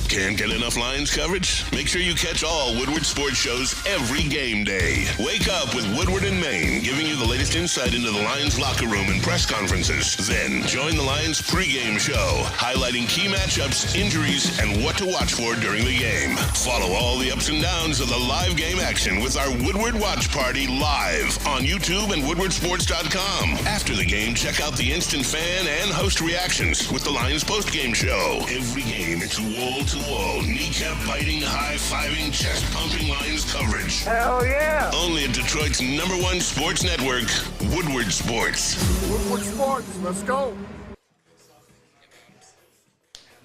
Can't get enough Lions coverage? Make sure you catch all Woodward sports shows every game day. Wake up with Woodward and Maine, giving you the latest insight into the Lions locker room and press conferences. Then join the Lions pregame show, highlighting key matchups, injuries, and what to watch for during the game. Follow all the ups and downs of the live game action with our Woodward Watch Party live on YouTube and woodwardsports.com. After the game, check out the instant fan and host reactions with the Lions postgame show. Every game, it's wall-to-wall, kneecap-biting, high-fiving, chest-pumping Lions coverage. Hell yeah! Only at Detroit's #1 sports network, Woodward Sports. Woodward Sports, let's go.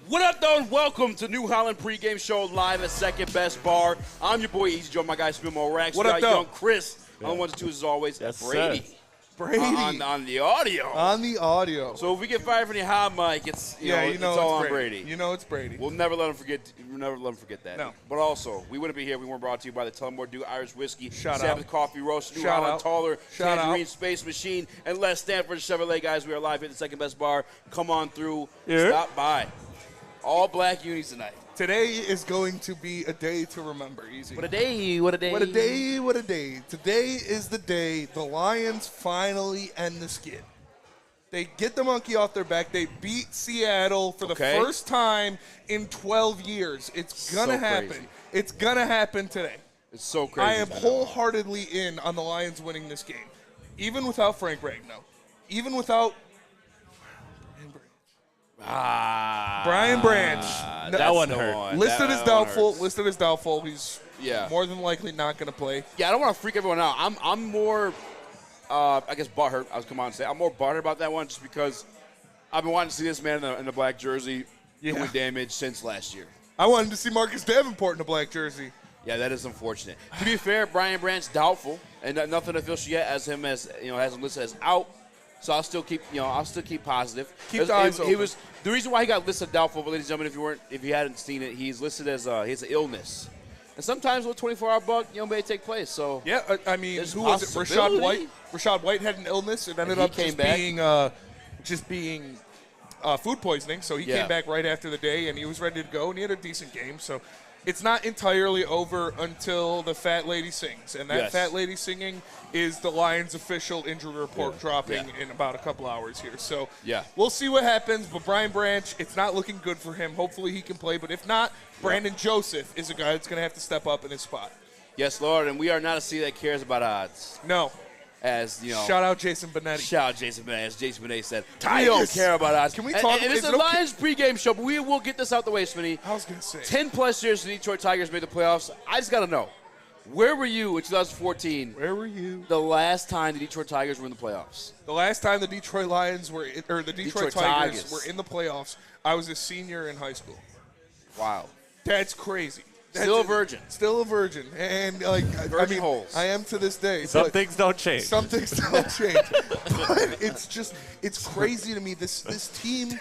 What up, though? Welcome to New Holland pregame show live at Second Best Bar. I'm your boy Easy Joe, my guy Spimo Rax. What we up, got though? young Chris on the ones and twos as always. Yes, Brady. sir. Brady. On the audio. On the audio. So if we get fired from the hot mic, it's it's all on Brady. You know it's Brady. We'll never let him forget. We'll never let him forget that. No. But also, we wouldn't be here if we weren't brought to you by the Tullamore Dew Irish Whiskey, Shout Sabbath out. Coffee Roast, New Shout Holland out. Taller, Shout Tangerine out. Space Machine, and Les Stanford Chevrolet. Guys, we are live here at the Second Best Bar. Come on through. Yeah. Stop by. All black unis tonight. Today is going to be a day to remember, Easy. What a day. What a day. What a day, what a day. Today is the day the Lions finally end the skid. They get the monkey off their back. They beat Seattle for the first time in 12 years. It's going to happen. crazy. It's going to happen today. It's so crazy. I am wholeheartedly in on the Lions winning this game. Even without Frank Ragnow. Even without Brian Branch. That one hurt. Listed as doubtful. Listed as doubtful. He's Yeah. more than likely not going to play. Yeah, I don't want to freak everyone out. I'm more, I guess, butthurt. I was come on and say I'm more butthurt about that one just because I've been wanting to see this man in the black jersey doing damage since last year. I wanted to see Marcus Davenport in a black jersey. Yeah, that is unfortunate. To be fair, Brian Branch doubtful, and nothing official yet has him listed as out. So I'll still keep positive. Keep the eyes open. He was the reason why he got listed doubtful, ladies and gentlemen. If you hadn't seen it, he's listed as he has an illness, and sometimes with 24-hour bug, may take place. So Yeah, I mean, There's who was it? Rashad possibility. White. Rashad White had an illness. It ended he up came just back. being food poisoning. So he Yeah. came back right after the day, and he was ready to go, and he had a decent game. So it's not entirely over until the fat lady sings, and that Yes. fat lady singing is the Lions' official injury report dropping in about a couple hours here. So Yeah. we'll see what happens. But Brian Branch, it's not looking good for him. Hopefully he can play, but if not, Brandon Joseph is a guy that's going to have to step up in his spot. Yes, Lord, and we are not a city that cares about odds. No. As you know, Shout out Jason Benetti. Shout out Jason Benet. As Jason Benet said, we Tigers. don't care about odds. Can we talk- And it's is a it okay- Lions pregame show, but we will get this out the way, Smitty. I was going to say. 10-plus years the Detroit Tigers made the playoffs. I just got to know, where were you in 2014 Where were you? the last time the Detroit Tigers were in the playoffs? The last time the Detroit Lions were, the Detroit Detroit Tigers Tigers. were in the playoffs, I was a senior in high school. Wow. That's crazy. That's Still a virgin. Still a virgin. And, Virgin holes. I am to this day. Some but things don't change. Some things don't change. But it's crazy to me. This team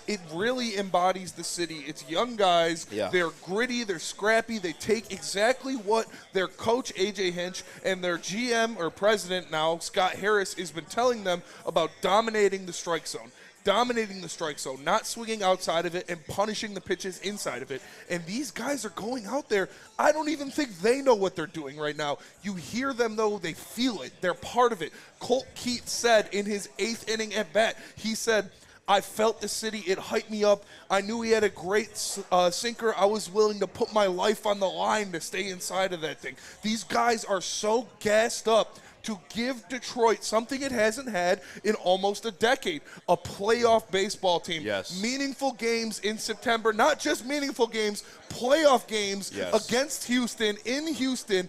it really embodies the city. It's young guys. Yeah. They're gritty. They're scrappy. They take exactly what their coach, A.J. Hinch, and their GM or president now, Scott Harris, has been telling them about dominating the strike zone. Dominating the strike zone, not swinging outside of it and punishing the pitches inside of it. And these guys are going out there. I don't even think they know what they're doing right now. You hear them, though. They feel it. They're part of it. Colt Keats said in his 8th inning at bat, he said, I felt the city. It hyped me up. I knew he had a great sinker. I was willing to put my life on the line to stay inside of that thing. These guys are so gassed up to give Detroit something it hasn't had in almost a decade, a playoff baseball team. Yes. Meaningful games in September, not just meaningful games, playoff games against Houston, in Houston.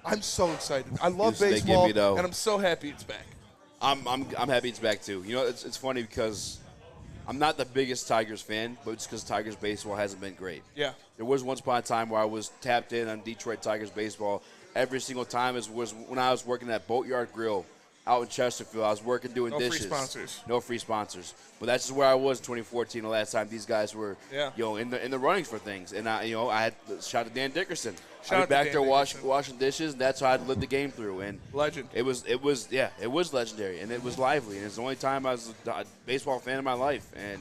I'm so excited. I love Houston, they baseball, give me, though. and I'm so happy it's back. I'm happy it's back, too. You know, it's funny because I'm not the biggest Tigers fan, but it's because Tigers baseball hasn't been great. Yeah. There was once upon a time where I was tapped in on Detroit Tigers baseball every single time. It was when I was working at Boatyard Grill out in Chesterfield. I was working doing dishes. No free sponsors. No free sponsors. But that's just where I was in 2014, the last time these guys were in the runnings for things. And I had shout out to Dan Dickerson. I was back there washing dishes, and that's how I'd lived the game through. And Legend. It was legendary, and it was lively, and it's the only time I was a baseball fan in my life. And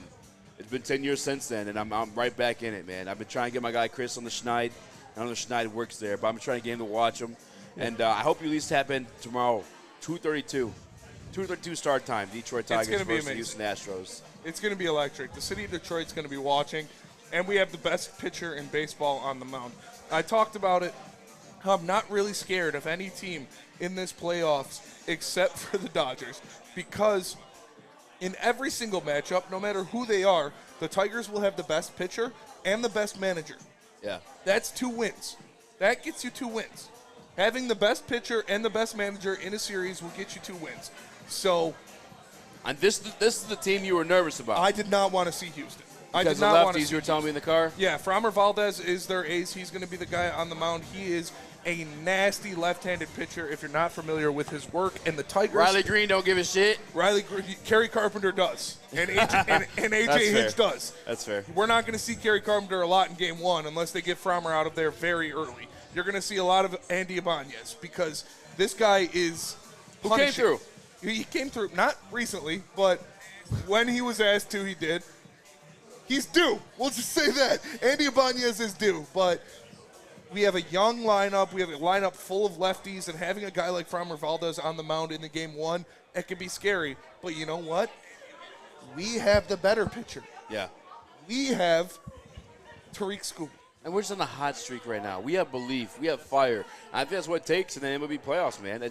It's been 10 years since then, and I'm right back in it, man. I've been trying to get my guy Chris on the Schneid. I don't know if Schneid works there, but I'm trying to get him to watch him. And I hope you at least tap in tomorrow, 2:32. 2:32 start time, Detroit Tigers versus the Houston Astros. It's going to be electric. The city of Detroit's going to be watching, and we have the best pitcher in baseball on the mound. I talked about it. I'm not really scared of any team in this playoffs except for the Dodgers, because in every single matchup, no matter who they are, the Tigers will have the best pitcher and the best manager. Yeah. That's 2 wins. That gets you 2 wins. Having the best pitcher and the best manager in a series will get you 2 wins. So, and this is the team you were nervous about. I did not want to see Houston. Because the lefties you were telling me in the car? Yeah, Framber Valdez is their ace. He's going to be the guy on the mound. He is a nasty left-handed pitcher if you're not familiar with his work. And the Tigers. Riley Green don't give a shit. Kerry Carpenter does. And AJ Hinch does. That's fair. We're not going to see Kerry Carpenter a lot in game 1 unless they get Framber out of there very early. You're going to see a lot of Andy Ibanez because this guy is Who came through? He came through, not recently, but when he was asked to, he did. He's due. We'll just say that. Andy Ibanez is due. But we have a young lineup. We have a lineup full of lefties, and having a guy like Framber Valdez on the mound in the game 1, it can be scary. But you know what? We have the better pitcher. Yeah. We have Tariq Skubal. And we're just on a hot streak right now. We have belief. We have fire. I think that's what it takes in the MLB playoffs, man.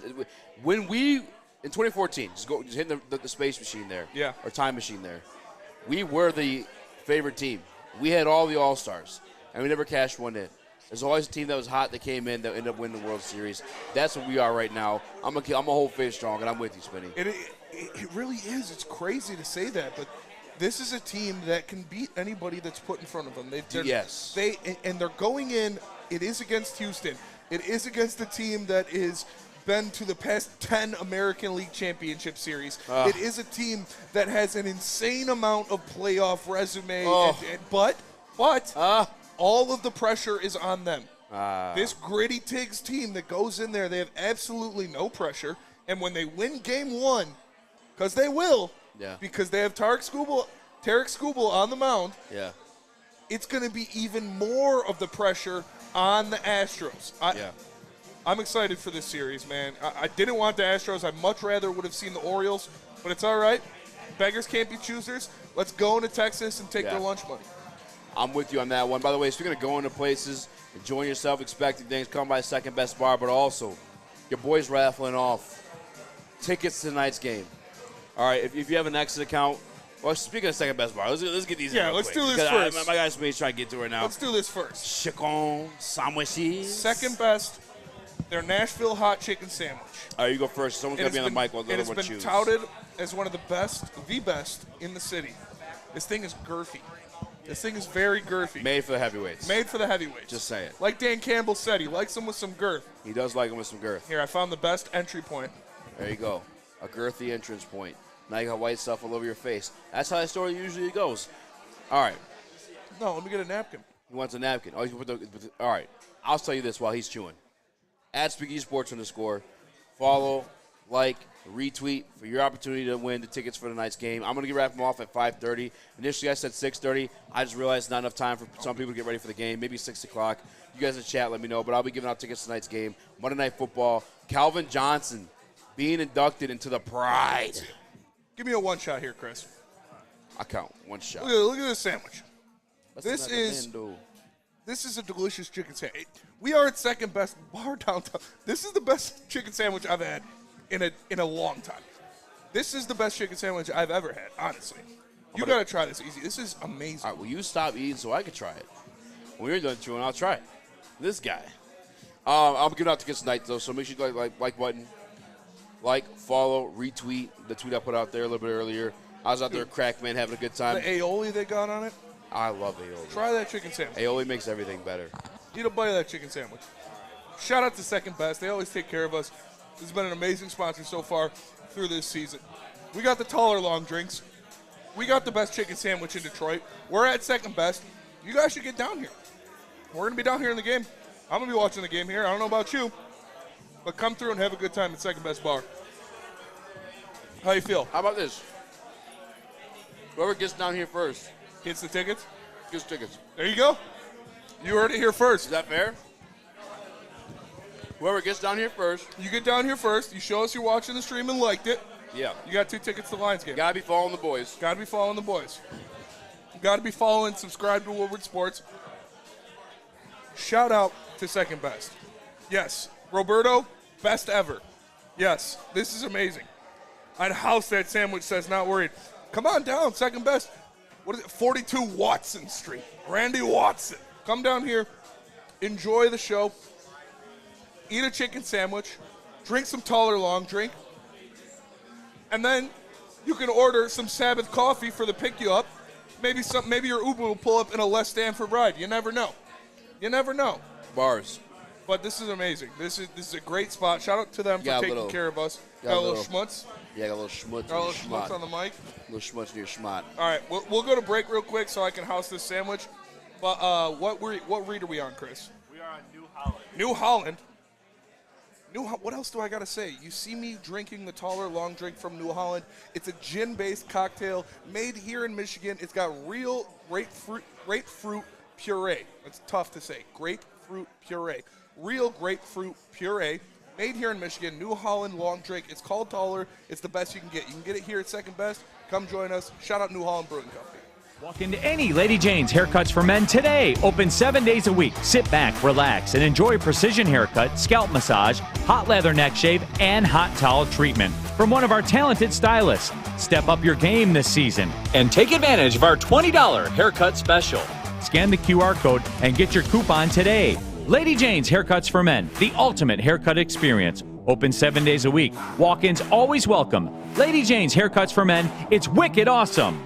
When we, in 2014, just hit the space machine there, or time machine there, we were the favorite team. We had all the All-Stars, and we never cashed one in. There's always a team that was hot that came in that ended up winning the World Series. That's what we are right now. I'm a whole face strong, and I'm with you, Spinny. It really is. It's crazy to say that, but this is a team that can beat anybody that's put in front of them. Yes. And they're going in. It is against Houston. It is against the team that is been to the past 10 American League Championship Series. It is a team that has an insane amount of playoff resume. But all of the pressure is on them. This gritty Tigs team that goes in there, they have absolutely no pressure. And when they win game 1, because they will, because they have Tariq Skubal on the mound, it's going to be even more of the pressure on the Astros. I'm excited for this series, man. I didn't want the Astros. I much rather would have seen the Orioles, but it's all right. Beggars can't be choosers. Let's go into Texas and take their lunch money. I'm with you on that one. By the way, speaking of going to places, enjoying yourself, expecting things, come by Second Best Bar, but also your boys raffling off tickets to tonight's game. All right, if you have an Exit account, well, speaking of Second Best Bar, let's get these in real let's quick, do this first. My guy's trying to get to it now. Let's do this first. Chicken sandwiches. Second Best, their Nashville hot chicken sandwich. All right, you go first. Someone's going to be on the mic while the other one chooses. It has been touted as one of the best in the city. This thing is girthy. This thing is very girthy. Made for the heavyweights. Made for the heavyweights. Just say it. Like Dan Campbell said, he likes them with some girth. He does like them with some girth. Here, I found the best entry point. There you go. A girthy entrance point. Now you got white stuff all over your face. That's how the story usually goes. All right. No, let me get a napkin. He wants a napkin. Oh, you put all right. I'll tell you this while he's chewing. @SpeakySports_. Follow, like, retweet for your opportunity to win the tickets for tonight's game. I'm going to wrap them off at 5:30. Initially, I said 6:30. I just realized not enough time for some people to get ready for the game. Maybe 6 o'clock. You guys in the chat, let me know. But I'll be giving out tickets to tonight's game. Monday Night Football. Calvin Johnson being inducted into the Pride. Give me a one shot here, Chris. I count. One shot. Look at this sandwich. This is a delicious chicken sandwich. We are at Second Best Bar downtown. This is the best chicken sandwich I've had in a long time. This is the best chicken sandwich I've ever had, honestly. You got to try this, Easy. This is amazing. All right, will you stop eating so I can try it? When you're done chewing, I'll try it. This guy. I'm giving out tickets tonight, though, so make sure you like button. Like, follow, retweet the tweet I put out there a little bit earlier. I was out there, crack man, having a good time. The aioli they got on it. I love aioli. Try that chicken sandwich. Aioli makes everything better. Eat a bite of that chicken sandwich. Shout out to Second Best. They always take care of us. This has been an amazing sponsor so far through this season. We got the taller long drinks. We got the best chicken sandwich in Detroit. We're at Second Best. You guys should get down here. We're going to be down here in the game. I'm going to be watching the game here. I don't know about you, but come through and have a good time at Second Best Bar. How you feel? How about this? Whoever gets down here first Gets the tickets? Gets tickets. There you go. You heard it here first. Is that fair? Whoever gets down here first. You get down here first. You show us you're watching the stream and liked it. Yeah. You got 2 tickets to the Lions game. Gotta be following the boys. Gotta be following the boys. Gotta be following, subscribe to Woodward Sports. Shout out to Second Best. Yes. Roberto, best ever. Yes. This is amazing. I'd house that sandwich says not worried. Come on down, Second Best. What is it? 42 Watson Street. Randy Watson. Come down here. Enjoy the show. Eat a chicken sandwich. Drink some taller long drink. And then you can order some Sabbath coffee for the pick you up. Maybe your Uber will pull up in a less Stanford ride. You never know. You never know. Bars. But this is amazing. This is a great spot. Shout out to them for taking care of us. Got a little schmutz. Yeah, got a little schmutz. Got a little schmutz on the mic. A little schmutz near schmott. All right, we'll go to break real quick so I can house this sandwich. But what read are we on, Chris? We are on New Holland. New Holland. What else do I got to say? You see me drinking the taller long drink from New Holland. It's a gin-based cocktail made here in Michigan. It's got real grapefruit puree. It's tough to say. Grapefruit puree. Real grapefruit puree made here in Michigan. New Holland long drink. It's called Taller. It's the best you can get. You can get it here at Second Best. Come join us. Shout out New Holland Brewing Company. Walk into any Lady Jane's Haircuts for Men today. Open 7 days a week. Sit back, relax, and enjoy precision haircut, scalp massage, hot leather neck shave, and hot towel treatment from one of our talented stylists. Step up your game this season and take advantage of our $20 haircut special. Scan the QR code and get your coupon today. Lady Jane's Haircuts for Men, the ultimate haircut experience. Open 7 days a week. Walk-ins always welcome. Lady Jane's Haircuts for Men. It's wicked awesome.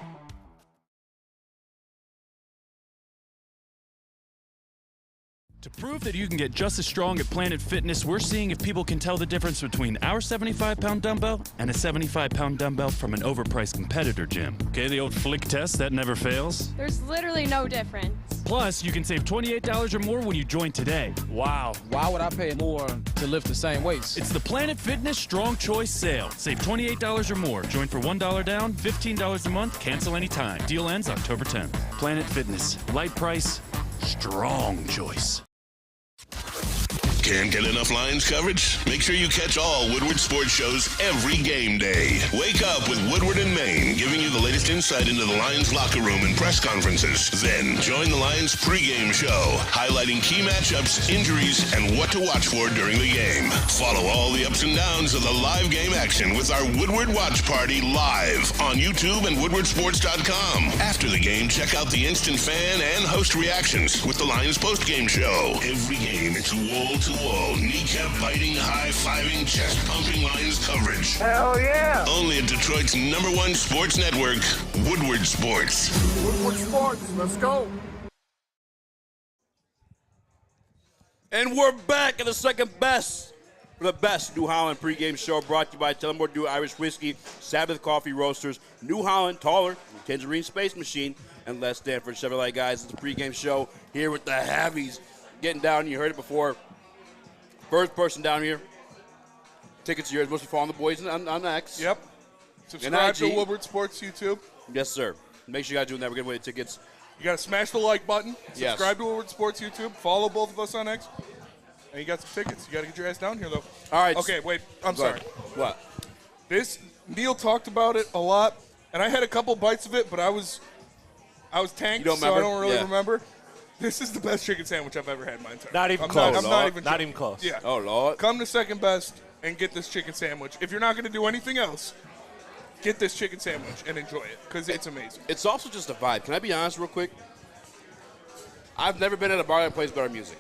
To prove that you can get just as strong at Planet Fitness, we're seeing if people can tell the difference between our 75-pound dumbbell and a 75-pound dumbbell from an overpriced competitor gym. Okay, the old flick test, that never fails. There's literally no difference. Plus, you can save $28 or more when you join today. Wow. Why would I pay more to lift the same weights? It's the Planet Fitness Strong Choice Sale. Save $28 or more. Join for $1 down, $15 a month, cancel anytime. Deal ends October 10th. Planet Fitness. Light price, strong choice. Can't get enough Lions coverage? Make sure you catch all Woodward sports shows every game day. Wake up with Woodward and Main, giving you the latest insight into the Lions locker room and press conferences. Then join the Lions pregame show, highlighting key matchups, injuries, and what to watch for during the game. Follow all the ups and downs of the live game action with our Woodward Watch Party live on YouTube and woodwardsports.com. After the game, check out the instant fan and host reactions with the Lions postgame show. Every game, it's wall-to-wall, kneecap-biting, high-fiving, chest-pumping Lions coverage. Hell yeah! Only at Detroit's #1 sports network, Woodward Sports. Woodward Sports, let's go. And we're back at the Second Best for the best New Holland pregame show, brought to you by Tullamore Dew Irish Whiskey, Sabbath Coffee Roasters, New Holland, Taller, Tangerine Space Machine, and Les Stanford Chevrolet. Guys, it's a pregame show here with the Havies getting down. You heard it before. First person down here. Tickets are yours. Mostly following the boys on X. Yep. Subscribe to Woodward Sports YouTube. Yes, sir. Make sure you guys doing that. We're giving away the tickets. You got to smash the like button. Yes. Subscribe to Woodward Sports YouTube. Follow both of us on X. And you got some tickets. You got to get your ass down here, though. All right. Okay, wait. I'm sorry. What? Neil talked about it a lot, and I had a couple bites of it, but I was tanked, so I don't really remember. This is the best chicken sandwich I've ever had in my entire life. Not even close. Not even close. Yeah. Oh, Lord. Come to Second Best and get this chicken sandwich. If you're not going to do anything else, get this chicken sandwich and enjoy it, because it's amazing. It's also just a vibe. Can I be honest real quick? I've never been at a bar that plays better music.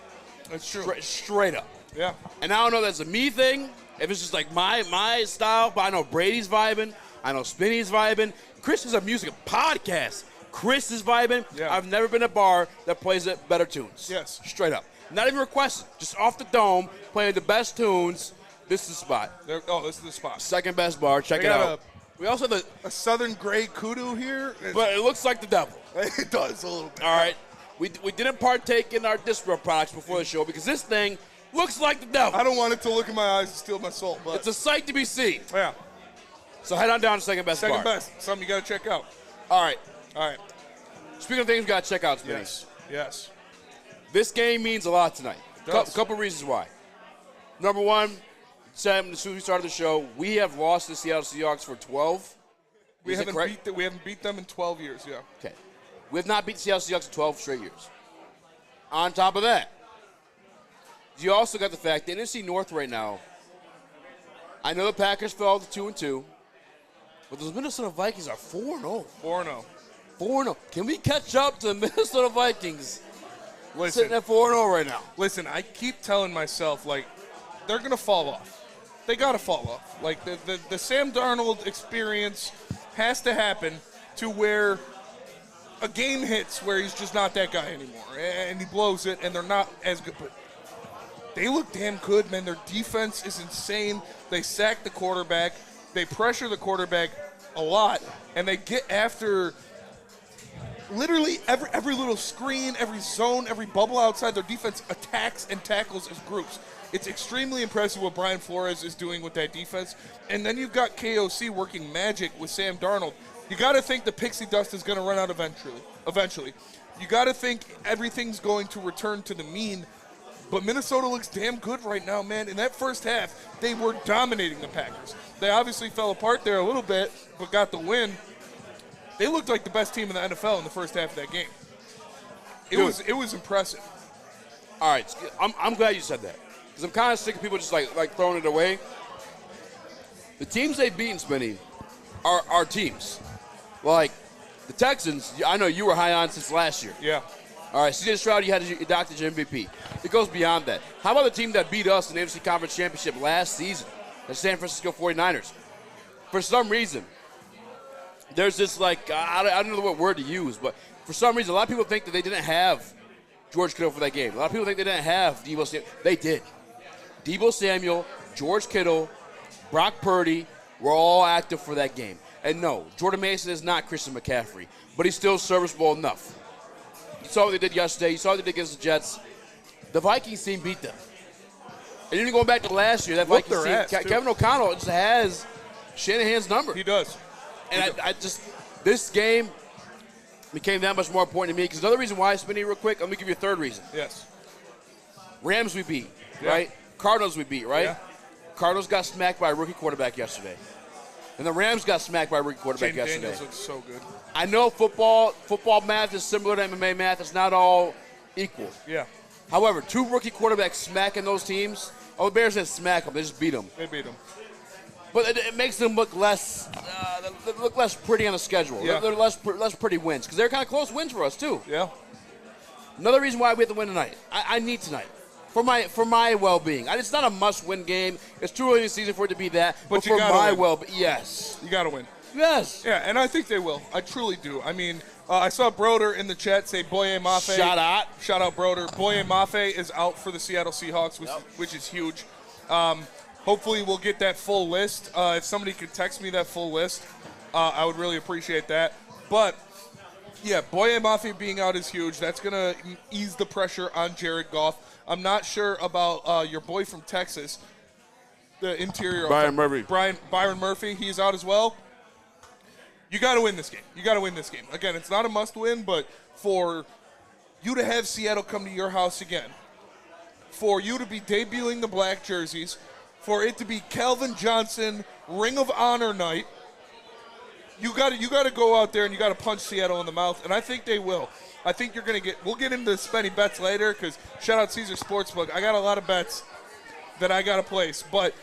That's true. Straight up. Yeah. And I don't know if that's a me thing, if it's just like my style, but I know Brady's vibing. I know Spinny's vibing. Chris is a music podcast. Chris is vibing. Yeah. I've never been at a bar that plays it better tunes. Yes. Straight up. Not even requested. Just off the dome, playing the best tunes. This is the spot. This is the spot. Second best bar. Check it out. We also have a Southern Grey Kudu here. But it looks like the devil. It does a little bit. All right. We didn't partake in our distro products before the show because this thing looks like the devil. I don't want it to look in my eyes and steal my soul. But it's a sight to be seen. Yeah. So head on down to Second Best Bar. Second Best. Something you got to check out. All right. Speaking of things we got to check out, Smitty. Yes. This game means a lot tonight. Couple reasons why. Number one, Sam, as soon as we started the show, we have lost the Seattle Seahawks for 12. We haven't beat them in 12 years, yeah. Okay. We have not beat the Seattle Seahawks in 12 straight years. On top of that, you also got the fact the NFC North right now, I know the Packers fell to 2-2, but those Minnesota Vikings are 4-0. 4-0. 4-0. Can we catch up to the Minnesota Vikings sitting at 4-0 right now? Listen, I keep telling myself, like, they're going to fall off. They got to fall off. Like, the Sam Darnold experience has to happen to where a game hits where he's just not that guy anymore, and he blows it, and they're not as good. But they look damn good, man. Their defense is insane. They sack the quarterback. They pressure the quarterback a lot, and they get after literally every little screen, every zone, every bubble outside. Their defense attacks and tackles as groups. It's extremely impressive what Brian Flores is doing with that defense. And then you've got KOC working magic with Sam Darnold. You got to think the pixie dust is going to run out eventually. You got to think everything's going to return to the mean. But Minnesota looks damn good right now, man. In that first half, they were dominating the Packers. They obviously fell apart there a little bit, but got the win. They looked like the best team in the NFL in the first half of that game. It was impressive. All right, I'm glad you said that. Because I'm kind of sick of people just like throwing it away. The teams they've beaten, Spinny, are teams. Like the Texans, I know you were high on since last year. Yeah. All right, CJ Stroud, you had your adopted your MVP. It goes beyond that. How about the team that beat us in the NFC Conference Championship last season, the San Francisco 49ers? For some reason, there's this I don't know what word to use, but for some reason, a lot of people think that they didn't have George Kittle for that game. A lot of people think they didn't have Deebo Samuel. They did. Deebo Samuel, George Kittle, Brock Purdy were all active for that game. And no, Jordan Mason is not Christian McCaffrey, but he's still serviceable enough. You saw what they did yesterday. You saw what they did against the Jets. The Vikings team beat them. And even going back to last year, that Vikings team, Kevin O'Connell just has Shanahan's number. He does. And this game became that much more important to me because another reason why, Spinny, real quick, let me give you a third reason. Yes. Rams we beat, right? Cardinals we beat, right? Yeah. Cardinals got smacked by a rookie quarterback yesterday. And the Rams got smacked by a rookie quarterback yesterday. Daniels looks so good. I know football math is similar to MMA math. It's not all equal. Yeah. However, two rookie quarterbacks smacking those teams. Oh, the Bears didn't smack them. They just beat them. They beat them. But it makes them look less pretty on the schedule. Yeah. They're less pretty wins because they're kind of close wins for us too. Yeah. Another reason why we have to win tonight. I need tonight for my well-being. It's not a must-win game. It's too early in the season for it to be that. But for my well-being, yes, you got to win. Yes. Yeah, and I think they will. I truly do. I mean, I saw Broder in the chat say Boye Mafe. Shout out, Broder. Boye Mafe is out for the Seattle Seahawks, which is huge. Hopefully we'll get that full list. If somebody could text me that full list, I would really appreciate that. But, yeah, Boye Mafe being out is huge. That's going to ease the pressure on Jared Goff. I'm not sure about your boy from Texas, the interior. Byron Murphy. Byron Murphy, he's out as well. You got to win this game. Again, it's not a must-win, but for you to have Seattle come to your house again, for you to be debuting the black jerseys, for it to be Calvin Johnson Ring of Honor night, you got to go out there and you got to punch Seattle in the mouth, and I think they will. I think you're going to we'll get into the Spenny bets later because shout out Caesar Sportsbook. I got a lot of bets that I got to place, but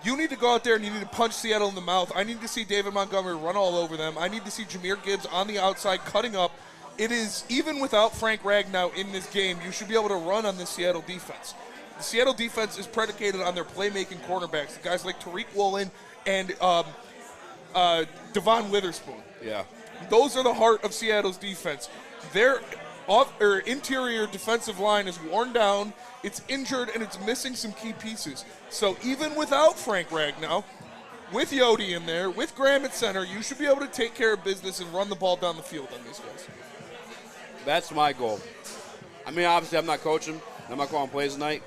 you need to go out there and you need to punch Seattle in the mouth. I need to see David Montgomery run all over them. I need to see Jahmyr Gibbs on the outside cutting up. It is, even without Frank Ragnow in this game, you should be able to run on this Seattle defense. The Seattle defense is predicated on their playmaking cornerbacks, guys like Tariq Woolen and Devon Witherspoon. Yeah. Those are the heart of Seattle's defense. Their interior defensive line is worn down, it's injured, and it's missing some key pieces. So even without Frank Ragnow, with Yodi in there, with Graham at center, you should be able to take care of business and run the ball down the field on these guys. That's my goal. I mean, obviously, I'm not coaching. I'm not calling plays tonight.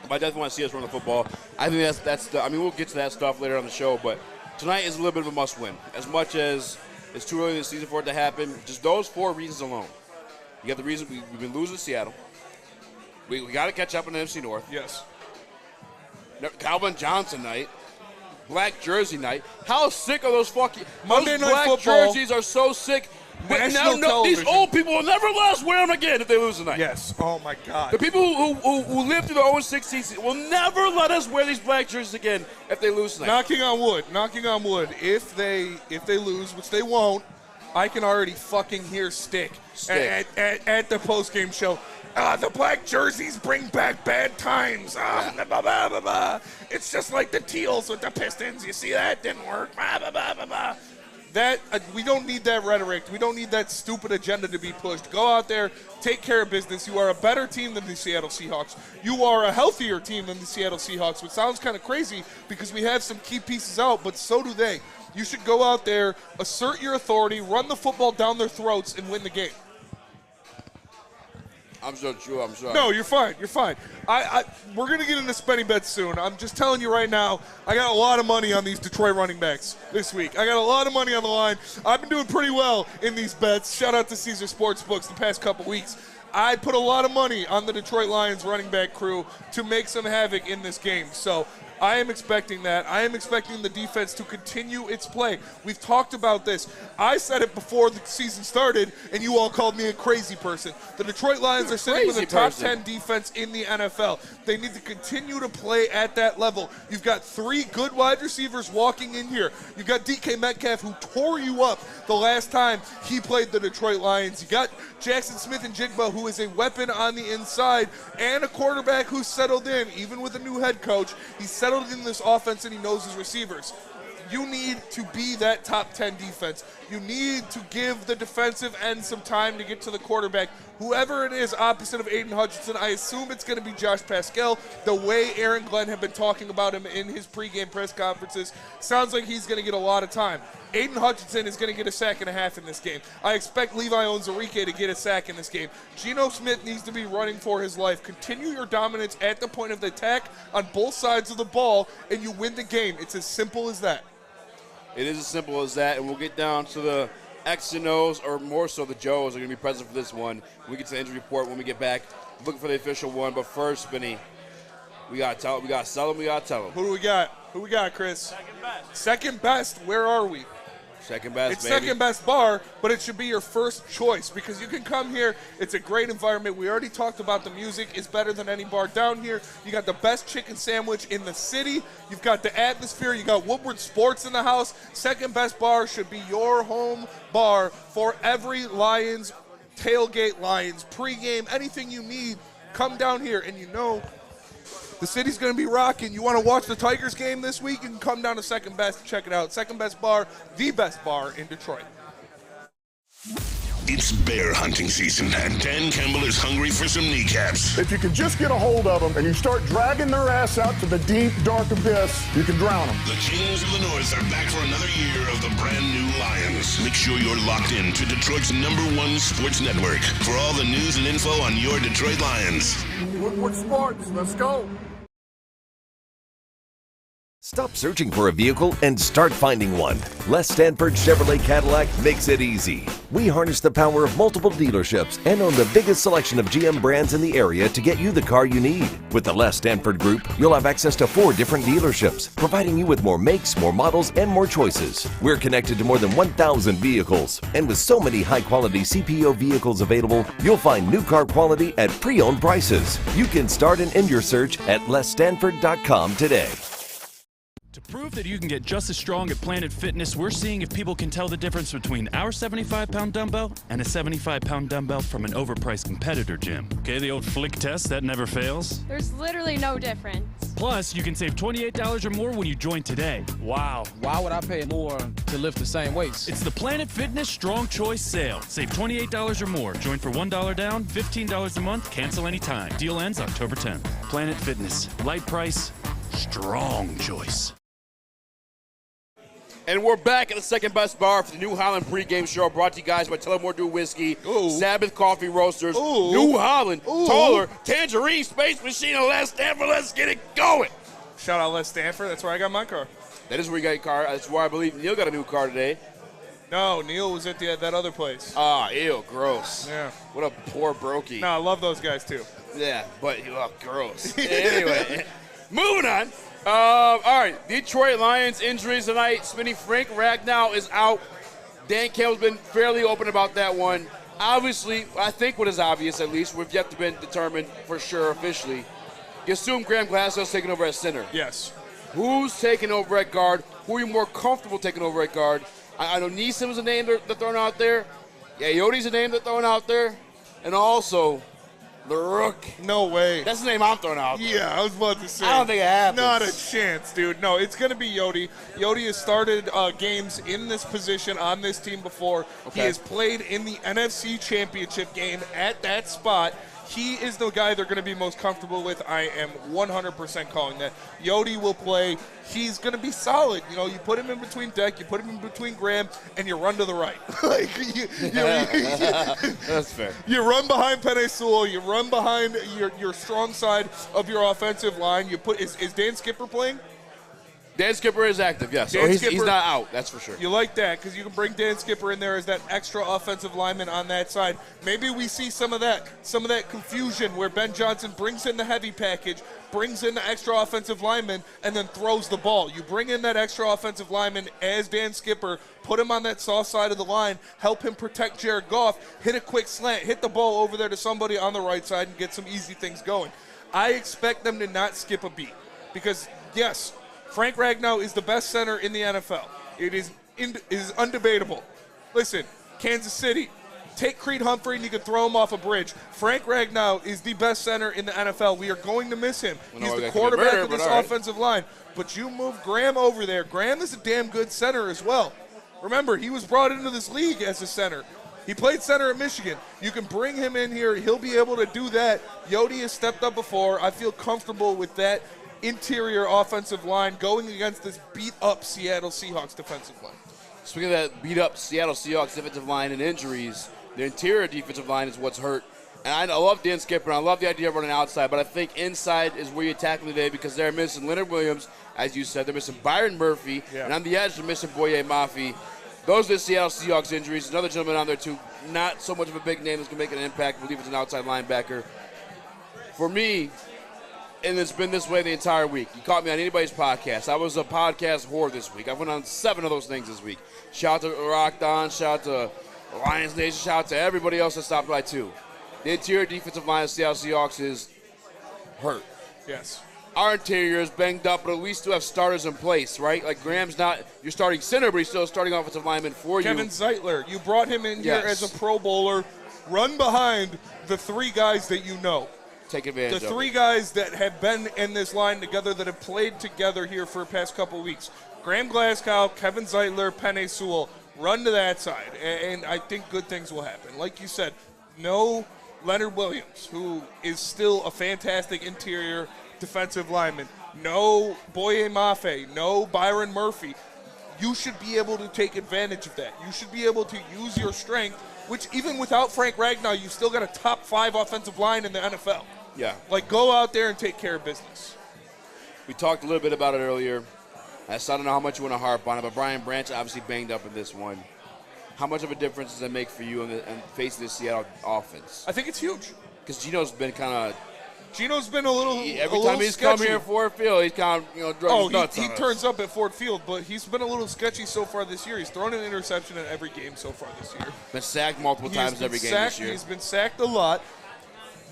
But I definitely want to see us run the football. I think we'll get to that stuff later on the show, but tonight is a little bit of a must-win. As much as It's too early in the season for it to happen. Just those 4 reasons alone. You got the reason we've been losing to Seattle. We got to catch up in the NFC North. Yes. Calvin Johnson night. Black jersey night. How sick are those fucking Monday Night black Football, jerseys are so sick. national Now, television. these old people will never let us wear them again if they lose tonight. Yes. Oh, my God. The people who lived through the 0-6 season will never let us wear these black jerseys again if they lose tonight. Knocking on wood. If they lose, which they won't, I can already fucking hear Stick. At the post-game show. The black jerseys bring back bad times. Blah, blah, blah, blah. It's just like the Teals with the Pistons. You see that? Didn't work. Blah, blah, blah, blah, blah. That we don't need that rhetoric. We don't need that stupid agenda to be pushed. Go out there, take care of business. You are a better team than the Seattle Seahawks. You are a healthier team than the Seattle Seahawks, which sounds kind of crazy because we have some key pieces out, but so do they. You should go out there, assert your authority, run the football down their throats, and win the game. I'm so true. I'm sorry. No, you're fine. You're fine. We're going to get into spending bets soon. I'm just telling you right now, I got a lot of money on these Detroit running backs this week. I got a lot of money on the line. I've been doing pretty well in these bets. Shout out to Caesar Sportsbooks the past couple weeks. I put a lot of money on the Detroit Lions running back crew to make some havoc in this game. So I am expecting that. I am expecting the defense to continue its play. We've talked about this. I said it before the season started, and you all called me a crazy person. The Detroit Lions are sitting with a top 10 defense in the NFL. They need to continue to play at that level. You've got 3 good wide receivers walking in here. You've got DK Metcalf, who tore you up the last time he played the Detroit Lions. You got Jackson Smith-Njigba, who is a weapon on the inside, and a quarterback who's settled in, even with a new head coach. He's settled in this offense, and he knows his receivers. You need to be that top 10 defense. You need to give the defensive end some time to get to the quarterback. Whoever it is opposite of Aiden Hutchinson, I assume it's going to be Josh Pascal. The way Aaron Glenn have been talking about him in his pregame press conferences, sounds like he's going to get a lot of time. Aiden Hutchinson is going to get a sack and a half in this game. I expect Levi Onwuzurike to get a sack in this game. Geno Smith needs to be running for his life. Continue your dominance at the point of the attack on both sides of the ball, and you win the game. It's as simple as that. It is as simple as that, and we'll get down to the X and O's, or more so the Joes, are going to be present for this one. We get to the injury report when we get back, looking for the official one. But first, Spinny, we got to tell them, we got to sell them, we got to tell them. Who do we got? Who we got, Chris? Second best. Second best, where are we? Second best, It's baby. second best bar, but it should be your first choice because you can come here. It's a great environment. We already talked about the music is better than any bar down here. You got the best chicken sandwich in the city. You've got the atmosphere. You got Woodward Sports in the house. Second best bar should be your home bar for every Lions, tailgate Lions, pregame, anything you need. Come down here, and you know the city's going to be rocking. You want to watch the Tigers game this week? You can come down to Second Best and check it out. Second Best Bar, the best bar in Detroit. It's bear hunting season, and Dan Campbell is hungry for some kneecaps. If you can just get a hold of them and you start dragging their ass out to the deep, dark abyss, you can drown them. The Kings of the North are back for another year of the brand new Lions. Make sure you're locked in to Detroit's #1 sports network for all the news and info on your Detroit Lions. Woodward Sports, let's go. Stop searching for a vehicle and start finding one. Les Stanford Chevrolet Cadillac makes it easy. We harness the power of multiple dealerships and own the biggest selection of GM brands in the area to get you the car you need. With the Les Stanford Group, you'll have access to 4 different dealerships, providing you with more makes, more models, and more choices. We're connected to more than 1,000 vehicles, and with so many high-quality CPO vehicles available, you'll find new car quality at pre-owned prices. You can start and end your search at lesstanford.com today. To prove that you can get just as strong at Planet Fitness, we're seeing if people can tell the difference between our 75-pound dumbbell and a 75-pound dumbbell from an overpriced competitor gym. Okay, the old flick test, that never fails. There's literally no difference. Plus, you can save $28 or more when you join today. Wow. Why would I pay more to lift the same weights? It's the Planet Fitness Strong Choice Sale. Save $28 or more. Join for $1 down, $15 a month, cancel anytime. Deal ends October 10th. Planet Fitness. Light price, strong choice. And we're back at the Second Best Bar for the New Holland pregame show, brought to you guys by Tullamore Dew Whiskey, Sabbath Coffee Roasters, New Holland, Toller, Tangerine, Space Machine, and Les Stanford. Let's get it going. Shout out Les Stanford. That's where I got my car. That is where you got your car. That's where I believe Neil got a new car today. No, Neil was at that other place. Ah, ew, gross. Yeah. What a poor brokey. No, I love those guys too. Yeah, but you look gross. Anyway, moving on. All right, Detroit Lions injuries tonight. Smitty Frank Ragnow is out. Dan Campbell's been fairly open about that one. Obviously, I think what is obvious, at least, we've yet to be determined for sure officially. You assume Graham Glasgow's taking over at center. Yes. Who's taking over at guard? Who are you more comfortable taking over at guard? I know Neeson's a name they're throwing out there. Yeah, Yode's a name they're throwing out there. And also, the Rook. No way. That's the name I'm throwing out there. Yeah, I was about to say. I don't think it happens. Not a chance, dude. No, it's going to be Yodi. Yodi has started games in this position on this team before. Okay. He has played in the NFC Championship game at that spot. He is the guy they're going to be most comfortable with. I am 100% calling that. Yodi will play. He's going to be solid. You know, you put him in between Deck, you put him in between Graham, and you run to the right. That's fair. You run behind Penei Sewell. You run behind your strong side of your offensive line. You put is Dan Skipper playing? Dan Skipper is active, yes. He's not out, that's for sure. You like that because you can bring Dan Skipper in there as that extra offensive lineman on that side. Maybe we see some of that confusion where Ben Johnson brings in the heavy package, brings in the extra offensive lineman, and then throws the ball. You bring in that extra offensive lineman as Dan Skipper, put him on that soft side of the line, help him protect Jared Goff, hit a quick slant, hit the ball over there to somebody on the right side and get some easy things going. I expect them to not skip a beat because, yes, Frank Ragnow is the best center in the NFL. It is undebatable. Listen, Kansas City, take Creed Humphrey and you can throw him off a bridge. Frank Ragnow is the best center in the NFL. We are going to miss him. He's the quarterback of this offensive line. But you move Graham over there. Graham is a damn good center as well. Remember, he was brought into this league as a center. He played center at Michigan. You can bring him in here. He'll be able to do that. Yodi has stepped up before. I feel comfortable with that interior offensive line going against this beat-up Seattle Seahawks defensive line. Speaking of that beat-up Seattle Seahawks defensive line and injuries, the interior defensive line is what's hurt. And I love Dan Skipper, and I love the idea of running outside, but I think inside is where you tackle today because they're missing Leonard Williams, as you said. They're missing Byron Murphy, and on the edge they're missing Boye Mafe. Those are the Seattle Seahawks injuries. Another gentleman on there, too, not so much of a big name that's going to make an impact. I believe it's an outside linebacker. For me, and it's been this way the entire week. You caught me on anybody's podcast. I was a podcast whore this week. I went on 7 of those things this week. Shout out to Rock Don, shout out to Lions Nation, shout out to everybody else that stopped by too. The interior defensive line of Seattle Seahawks is hurt. Yes. Our interior is banged up, but at least still have starters in place, right? Like Graham's not your starting center, but he's still a starting offensive lineman for you. Kevin Zeitler, you brought him in here as a Pro Bowler. Run behind the 3 guys that you know. Take advantage the 3 guys that have been in this line together, that have played together here for the past couple weeks. Graham Glasgow, Kevin Zeitler, Penei Sewell. Run to that side, and I think good things will happen. Like you said, no Leonard Williams, who is still a fantastic interior defensive lineman. No Boye Mafe, no Byron Murphy. You should be able to take advantage of that. You should be able to use your strength, which even without Frank Ragnow, you've still got a top 5 offensive line in the NFL. Yeah. Like, go out there and take care of business. We talked a little bit about it earlier. I don't know how much you want to harp on it, but Brian Branch obviously banged up in this one. How much of a difference does that make for you in facing the Seattle offense? I think it's huge. Because Gino's been kind of... Gino's been a little Every time he's come here at Ford Field, he's kind of, drugging nuts he turns up at Ford Field, but he's been a little sketchy so far this year. He's thrown an interception in every game so far this year. Been sacked multiple times every game this year. He's been sacked a lot.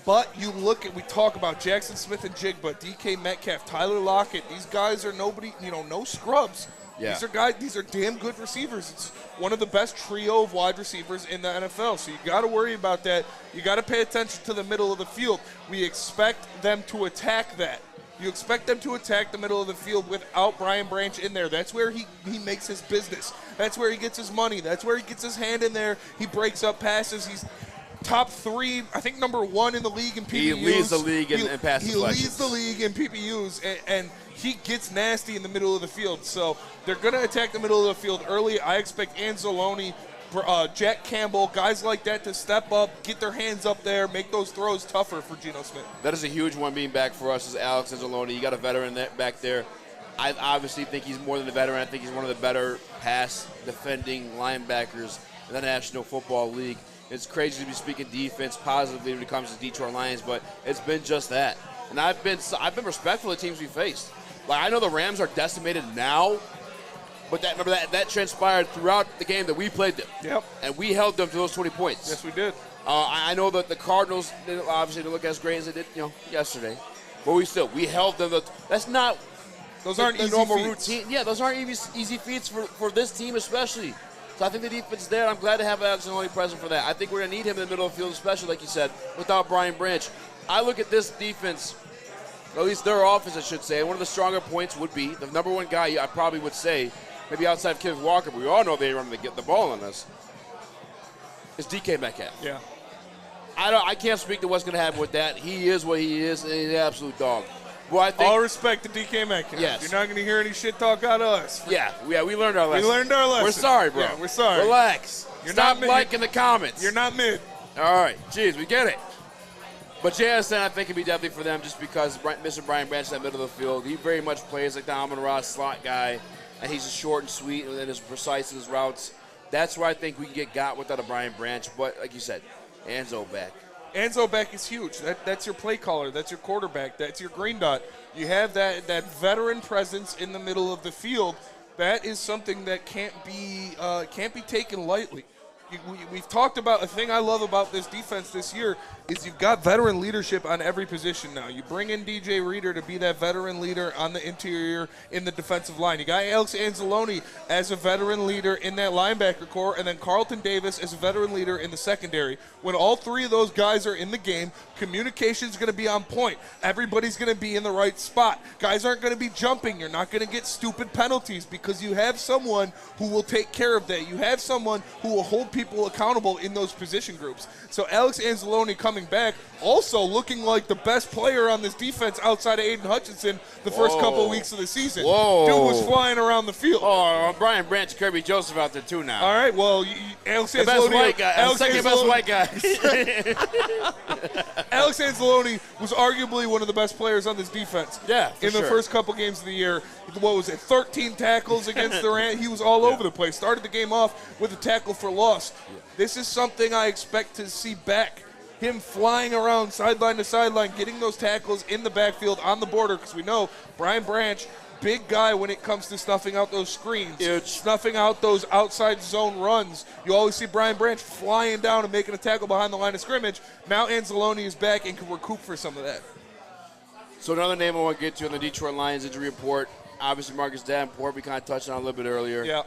But you look at, we talk about Jackson Smith and Jigba, DK Metcalf, Tyler Lockett. These guys are nobody, no scrubs. Yeah. These are damn good receivers. It's one of the best trio of wide receivers in the NFL. So you got to worry about that. You got to pay attention to the middle of the field. We expect them to attack that. You expect them to attack the middle of the field without Brian Branch in there. That's where he makes his business. That's where he gets his money. That's where he gets his hand in there. He breaks up passes. He's top 3, I think number 1 in the league in PPUs. He leads the league in passes. He leads the league in PPUs, and he gets nasty in the middle of the field. So they're going to attack the middle of the field early. I expect Anzalone, Jack Campbell, guys like that to step up, get their hands up there, make those throws tougher for Geno Smith. That is a huge one being back for us is Alex Anzalone. You got a veteran back there. I obviously think he's more than a veteran. I think he's one of the better pass defending linebackers in the National Football League. It's crazy to be speaking defense positively when it comes to Detroit Lions, but it's been just that. And I've been respectful of the teams we faced. Like, I know the Rams are decimated now, but that transpired throughout the game that we played them. Yep. And we held them to those 20 points. Yes, we did. I know that the Cardinals obviously didn't look as great as they did, yesterday, but we held them. That's not. Those aren't the easy normal feats. routine. Yeah, those aren't easy feats for this team especially. So I think the defense is there. I'm glad to have Alex Anzalone present for that. I think we're going to need him in the middle of the field, especially, like you said, without Brian Branch. I look at this defense, at least their offense, I should say, one of the stronger points would be the number one guy I probably would say, maybe outside of Kenneth Walker, but we all know they run to get the ball on us, is DK Metcalf. Yeah. I can't speak to what's going to happen with that. He is what he is, and he's an absolute dog. Well, I think, all respect to DK Metcalf. Yes. You're not going to hear any shit talk out of us. Yeah, we learned our lesson. We learned our lesson. We're sorry, bro. Yeah, we're sorry. Relax. Stop liking the comments. You're not mid. All right. Jeez, we get it. But JSN, I think, can be deadly for them just because Mr. Brian Branch is in the middle of the field. He very much plays like the Amon-Ra slot guy, and he's just short and sweet and is precise in his routes. That's where I think we can get without a Brian Branch. But like you said, Anzo back. Anzo back is huge. That's your play caller. That's your quarterback. That's your green dot. You have that veteran presence in the middle of the field. That is something that can't be taken lightly. We've talked about a thing I love about this defense this year is you've got veteran leadership on every position now. You bring in DJ Reader to be that veteran leader on the interior in the defensive line. You got Alex Anzalone as a veteran leader in that linebacker core, and then Carlton Davis as a veteran leader in the secondary. When all three of those guys are in the game, communication's going to be on point. Everybody's going to be in the right spot. Guys aren't going to be jumping. You're not going to get stupid penalties because you have someone who will take care of that. You have someone who will hold people accountable in those position groups. So Alex Anzalone coming back, also looking like the best player on this defense outside of Aiden Hutchinson the first couple of weeks of the season. Whoa. Dude was flying around the field. Oh, Brian Branch, Kirby Joseph out there too now. All right, well, Alex Anzalone. Best white guy. Second best white guy. Alex Anzalone was arguably one of the best players on this defense. Yeah, in the first couple games of the year. What was it, 13 tackles against the Rams? He was all over the place. Started the game off with a tackle for loss. Yeah. This is something I expect to see back. Him flying around sideline to sideline, getting those tackles in the backfield on the border, because we know Brian Branch, big guy when it comes to snuffing out those screens, snuffing out those outside zone runs. You always see Brian Branch flying down and making a tackle behind the line of scrimmage. Now Anzalone is back and can recoup for some of that. So another name I want to get to in the Detroit Lions injury report, obviously Marcus Davenport, we kind of touched on a little bit earlier. Yeah.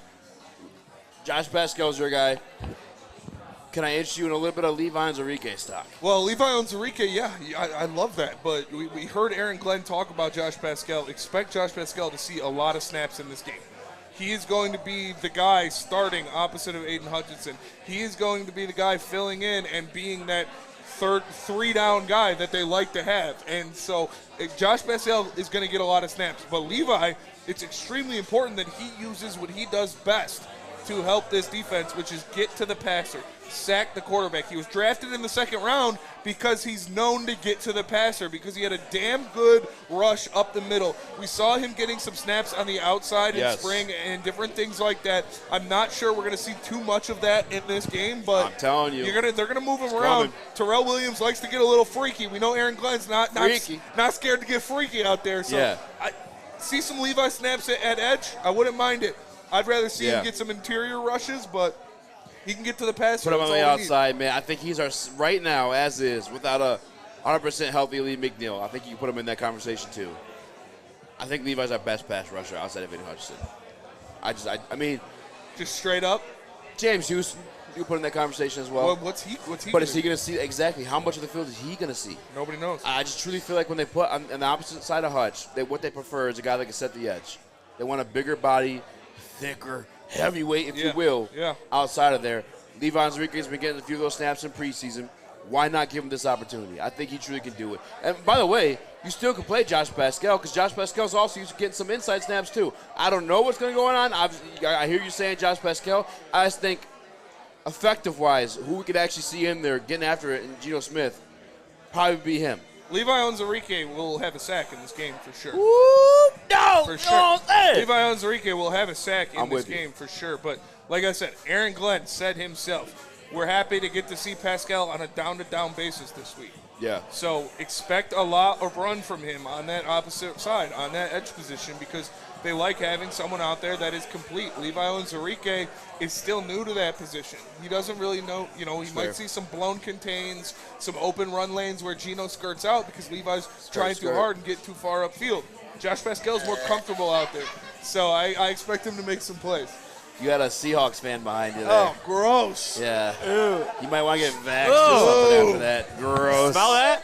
Josh Pascal's your guy. Can I interest you in a little bit of Levi Onwuzurike stock? Well, Levi Onwuzurike, yeah, I love that. But we heard Aaron Glenn talk about Josh Pascal. Expect Josh Pascal to see a lot of snaps in this game. He is going to be the guy starting opposite of Aiden Hutchinson. He is going to be the guy filling in and being that three-down guy that they like to have. And so Josh Pascal is going to get a lot of snaps. But Levi, it's extremely important that he uses what he does best to help this defense, which is get to the passer, sack the quarterback. He was drafted in the second round because he's known to get to the passer, because he had a damn good rush up the middle. We saw him getting some snaps on the outside in spring and different things like that. I'm not sure we're going to see too much of that in this game, but I'm telling you, they're going to move him around. Terrell Williams likes to get a little freaky. We know Aaron Glenn's not scared to get freaky out there. So I see some Levi snaps at edge. I wouldn't mind it. I'd rather see him get some interior rushes, but he can get to the passer. Put him on the outside, man. I think he's our, right now, as is, without a 100% healthy Lee McNeil. I think you can put him in that conversation, too. I think Levi's our best pass rusher outside of Aiden Hutchinson. I mean. Just straight up? James Houston, you can put in that conversation as well. What's he But is he going to see, exactly, how much of the field is he going to see? Nobody knows. I just truly feel like when they put on the opposite side of Hutch, what they prefer is a guy that can set the edge. They want a bigger body, thicker, heavyweight, if you will, outside of there. Levi Onwuzurike has been getting a few of those snaps in preseason. Why not give him this opportunity? I think he truly can do it. And by the way, you still can play Josh Pascal, because Josh Pascal's also used to getting some inside snaps too. I don't know what's going to go on. I hear you saying Josh Pascal. I just think effective-wise, who we could actually see in there getting after it, and Geno Smith, probably be him. Levi Onwuzurike will have a sack in this game for sure. No, for sure. Hey. Levi Onwuzurike will have a sack in this with you. game for sure. But like I said, Aaron Glenn said himself, we're happy to get to see Pascal on a down-to-down basis this week. Yeah. So expect a lot of run from him on that opposite side, on that edge position, because they like having someone out there that is complete. Levi Onwuzurike is still new to that position. He doesn't really know, he might see some blown contains, some open run lanes where Geno skirts out because Levi's trying too hard and get too far upfield. Josh Pascal's more comfortable out there. So I expect him to make some plays. You had a Seahawks fan behind you there. Oh, gross. Yeah. Ew. You might want to get vaxxed or something after that. Gross. Smell that?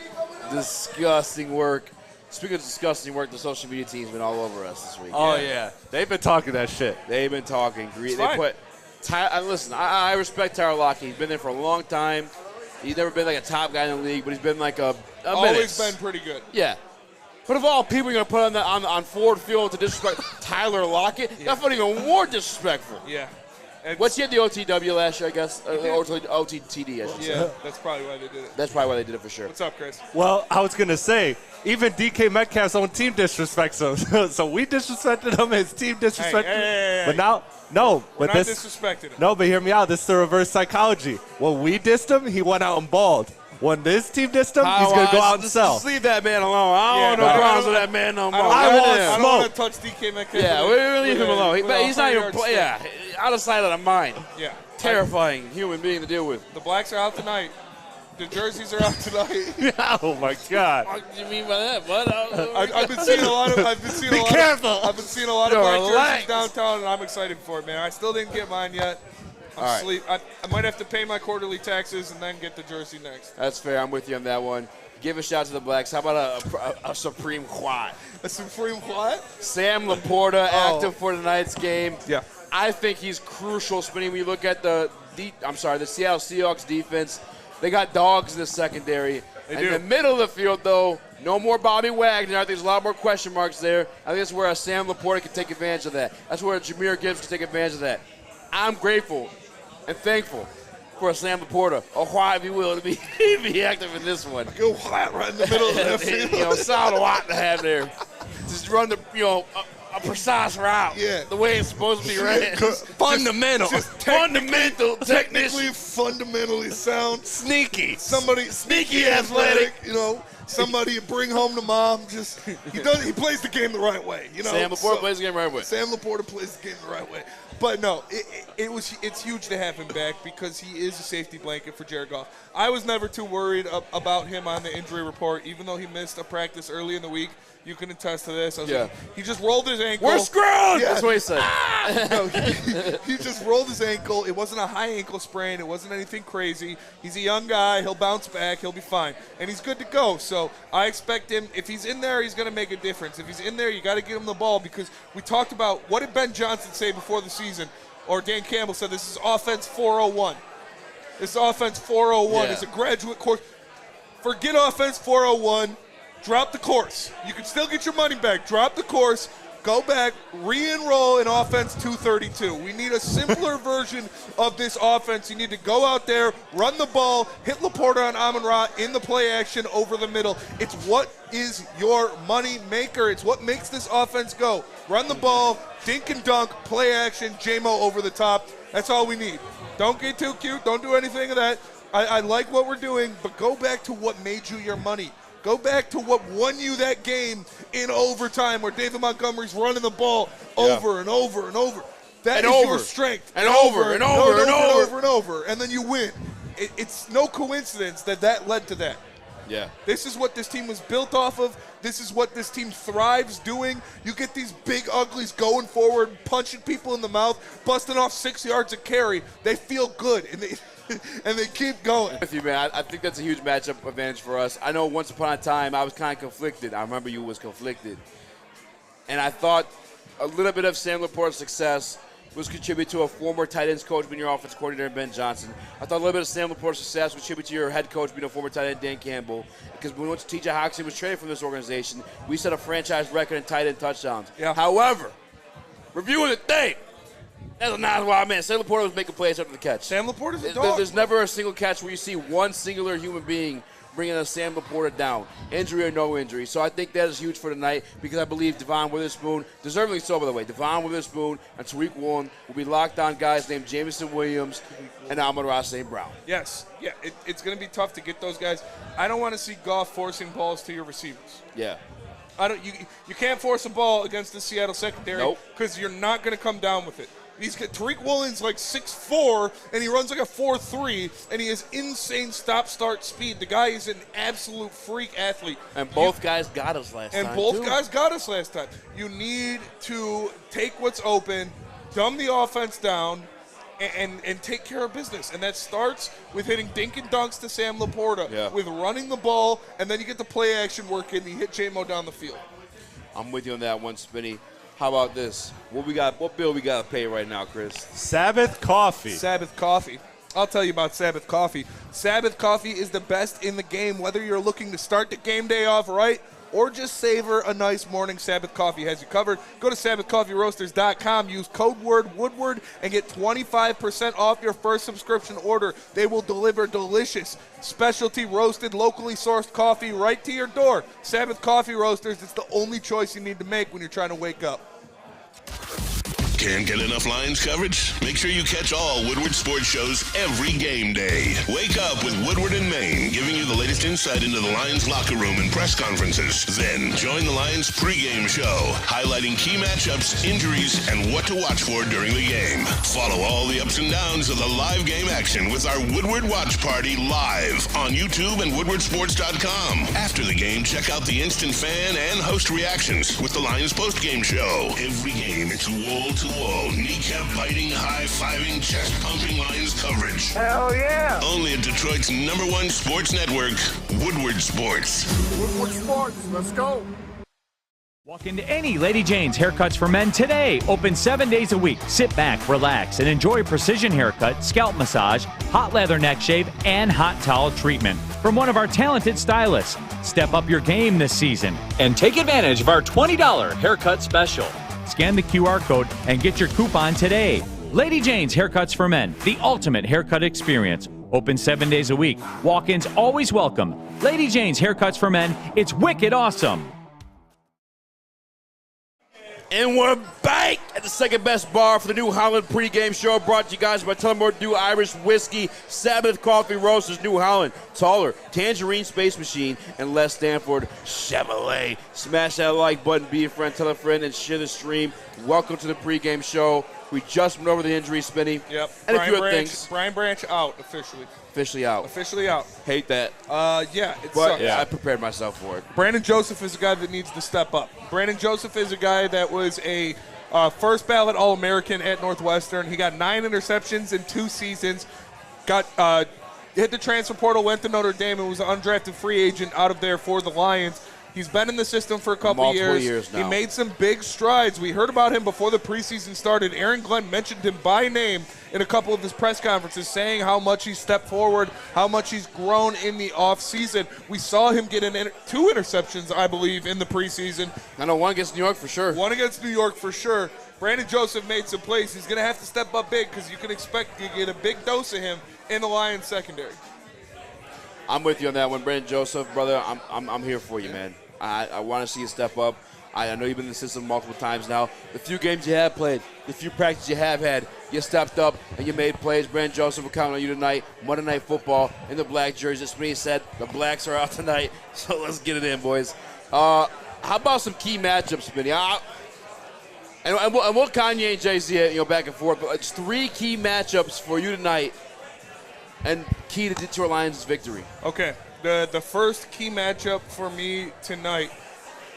Disgusting work. Speaking of disgusting work, the social media team's been all over us this week. Oh, yeah. They've been talking that shit. They've been talking. They fine. put. Listen, I respect Tyler Lockett. He's been there for a long time. He's never been like a top guy in the league, but he's been like a Always been pretty good. Yeah. But of all people you're going to put on Ford Field to disrespect Tyler Lockett, that's not even more disrespectful. Yeah. What's he had the OTW last year, I guess? OTTD, I should say. Yeah, that's probably why they did it. That's probably why they did it for sure. What's up, Chris? Well, I was going to say, even DK Metcalf's own team disrespects him. So we disrespected him, his team disrespected him. But now, no. We're but not this, disrespecting him. No, but hear me out. This is the reverse psychology. When we dissed him, he went out and balled. When this team dissed him, he's going to go out and sell. Just leave that man alone. I don't want no problems with that man no more. I want I don't want to touch DK Metcalf. Yeah, we leave him alone. He's not even out of sight, out of mind. Yeah. Terrifying human being to deal with. The Blacks are out tonight. The jerseys are out tonight. Oh my God! What do you mean by that, bud? I've been seeing a lot of. I've been seeing a lot of black jerseys downtown, and I'm excited for it, man. I still didn't get mine yet. I might have to pay my quarterly taxes and then get the jersey next. That's fair. I'm with you on that one. Give a shout to the Blacks. How about a Supreme Quad? A Supreme what? Sam Laporta active for tonight's game. Yeah. I think he's crucial. When you look at the Seattle Seahawks defense, they got dogs in the secondary. In the middle of the field, though, no more Bobby Wagner. I think there's a lot more question marks there. I think that's where a Sam Laporta can take advantage of that. That's where a Jahmyr Gibbs can take advantage of that. I'm grateful and thankful for a Sam Laporta, or why, if you will, to be active in this one. Go right in the middle of that field. Solid a lot to have there. Just run a precise route. Yeah. The way it's supposed to be ran. Fundamental. Fundamental. Technically, fundamentally sound. Sneaky. Sneaky athletic. Somebody you bring home to mom. He plays the game the right way. Sam Laporta plays the game the right way. Sam Laporta plays the game the right way. But no, it's huge to have him back because he is a safety blanket for Jared Goff. I was never too worried about him on the injury report, even though he missed a practice early in the week. You can attest to this. He just rolled his ankle. We're screwed! Yeah. That's what he said. No, he just rolled his ankle. It wasn't a high ankle sprain. It wasn't anything crazy. He's a young guy. He'll bounce back. He'll be fine. And he's good to go. So I expect him, if he's in there, he's going to make a difference. If he's in there, you got to get him the ball because we talked about, what did Ben Johnson say before the season? Or Dan Campbell said this is offense 401. This is offense 401. It's a graduate course. Forget offense 401. Drop the course. You can still get your money back. Drop the course. Go back. Re-enroll in offense 232. We need a simpler version of this offense. You need to go out there, run the ball, hit Laporta on Amon-Ra in the play action over the middle. It's what is your money maker. It's what makes this offense go. Run the ball, dink and dunk, play action, J-Mo over the top. That's all we need. Don't get too cute. Don't do anything of that. I like what we're doing, but go back to what made you your money. Go back to what won you that game in overtime where David Montgomery's running the ball over and over and over. That is your strength. And over and over. And then you win. It's no coincidence that led to that. Yeah. This is what this team was built off of. This is what this team thrives doing. You get these big uglies going forward, punching people in the mouth, busting off 6 yards of carry. They feel good. And they keep going. With you, man. I think that's a huge matchup advantage for us. I know once upon a time I was kind of conflicted. I remember you was conflicted. And I thought a little bit of Sam Laporta's success was contribute to a former tight ends coach being your offensive coordinator, Ben Johnson. I thought a little bit of Sam Laporta's success was contribute to your head coach being a former tight end, Dan Campbell. Because when T.J. Hockenson was traded from this organization, we set a franchise record in tight end touchdowns. Yeah. However, reviewing the tape, that's a nice wild man. Sam Laporta was making plays after the catch. Sam Laporta's a dog. There's never a single catch where you see one singular human being bringing Sam Laporta down, injury or no injury. So I think that is huge for tonight because I believe Devon Witherspoon, deservedly so by the way, Devon Witherspoon and Tariq Woolen will be locked on guys named Jameson Williams and Amon-Ra St. Brown. Yes. Yeah, it's going to be tough to get those guys. I don't want to see Goff forcing balls to your receivers. Yeah. You can't force a ball against the Seattle secondary because you're not going to come down with it. Tariq Woolen's like 6'4", and he runs like a 4.3, and he has insane stop-start speed. The guy is an absolute freak athlete. And both guys got us last time. You need to take what's open, dumb the offense down, and take care of business. And that starts with hitting dink and dunks to Sam Laporta, with running the ball, and then you get the play action work in, and you hit J-Mo down the field. I'm with you on that one, Spinny. How about this? What bill we got to pay right now, Chris? Sabbath Coffee. Sabbath Coffee. I'll tell you about Sabbath Coffee. Sabbath Coffee is the best in the game, whether you're looking to start the game day off right or just savor a nice morning. Sabbath Coffee has you covered. Go to SabbathCoffeeRoasters.com. Use code word Woodward and get 25% off your first subscription order. They will deliver delicious, specialty roasted, locally sourced coffee right to your door. Sabbath Coffee Roasters, it's the only choice you need to make when you're trying to wake up. Can't get enough Lions coverage? Make sure you catch all Woodward sports shows every game day. Wake up with Woodward and Maine, giving you the latest insight into the Lions locker room and press conferences. Then join the Lions pregame show, highlighting key matchups, injuries, and what to watch for during the game. Follow all the ups and downs of the live game action with our Woodward Watch Party live on YouTube and WoodwardSports.com. After the game, check out the instant fan and host reactions with the Lions postgame show. Every game, it's wall-to-wall, kneecap-biting, high-fiving, chest-pumping Lions coverage. Hell yeah! Only at Detroit's #1 sports network, Woodward Sports. Woodward Sports, let's go. Walk into any Lady Jane's Haircuts for Men today. Open 7 days a week. Sit back, relax, and enjoy precision haircut, scalp massage, hot leather neck shave, and hot towel treatment from one of our talented stylists. Step up your game this season and take advantage of our $20 haircut special. Scan the QR code and get your coupon today. Lady Jane's Haircuts for Men, the ultimate haircut experience. Open 7 days a week. Walk-ins always welcome. Lady Jane's Haircuts for Men, it's wicked awesome. And we're back at the second best bar for the New Holland pregame show, brought to you guys by Tullamore Dew Irish Whiskey, Sabbath Coffee Roasters, New Holland, Taller, Tangerine Space Machine, and Les Stanford Chevrolet. Smash that like button, be a friend, tell a friend, and share the stream. Welcome to the pregame show. We just went over the injury, Spinny. Yep. And a few other things. Brian Branch out officially. Officially out. Officially out. Hate that. Yeah, it But sucks. yeah, I prepared myself for it. Brandon Joseph is a guy that needs to step up. Brandon Joseph is a guy that was a first ballot All-American at Northwestern. He got 9 interceptions in 2 seasons. Hit the transfer portal, went to Notre Dame, and was an undrafted free agent out of there for the Lions. He's been in the system for a couple years now. He made some big strides. We heard about him before the preseason started. Aaron Glenn mentioned him by name in a couple of his press conferences, saying how much he's stepped forward, how much he's grown in the offseason. We saw him get 2 interceptions, I believe, in the preseason. I know, 1 against New York for sure. 1 against New York for sure. Brandon Joseph made some plays. He's going to have to step up big because you can expect to get a big dose of him in the Lions secondary. I'm with you on that one, Brandon Joseph, brother. I'm here for you, man. I want to see you step up. I know you've been in the system multiple times now. The few games you have played, the few practices you have had, you stepped up and you made plays. Brandon Joseph will count on you tonight. Monday Night Football in the black jersey. As me said, the Blacks are out tonight, so let's get it in, boys. How about some key matchups, Spinny? And we'll Kanye and Jay-Z, back and forth, but it's 3 key matchups for you tonight and key to Detroit Lions' victory. Okay. The first key matchup for me tonight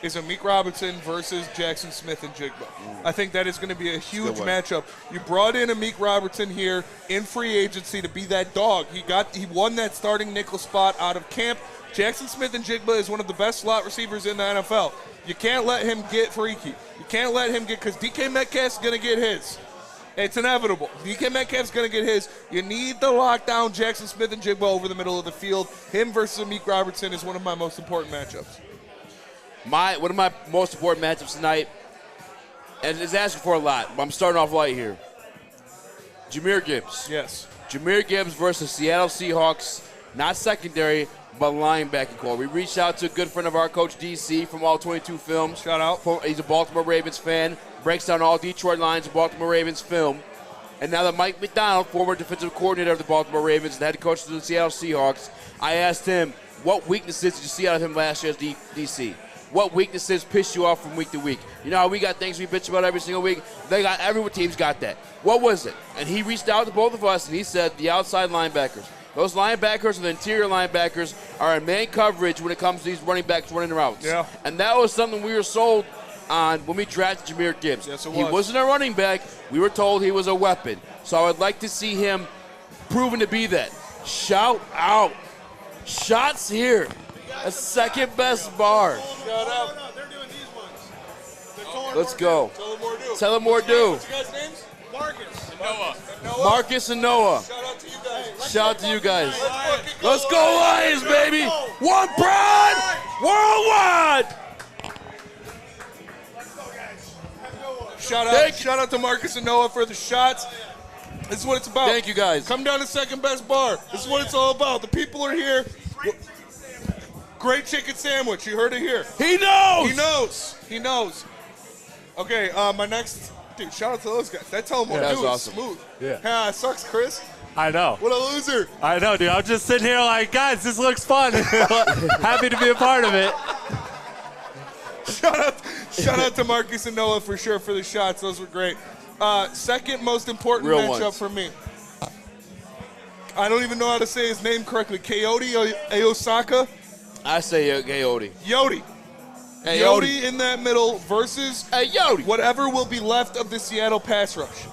is Amik Robertson versus Jackson Smith and Jigba. I think that is going to be a huge matchup. You brought in Amik Robertson here in free agency to be that dog. He won that starting nickel spot out of camp. Jackson Smith and Jigba is one of the best slot receivers in the NFL. You can't let him get freaky. You can't let him get, because DK Metcalf's going to get his. It's inevitable. DK Metcalf's going to get his. You need to lock down Jackson Smith and Jigba over the middle of the field. Him versus Amik Robertson is one of my most important matchups. One of my most important matchups tonight, and it's asking for a lot, but I'm starting off light here. Jahmyr Gibbs. Yes. Jahmyr Gibbs versus Seattle Seahawks, not secondary, but linebacking core. We reached out to a good friend of our coach, DC, from All 22 Films. Shout out. He's a Baltimore Ravens fan. Breaks down all Detroit Lions of Baltimore Ravens film. And now that Mike McDonald, former defensive coordinator of the Baltimore Ravens and head coach of the Seattle Seahawks, I asked him, what weaknesses did you see out of him last year as DC? What weaknesses pissed you off from week to week? You know how we got things we bitch about every single week? Every team's got that. What was it? And he reached out to both of us, and he said the outside linebackers. Those linebackers and the interior linebackers are in man coverage when it comes to these running backs running routes. Yeah. And that was something we were sold on when we drafted Jahmyr Gibbs. Yes, it was. He wasn't a running back. We were told he was a weapon. So I would like to see him proven to be that. Shout out. Shots here. A second best bar. Shout out. Let's go. Tell them more do. What's your guys' names? Marcus and Noah. Marcus and Noah. Shout out to you guys. Shout out to you guys. Let's go Lions, baby. One pride, worldwide. Shout out to Marcus and Noah for the shots. This is what it's about. Thank you, guys. Come down to Second Best Bar. This is what it's all about. The people are here. Great chicken sandwich. You heard it here. He knows. He knows. He knows. Okay, my next dude. Shout out to those guys. That tell them what that's do is awesome. smooth. Yeah. Sucks, Chris. I know. What a loser. I know, dude. I'm just sitting here like, guys, this looks fun. Happy to be a part of it. Shout out to Marcus and Noah for sure for the shots. Those were great. Second most important Real matchup ones. for me. I don't even know how to say his name correctly. Coyote Ayosaka. I say Yodi. Yodi. Hey, Yodi in that middle versus Yodi. whatever will be left of the Seattle pass rush.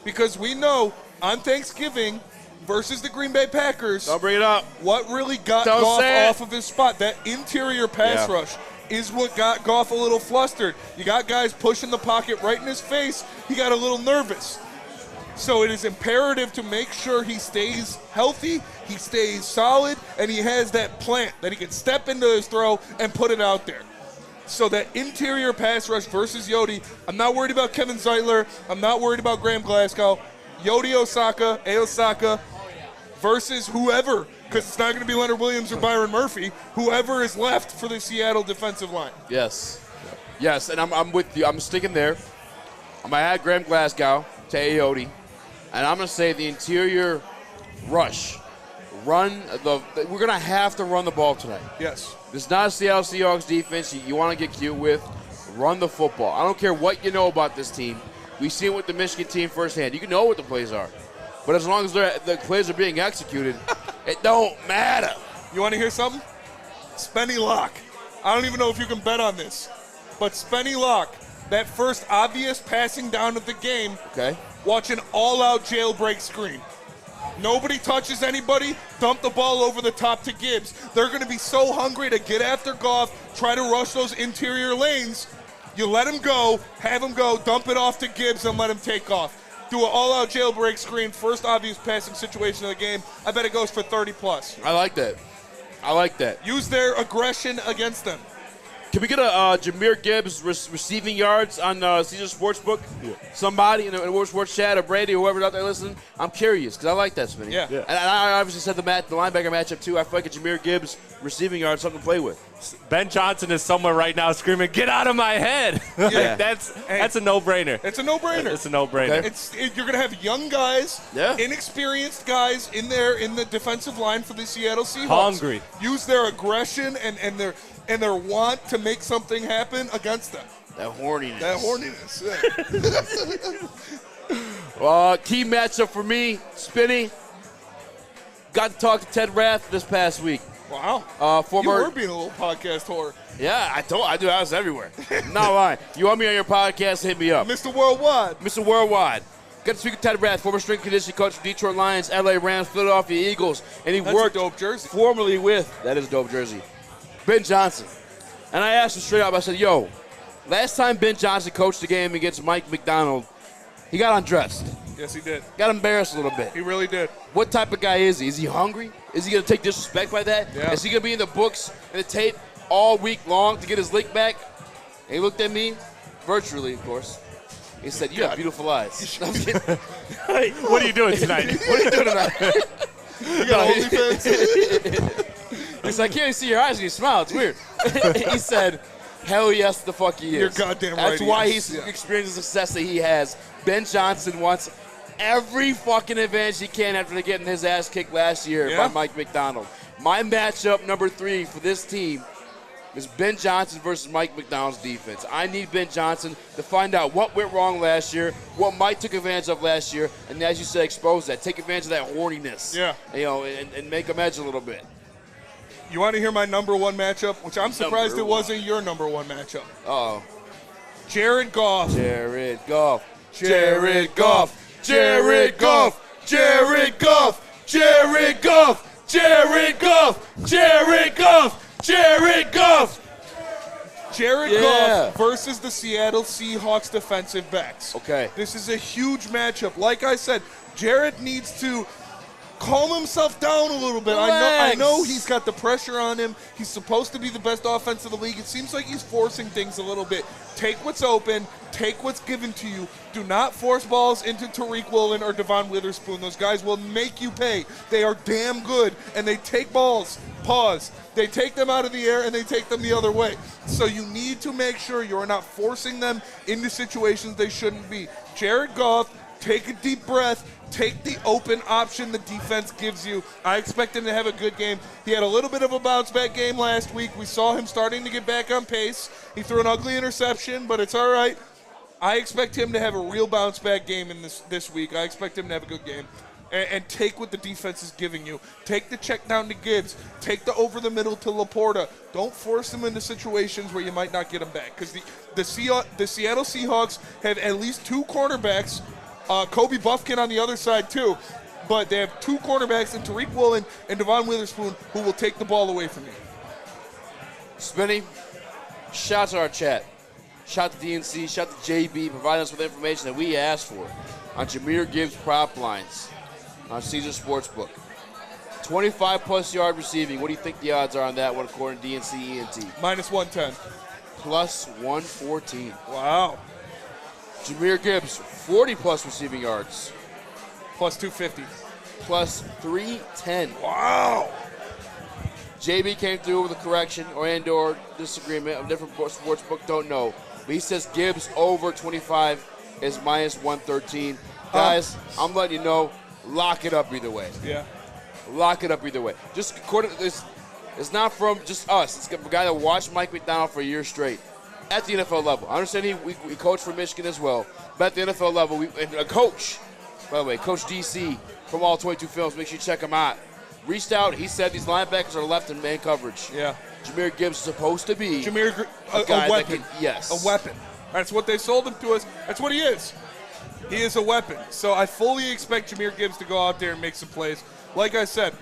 Because we know on Thanksgiving versus the Green Bay Packers, Don't bring it up. what really got Don't Goff say it. off of his spot, that interior pass rush, is what got Goff a little flustered. You got guys pushing the pocket right in his face. He got a little nervous. So it is imperative to make sure he stays healthy, he stays solid, and he has that plant that he can step into his throw and put it out there. So that interior pass rush versus Yodi, I'm not worried about Kevin Zeitler. I'm not worried about Graham Glasgow. Yodi Osaka versus whoever, because it's not going to be Leonard Williams or Byron Murphy, whoever is left for the Seattle defensive line. Yes. Yes, and I'm with you. I'm sticking there. I'm going to add Graham Glasgow to Ayodi, and I'm going to say the interior rush. We're going to have to run the ball tonight. Yes. This is not a Seattle Seahawks defense you want to get cute with. Run the football. I don't care what you know about this team. We've seen it with the Michigan team firsthand. You can know what the plays are. But as long as the plays are being executed, it don't matter. You want to hear something? Spenny Locke. I don't even know if you can bet on this. But Spenny Locke, that first obvious passing down of the game, watch an all-out jailbreak screen. Nobody touches anybody, dump the ball over the top to Gibbs. They're going to be so hungry to get after Goff, try to rush those interior lanes. You let him go, have him go, dump it off to Gibbs, and let him take off. Do an all-out jailbreak screen, first obvious passing situation of the game. I bet it goes for 30-plus. I like that. I like that. Use their aggression against them. Can we get a Jahmyr Gibbs receiving yards on Caesar Sportsbook? Yeah. Somebody in the Woodward Sports chat or Brady, whoever's out there listening. I'm curious because I like that, Smitty. Yeah. And I obviously said the linebacker matchup too. I feel like a Jahmyr Gibbs receiving yard, something to play with. Ben Johnson is somewhere right now screaming, "Get out of my head!" Yeah. That's a no-brainer. It's a no-brainer. It's a no-brainer. Okay. You're going to have young guys, inexperienced guys in the defensive line for the Seattle Seahawks. Hungry. Use their aggression and their want to make something happen against them. That horniness. Yeah. Key matchup for me, Spinny. Got to talk to Ted Rath this past week. Wow. You were being a little podcast whore. Yeah, I do. I was everywhere. Not lying. You want me on your podcast, hit me up. Mr. Worldwide. Mr. Worldwide. Got to speak with Ted Rath, former strength conditioning coach for Detroit Lions, LA Rams, Philadelphia Eagles, and That's worked a dope jersey. formerly with, that is a dope jersey, Ben Johnson. And I asked him straight up, I said, yo, last time Ben Johnson coached the game against Mike McDonald, he got undressed. Yes, he did. Got embarrassed a little bit. He really did. What type of guy is he? Is he hungry? Is he going to take disrespect by that? Yeah. Is he going to be in the books and the tape all week long to get his lick back? And he looked at me, virtually, of course. He said, you have beautiful eyes. What are you doing tonight? What are you doing tonight? You got OnlyFans? He's like, I can't even see your eyes when you smile. It's weird. He said, hell yes, the fuck he is. You're goddamn right. That's why he's experienced the success that he has. Ben Johnson wants every fucking advantage he can after getting his ass kicked last year by Mike McDonald. My matchup number 3 for this team is Ben Johnson versus Mike McDonald's defense. I need Ben Johnson to find out what went wrong last year, what Mike took advantage of last year, and as you said, expose that. Take advantage of that horniness. Yeah. And make him edge a little bit. You want to hear my number 1 matchup, which I'm surprised it wasn't your number 1 matchup. Uh-oh. Jared Goff. Jared Goff. Jared Goff. Jared Goff. Jared Goff. Jared Goff. Jared Goff. Jared Goff. Jared Goff. Jared Goff versus the Seattle Seahawks defensive backs. Okay. This is a huge matchup. Like I said, Jared needs to calm himself down a little bit. I know he's got the pressure on him. He's supposed to be the best offense in the league. It seems like he's forcing things a little bit. Take what's open. Take what's given to you. Do not force balls into Tariq Woolen or Devon Witherspoon. Those guys will make you pay. They are damn good, and they take balls. Pause. They take them out of the air, and they take them the other way. So you need to make sure you're not forcing them into situations they shouldn't be. Jared Goff, take a deep breath. Take the open option the defense gives you. I expect him to have a good game. He had a little bit of a bounce-back game last week. We saw him starting to get back on pace. He threw an ugly interception, but it's all right. I expect him to have a real bounce-back game in this week. I expect him to have a good game. And take what the defense is giving you. Take the check down to Gibbs. Take the over the middle to Laporta. Don't force him into situations where you might not get him back. Because the Seattle Seahawks have at least 2 cornerbacks. Kobe Buffkin on the other side, too. But they have 2 cornerbacks in Tariq Woolen and Devon Witherspoon who will take the ball away from you. Spinny, shout to our chat. Shout to DNC, shout to JB, providing us with information that we asked for on Jahmyr Gibbs prop lines on Caesar Sportsbook. 25-plus yard receiving. What do you think the odds are on that one according to DNC ENT? Minus 110. Plus 114. Wow. Jahmyr Gibbs, 40-plus receiving yards. Plus 250. Plus 310. Wow. JB came through with a correction or disagreement. A different sportsbook, don't know. But he says Gibbs over 25 is minus 113. Guys, I'm letting you know, lock it up either way. Yeah. Lock it up either way. Just according to this, it's not from just us. It's a guy that watched Mike McDonald for a year straight at the NFL level. I understand we coached for Michigan as well, but at the NFL level, and a coach, by the way, Coach DC from All 22 Films, make sure you check him out. Reached out, he said these linebackers are left in man coverage. Yeah. Jahmyr Gibbs is supposed to be a guy weapon. Yes. A weapon. That's what they sold him to us. That's what he is. He is a weapon. So I fully expect Jahmyr Gibbs to go out there and make some plays. Like I said,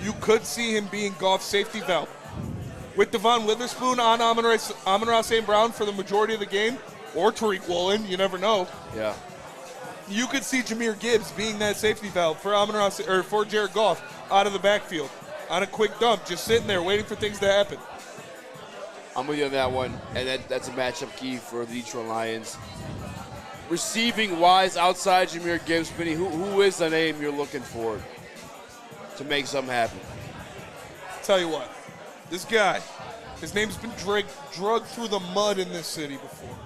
you could see him being Goff's safety valve. With Devon Witherspoon on Amon-Ra St. Brown for the majority of the game, or Tariq Woolen, you never know. Yeah. You could see Jahmyr Gibbs being that safety valve for for Jared Goff out of the backfield on a quick dump, just sitting there waiting for things to happen. I'm with you on that one, and that's a matchup key for the Detroit Lions. Receiving wise outside Jahmyr Gibbs, Benny, who is the name you're looking for to make something happen? Tell you what, this guy, his name's been drugged through the mud in this city before.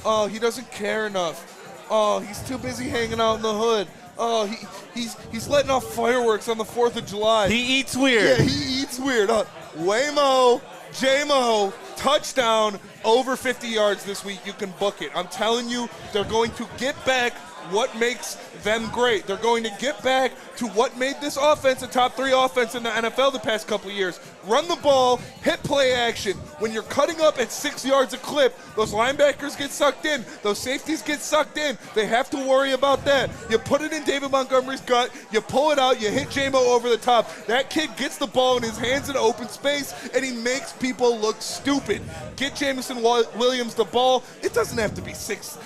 Oh, he doesn't care enough. Oh, he's too busy hanging out in the hood. Oh, he's letting off fireworks on the 4th of July. He eats weird. Yeah, he eats weird. Waymo, J-Mo, touchdown, over 50 yards this week. You can book it. I'm telling you, they're going to get back what makes them great. They're going to get back to what made this offense a top 3 offense in the NFL the past couple of years. Run the ball, hit play action. When you're cutting up at 6 yards a clip, those linebackers get sucked in. Those safeties get sucked in. They have to worry about that. You put it in David Montgomery's gut, you pull it out, you hit J-Mo over the top. That kid gets the ball in his hands in open space, and he makes people look stupid. Get Jameson Williams the ball. It doesn't have to be six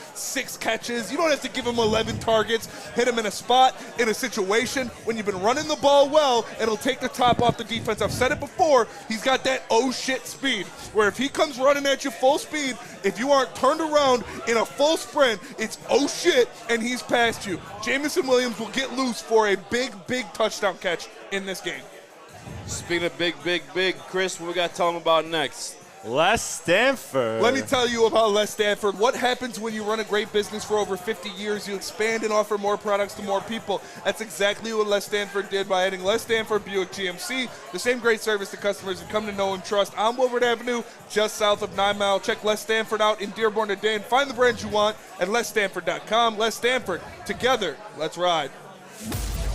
catches. You don't have to give him 11 targets. Hit him in a spot, in a situation. When you've been running the ball well, it'll take the top off the defense. I've said it before. He's got that oh shit speed, where if he comes running at you full speed, if you aren't turned around in a full sprint, it's oh shit, and he's past you. Jameson Williams will get loose for a big touchdown catch in this game. Speaking of big, Chris, what we got to tell them about next? Les Stanford. Let me tell you about Les Stanford. What happens when you run a great business for over 50 years? You expand and offer more products to more people. That's exactly what Les Stanford did by adding Les Stanford Buick GMC, the same great service to customers have come to know and trust on Woodward Avenue, just south of 9 Mile. Check Les Stanford out in Dearborn today and find the brands you want at lesstanford.com. Les Stanford, together, let's ride.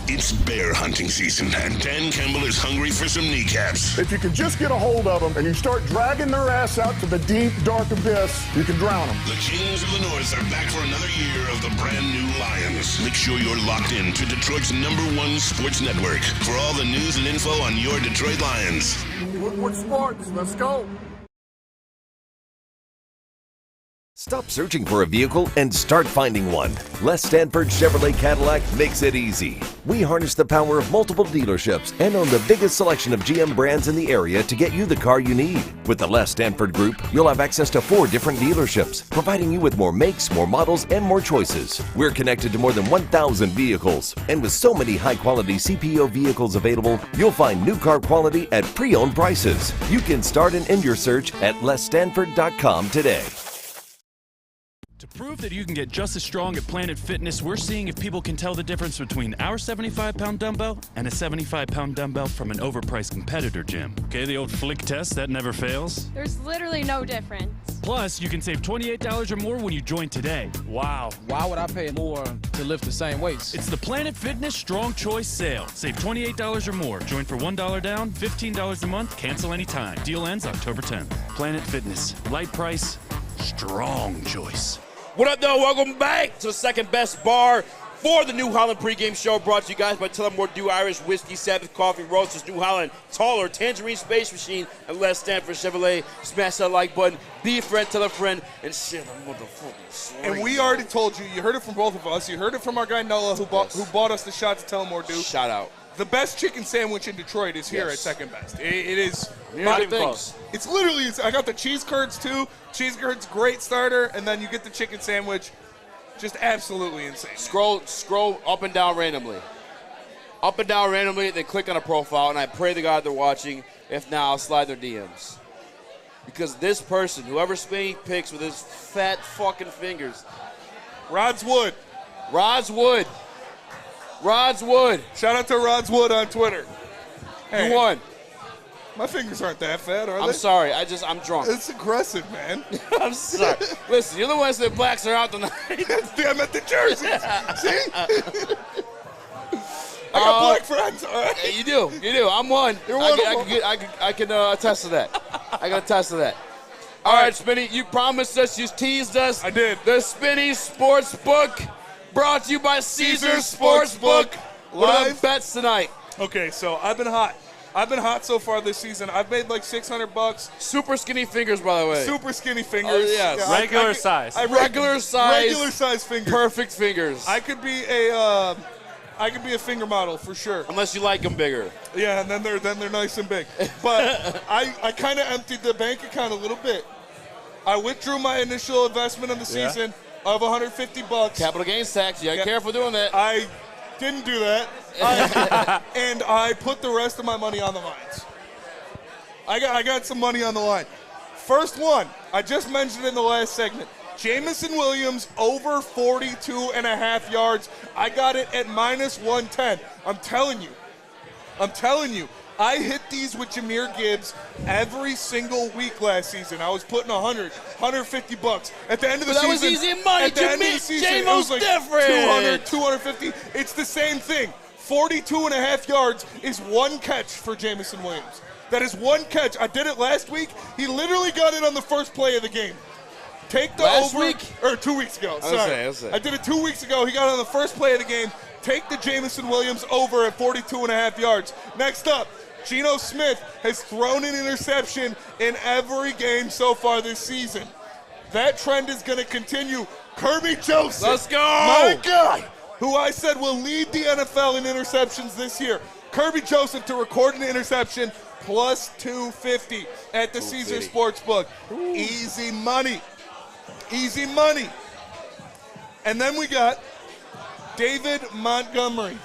It's bear hunting season, and Dan Campbell is hungry for some kneecaps. If you can just get a hold of them and you start dragging their ass out to the deep, dark abyss, you can drown them. The Kings of the North are back for another year of the brand new Lions. Make sure you're locked in to Detroit's #1 sports network for all the news and info on your Detroit Lions. Woodward Sports, let's go. Stop searching for a vehicle and start finding one. Les Stanford Chevrolet Cadillac makes it easy. We harness the power of multiple dealerships and own the biggest selection of GM brands in the area to get you the car you need. With the Les Stanford Group, you'll have access to 4 different dealerships, providing you with more makes, more models, and more choices. We're connected to more than 1,000 vehicles. And with so many high-quality CPO vehicles available, you'll find new car quality at pre-owned prices. You can start and end your search at lesstanford.com today. To prove that you can get just as strong at Planet Fitness, we're seeing if people can tell the difference between our 75-pound dumbbell and a 75-pound dumbbell from an overpriced competitor gym. Okay, the old flick test, that never fails. There's literally no difference. Plus, you can save $28 or more when you join today. Wow. Why would I pay more to lift the same weights? It's the Planet Fitness Strong Choice Sale. Save $28 or more. Join for $1 down, $15 a month, cancel anytime. Deal ends October 10th. Planet Fitness. Light price, strong choice. What up, though? Welcome back to the second best bar for the New Holland pregame show, brought to you guys by Tullamore Dew Irish Whiskey, Sabbath Coffee Roasters, New Holland, Taller, Tangerine Space Machine, and Les Stanford Chevrolet. Smash that like button, be a friend, tell a friend, and share the motherfucking story. And we already told you, you heard it from both of us. You heard it from our guy Noah, who bought us the shot to Tullamore Dew. Shout out. The best chicken sandwich in Detroit is here at Second Best. It is not even close. It's literally, I got the cheese curds too. Cheese curds, great starter, and then you get the chicken sandwich. Just absolutely insane. Scroll up and down randomly. Up and down randomly, then click on a profile, and I pray to God they're watching. If not, I'll slide their DMs. Because this person, whoever spinning picks with his fat fucking fingers. Rods Wood. Shout out to Rods Wood on Twitter. Hey, you won. My fingers aren't that fat, are they? I'm sorry. I'm drunk. It's aggressive, man. I'm sorry. Listen, you're the ones that blacks are out tonight. Damn it, the jerseys. See? I got black friends, all right? You do. I'm one. You're one I can attest to that. I can attest to that. All right, Spinny, you promised us, you teased us. I did. The Spinny Sportsbook, brought to you by Caesars Sportsbook. What are the bets tonight? Okay, so I've been hot. I've been hot so far this season. I've made like $600. Super skinny fingers, by the way. Super skinny fingers. Oh, yes. Yeah, regular size. Regular size fingers. Perfect fingers. I could be a finger model for sure. Unless you like them bigger. Yeah, and then they're nice and big. But I kind of emptied the bank account a little bit. I withdrew my initial investment of the season of $150. Capital gains tax. You got to be careful doing that. I didn't do that. And I put the rest of my money on the lines. I got some money on the line. First one, I just mentioned in the last segment. Jamison Williams over 42.5 yards. I got it at -110. I'm telling you. I hit these with Jahmyr Gibbs every single week last season. I was putting $100, $150. At the end of the season, that was easy money. At the end of the season, it was like different. 200, 250. It's the same thing. 42.5 yards is one catch for Jamison Williams. That is one catch. I did it last week. He literally got it on the first play of the game. Take the last over. Week? Or 2 weeks ago. Sorry. I did it 2 weeks ago. He got it on the first play of the game. Take the Jamison Williams over at 42.5 yards. Next up, Geno Smith has thrown an interception in every game so far this season. That trend is going to continue. Kirby Joseph. Let's go. My guy, who I said will lead the NFL in interceptions this year. Kirby Joseph to record an interception plus 250 at the Caesars Sportsbook. Ooh. Easy money. And then we got David Montgomery.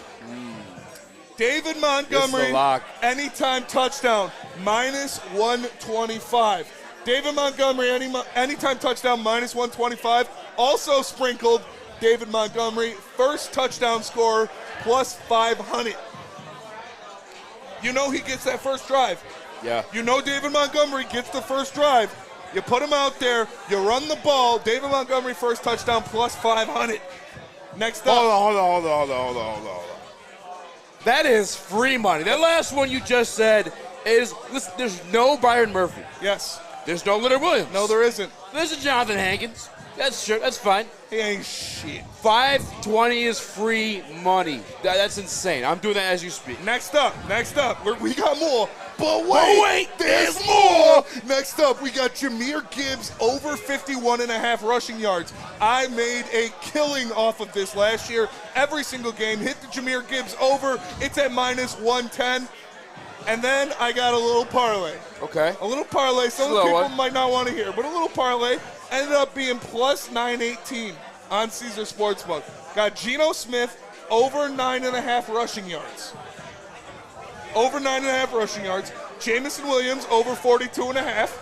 David Montgomery, anytime touchdown, minus 125. David Montgomery, anytime touchdown, minus 125. Also sprinkled David Montgomery, first touchdown scorer, plus 500. You know he gets that first drive. Yeah. You know David Montgomery gets the first drive. You put him out there, you run the ball. David Montgomery, first touchdown, plus 500. Next up. Hold on. That is free money. That last one you just said is, listen, there's no Byron Murphy. Yes. There's no Leonard Williams. No, there isn't. There's a Jonathan Hankins. That's sure. That's fine. He ain't shit. 520 is free money. That's insane. I'm doing that as you speak. Next up. We got more. But wait, there's more. Next up, we got Jahmyr Gibbs over 51.5 rushing yards. I made a killing off of this last year. Every single game, hit the Jahmyr Gibbs over. It's at minus 110. And then I got a little parlay. Okay. A little parlay. Some people might not want to hear, but a little parlay ended up being plus 918 on Caesar Sportsbook. Got Geno Smith over 9.5 rushing yards. Over 9.5 rushing yards. Jamison Williams over 42.5.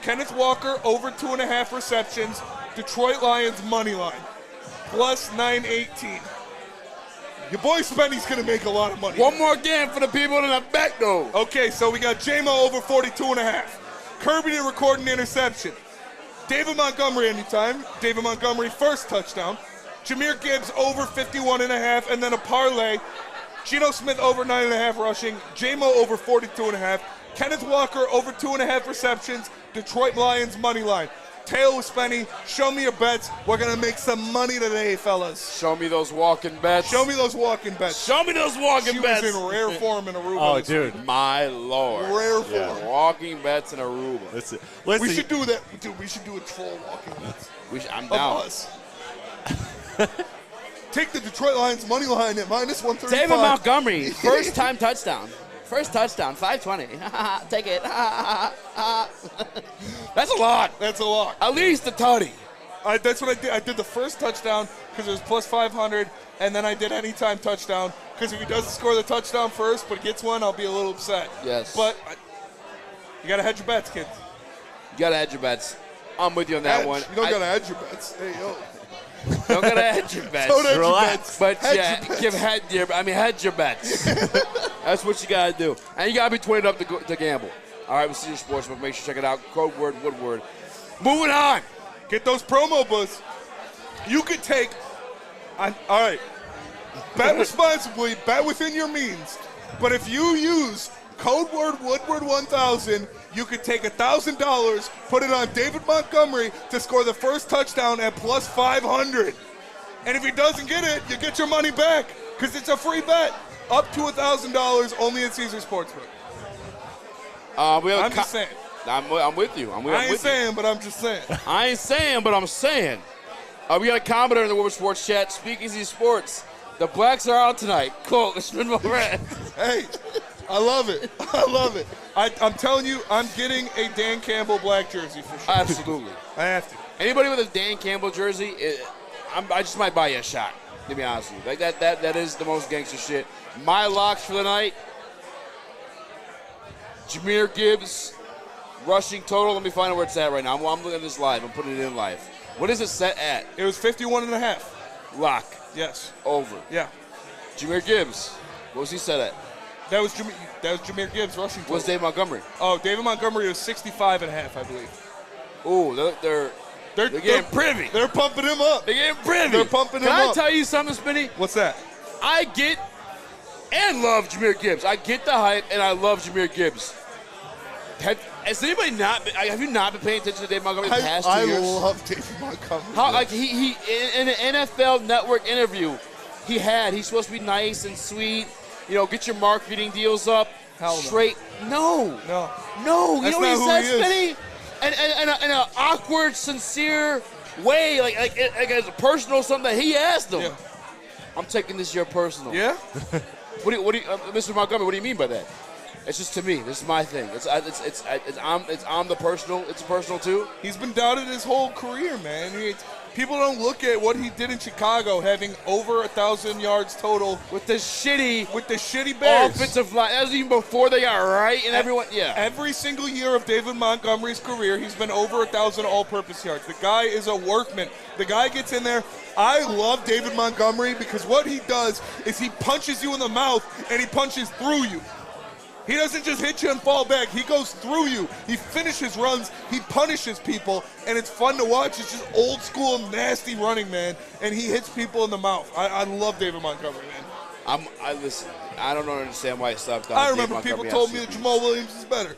Kenneth Walker over 2.5 receptions. Detroit Lions money line. Plus 918. Your boy Spenny's going to make a lot of money. One more game for the people in the back, though. Okay, so we got J-Mo over 42.5. Kirby to record an interception. David Montgomery anytime. David Montgomery first touchdown. Jahmyr Gibbs over 51.5, and then a parlay. Geno Smith over 9.5 rushing. J-Mo over 42.5. Kenneth Walker over 2.5 receptions. Detroit Lions money line. Tail with Spenny. Show me your bets. We're going to make some money today, fellas. Show me those walking bets. Show me those walking bets. Show me those walking bets. She was in rare form in Aruba. Oh, dude. My Lord. Rare form. Walking bets in Aruba. Listen, we should do that. Dude, we should do a troll walking bets. I'm down. Of us. Take the Detroit Lions money line at minus 135. David Montgomery, first time touchdown. First touchdown, 520. Take it. That's a lot. That's a lot. At least a tutty. That's what I did. I did the first touchdown because it was plus 500, and then I did anytime touchdown because if he doesn't score the touchdown first but gets one, I'll be a little upset. Yes. But you got to hedge your bets, kids. You got to hedge your bets. I'm with you on that one. You don't got to hedge your bets. Hey, yo. Don't gotta hedge your bets. Don't hedge your bets. But hedge your bets. That's what you gotta do. And you gotta be 20 up to gamble. All right, we'll see your sportsbook. Make sure to check it out. Code word Woodward. Moving on. Get those promo boosts. You could take. All right. Bet responsibly. Bet within your means. But if you use code word Woodward 1000. You could take $1,000, put it on David Montgomery to score the first touchdown at plus 500. And if he doesn't get it, you get your money back because it's a free bet. Up to $1,000 only at Caesar Sportsbook. I'm just saying. I'm with you. I ain't saying, but I'm just saying. I ain't saying, but I'm saying. We got a commenter in the Woodward Sports chat. Speakeasy Sports. The Blacks are out tonight. Cool. It's been my friend. Hey. I love it. I love it. I'm telling you, I'm getting a Dan Campbell black jersey for sure. Absolutely. I have to. Anybody with a Dan Campbell jersey, I just might buy you a shot, to be honest with you. Like that is the most gangster shit. My locks for the night, Jahmyr Gibbs, rushing total. Let me find out where it's at right now. I'm looking at this live. I'm putting it in live. What is it set at? It was 51.5. Lock. Yes. Over. Yeah. Jahmyr Gibbs, what was he set at? That was Jahmyr Gibbs rushing total. What's David Montgomery? Oh, David Montgomery was 65.5, I believe. Ooh, they're getting privy. They're pumping him up. They're getting privy. They're pumping him up. Can I tell you something, Spinny? What's that? I get and love Jahmyr Gibbs. I get the hype, and I love Jahmyr Gibbs. Has anybody have you not been paying attention to David Montgomery the past 2 years? I love David Montgomery. How, like he in an NFL Network interview, he's supposed to be nice and sweet. You know, get your marketing deals up. Hell straight. No. You That's know what he says, Spinny? And in an awkward, sincere way, like as a personal something that he asked him. Yeah. I'm taking this year personal. Yeah? What do you, Mr. Montgomery? What do you mean by that? It's just to me. This is my thing. I'm the personal. It's personal too. He's been doubted his whole career, man. People don't look at what he did in Chicago, having over 1,000 yards total with the shitty Bears offensive line. That was even before they got right, and everyone. Yeah. Every single year of David Montgomery's career, he's been over 1,000 all-purpose yards. The guy is a workman. The guy gets in there. I love David Montgomery because what he does is he punches you in the mouth and he punches through you. He doesn't just hit you and fall back. He goes through you. He finishes runs. He punishes people, and it's fun to watch. It's just old school, nasty running, man, and he hits people in the mouth. I love David Montgomery, man. Listen, I don't understand why he stopped. I remember people told me that Jamal Williams is better.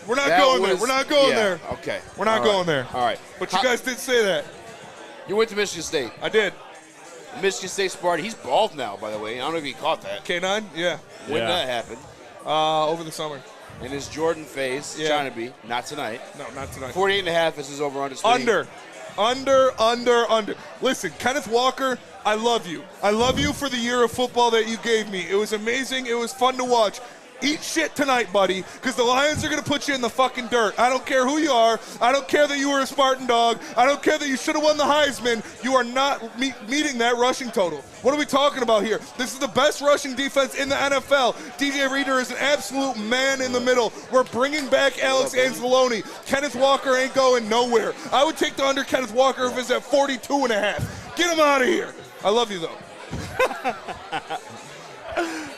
We're not going there. We're not going there. Okay. We're not going there. All right. But you guys did say that. You went to Michigan State. I did. Michigan State Sparty. He's bald now, by the way. I don't know if you caught that. K9? Yeah. When did that happen? Over the summer. In his Jordan phase, trying to be. Not tonight. No, not tonight. 48.5 is his over-under. Under. Listen, Kenneth Walker, I love you. I love you for the year of football that you gave me. It was amazing. It was fun to watch. Eat shit tonight, buddy, because the Lions are going to put you in the fucking dirt. I don't care who you are. I don't care that you were a Spartan dog. I don't care that you should have won the Heisman. You are not meeting that rushing total. What are we talking about here? This is the best rushing defense in the NFL. DJ Reader is an absolute man in the middle. We're bringing back Alex Anzalone. Kenneth Walker ain't going nowhere. I would take the under Kenneth Walker if it's at 42.5. Get him out of here. I love you, though.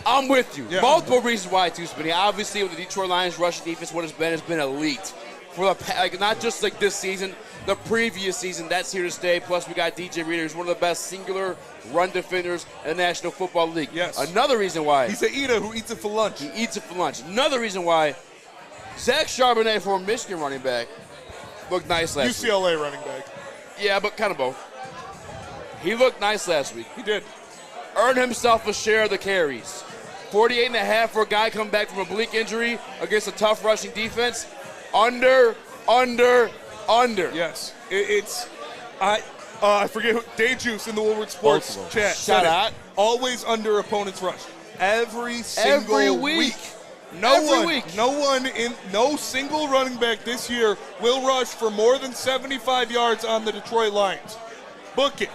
I'm with you. Yeah. Multiple reasons why, too, Spinny. Obviously, with the Detroit Lions rushing defense, what has been elite. For the not just like this season, the previous season, that's here to stay. Plus, we got DJ Reader, who's one of the best singular run defenders in the National Football League. Yes. Another reason why. He's an eater who eats it for lunch. He eats it for lunch. Another reason why Zach Charbonnet, for a Michigan running back, looked nice last week. UCLA running back. Yeah, but kind of both. He looked nice last week. He did. Earned himself a share of the carries. 48.5 for a guy coming back from a bleak injury against a tough rushing defense. Under. Yes. I forget who, Day Juice in the Woodward Sports chat. Shout out. Always under opponent's rush. Every single week. No single running back this year will rush for more than 75 yards on the Detroit Lions. Book it.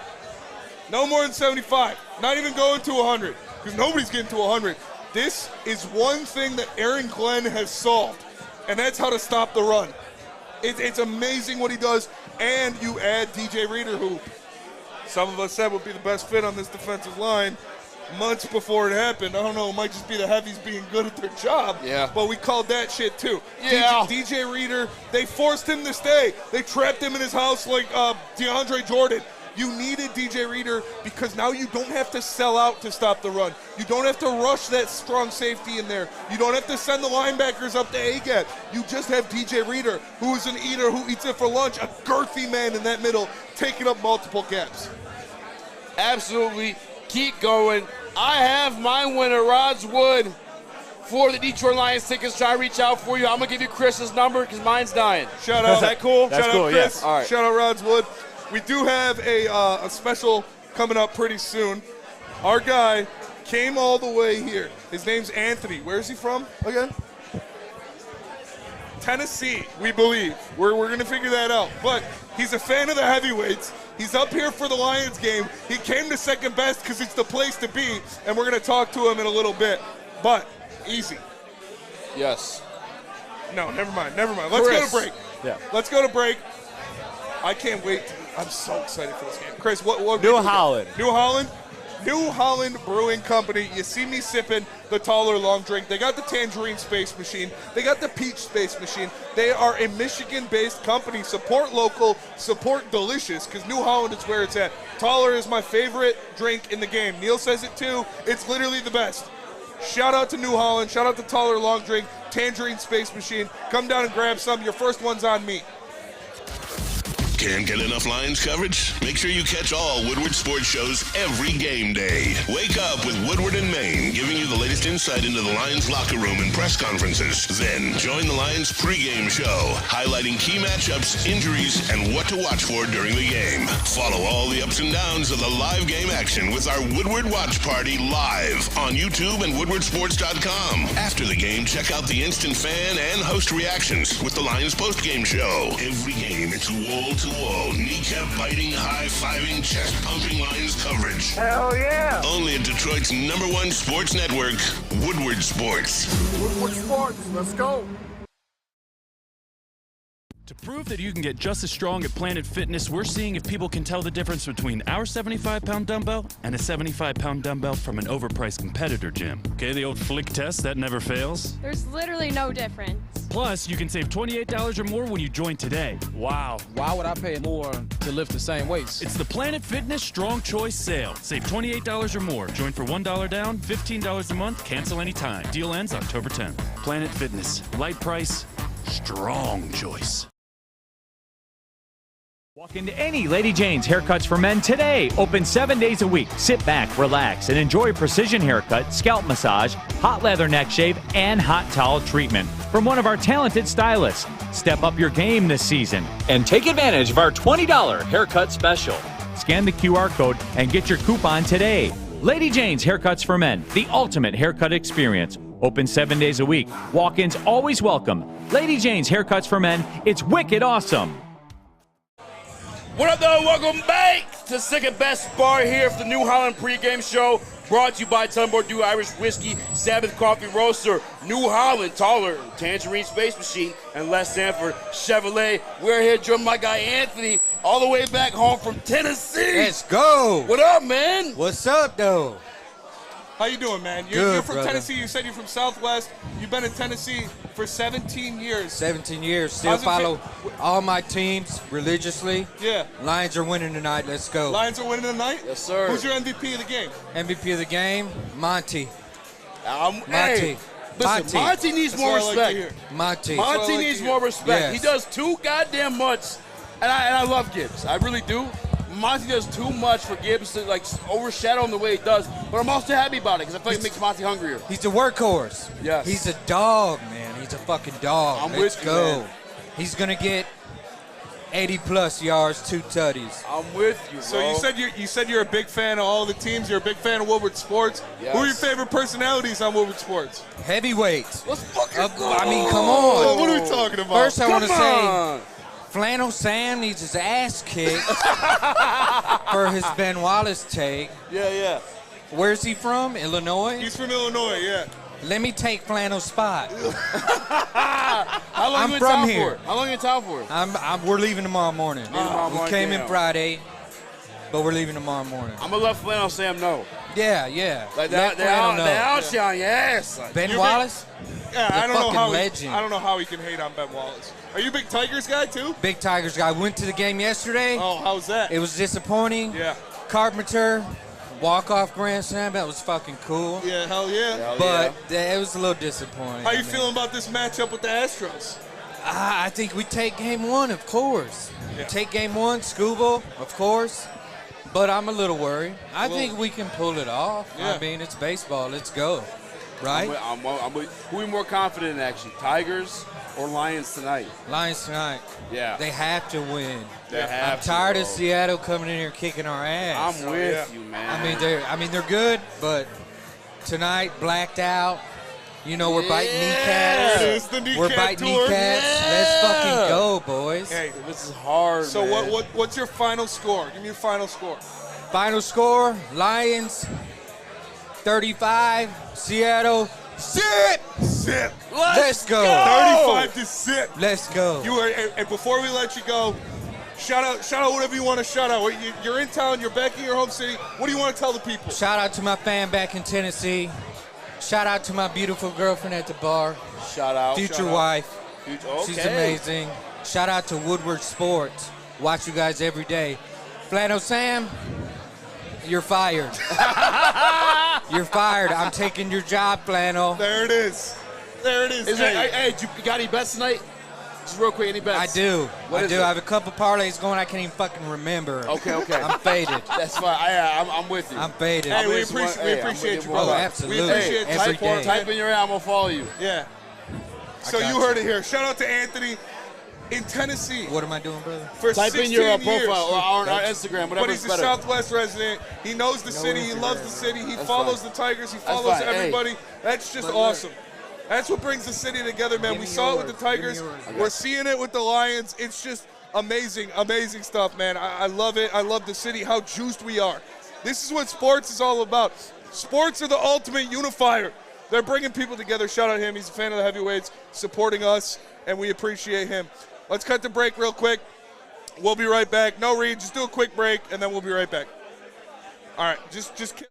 No more than 75. Not even going to 100. Because nobody's getting to 100. This is one thing that Aaron Glenn has solved, and that's how to stop the run. It's amazing what he does, and you add DJ Reader, who some of us said would be the best fit on this defensive line months before it happened. I don't know, it might just be the heavies being good at their job, but we called that shit too. Yeah. DJ Reader, they forced him to stay. They trapped him in his house like DeAndre Jordan. You needed DJ Reader because now you don't have to sell out to stop the run. You don't have to rush that strong safety in there. You don't have to send the linebackers up to A-gap. You just have DJ Reader, who is an eater who eats it for lunch, a girthy man in that middle, taking up multiple gaps. Absolutely. Keep going. I have my winner, Rods Wood, for the Detroit Lions tickets. Try to reach out for you. I'm going to give you Chris's number because mine's dying. Shout out. Is that cool? That's Shout cool, out, Chris. yeah. All right. Shout out, Rods Wood. We do have a special coming up pretty soon. Our guy came all the way here. His name's Anthony. Where is he from again? Tennessee, we believe. We're going to figure that out. But he's a fan of the heavyweights. He's up here for the Lions game. He came to second best because it's the place to be, and we're going to talk to him in a little bit. But easy. Yes. No, never mind. Let's go to break. Yeah. Let's go to break. I can't wait. I'm so excited for this game. Chris, what New Holland. New Holland Brewing Company. You see me sipping the taller long drink. They got the Tangerine Space Machine. They got the Peach Space Machine. They are a Michigan-based company. Support local, support delicious, because New Holland is where it's at. Taller is my favorite drink in the game. Neil says it too. It's literally the best. Shout out to New Holland. Shout out to Taller Long Drink, Tangerine Space Machine. Come down and grab some. Your first one's on me. Can't get enough Lions coverage? Make sure you catch all Woodward sports shows every game day. Wake up with Woodward and Maine, giving you the latest insight into the Lions locker room and press conferences. Then join the Lions pregame show, highlighting key matchups, injuries, and what to watch for during the game. Follow all the ups and downs of the live game action with our Woodward Watch Party live on YouTube and WoodwardSports.com. After the game, check out the instant fan and host reactions with the Lions postgame show. Every game, it's wall to wall, kneecap-biting, high-fiving, chest-pumping Lions coverage. Hell yeah! Only at Detroit's #1 sports network, Woodward Sports. Woodward Sports, let's go. To prove that you can get just as strong at Planet Fitness, we're seeing if people can tell the difference between our 75-pound dumbbell and a 75-pound dumbbell from an overpriced competitor gym. Okay, the old flick test, that never fails. There's literally no difference. Plus, you can save $28 or more when you join today. Wow. Why would I pay more to lift the same weights? It's the Planet Fitness Strong Choice Sale. Save $28 or more. Join for $1 down, $15 a month, cancel anytime. Deal ends October 10th. Planet Fitness. Light price, strong choice. Walk into any Lady Jane's Haircuts for Men today. Open 7 days a week. Sit back, relax, and enjoy precision haircut, scalp massage, hot leather neck shave, and hot towel treatment from one of our talented stylists. Step up your game this season and take advantage of our $20 haircut special. Scan the QR code and get your coupon today. Lady Jane's Haircuts for Men, the ultimate haircut experience. Open 7 days a week. Walk-ins always welcome. Lady Jane's Haircuts for Men. It's wicked awesome. What up, though? Welcome back to second best bar here for the New Holland pregame show. Brought to you by Tunbridge Dew Irish Whiskey, Sabbath Coffee Roaster, New Holland, Taller, Tangerine Space Machine, and Les Sanford Chevrolet. We're here joined by my guy Anthony, all the way back home from Tennessee. Let's go. What up, man? What's up, though? How you doing, man? You're from Tennessee. You said you're from Southwest. You've been in Tennessee for 17 years. 17 years. Still follow all my teams religiously. Yeah. Lions are winning tonight. Let's go. Lions are winning tonight? Yes, sir. Who's your MVP of the game? MVP of the game, Monty. Hey, listen, Monty needs more respect. Monty needs more respect. Yes. He does too goddamn much, and I love Gibbs. I really do. Monty does too much for Gibbs to like overshadow him the way he does, but I'm also happy about it because I feel like it makes Monty hungrier. He's a workhorse. Yes. He's a dog, man. He's a fucking dog. I'm Let's with you, go. man. He's gonna get 80+ yards, 2 tutties. I'm with you, bro. So you said you're a big fan of all the teams. You're a big fan of Woodward Sports. Yes. Who are your favorite personalities on Woodward Sports? Heavyweights. Let's fucking go. I mean, come on. What are we talking about? First, I want to Come say on. Flannel Sam needs his ass kicked for his Ben Wallace take. Yeah. Where's he from? Illinois? He's from Illinois, yeah. Let me take Flannel's spot. How long I'm you in from town here. for? How long you in town for? We're leaving tomorrow morning. Tomorrow We morning, came in damn. Friday, but we're leaving tomorrow morning. I'm gonna let Flannel Sam know. Yeah. Like Let they're Flannel out know. on your ass. Like, Ben Wallace? Yeah, The I don't know fucking how legend. I don't know how he can hate on Ben Wallace. Are you a big Tigers guy too? Big Tigers guy. Went to the game yesterday. Oh, how's that? It was disappointing. Yeah. Carpenter, walk-off grand slam. That was fucking cool. Yeah, hell yeah. But it was a little disappointing. How you feeling about this matchup with the Astros? I think we take game one, of course. Yeah. Take game one, Scooble, of course. But I'm a little worried. I think we can pull it off. Yeah. I mean, it's baseball. Let's go. Right? Who are you more confident in, actually? Tigers or Lions tonight? Lions tonight. Yeah. They have to win. I'm I'm tired of Seattle coming in here kicking our ass. I'm with you, man. I mean, they're good, but tonight, blacked out. You know, we're biting kneecaps. It is the kneecap We're biting tour. kneecaps. Let's fucking go, boys. Hey, This is hard, so man. what's your final score? Give me your final score. Final score, Lions 35, Seattle zip. Let's go. 35 to zip. Let's go. And before we let you go, shout out whatever you want to shout out. You're in town, you're back in your home city. What do you want to tell the people? Shout out to my fan back in Tennessee. Shout out to my beautiful girlfriend at the bar. Shout out. Future wife. Okay. She's amazing. Shout out to Woodward Sports. Watch you guys every day. Flannel Sam, you're fired. You're fired. I'm taking your job, Flannel. There it is. Hey, you got any bets tonight? Just real quick, any bets? I do. What I is do. it? I have a couple parlays going. I can't even fucking remember. Okay. I'm faded. That's fine. I'm with you. I'm faded. Hey, we I'm with appreciate you, you, brother. Oh, absolutely. We appreciate Every you. day. Type in your ad, I'm gonna follow you. Yeah. So got you heard it here. Shout out to Anthony in Tennessee. What am I doing, brother? For Type 16 in your years. profile or our Instagram, whatever But he's is a better. Southwest resident. He knows the city. He loves the city. He That's follows fine. the Tigers. He That's follows fine. Hey. everybody. That's just awesome. That's what brings the city together, man. We saw it with the Tigers. We're seeing it with the Lions. It's just Amazing, amazing stuff, man. I love it. I love the city, how juiced we are. This is what sports is all about. Sports are the ultimate unifier. They're bringing people together. Shout out him. He's a fan of the heavyweights, supporting us, and we appreciate him. Let's cut the break real quick. We'll be right back. No, Reed, just do a quick break, and then we'll be right back. All right, just.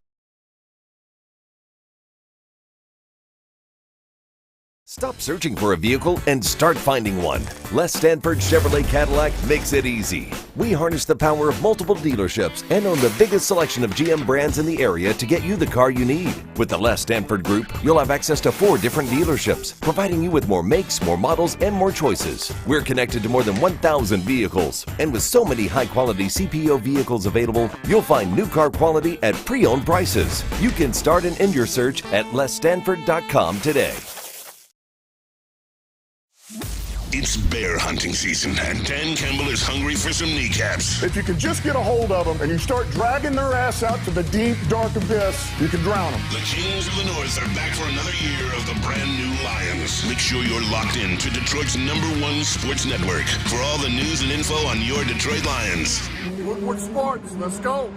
Stop searching for a vehicle and start finding one. Les Stanford Chevrolet Cadillac makes it easy. We harness the power of multiple dealerships and own the biggest selection of GM brands in the area to get you the car you need. With the Les Stanford Group, you'll have access to 4 different dealerships, providing you with more makes, more models, and more choices. We're connected to more than 1,000 vehicles. And with so many high-quality CPO vehicles available, you'll find new car quality at pre-owned prices. You can start and end your search at lesstanford.com today. It's bear hunting season, and Dan Campbell is hungry for some kneecaps. If you can just get a hold of them and you start dragging their ass out to the deep, dark abyss, you can drown them. The Kings of the North are back for another year of the brand new Lions. Make sure you're locked in to Detroit's #1 sports network for all the news and info on your Detroit Lions. Woodward Sports, let's go.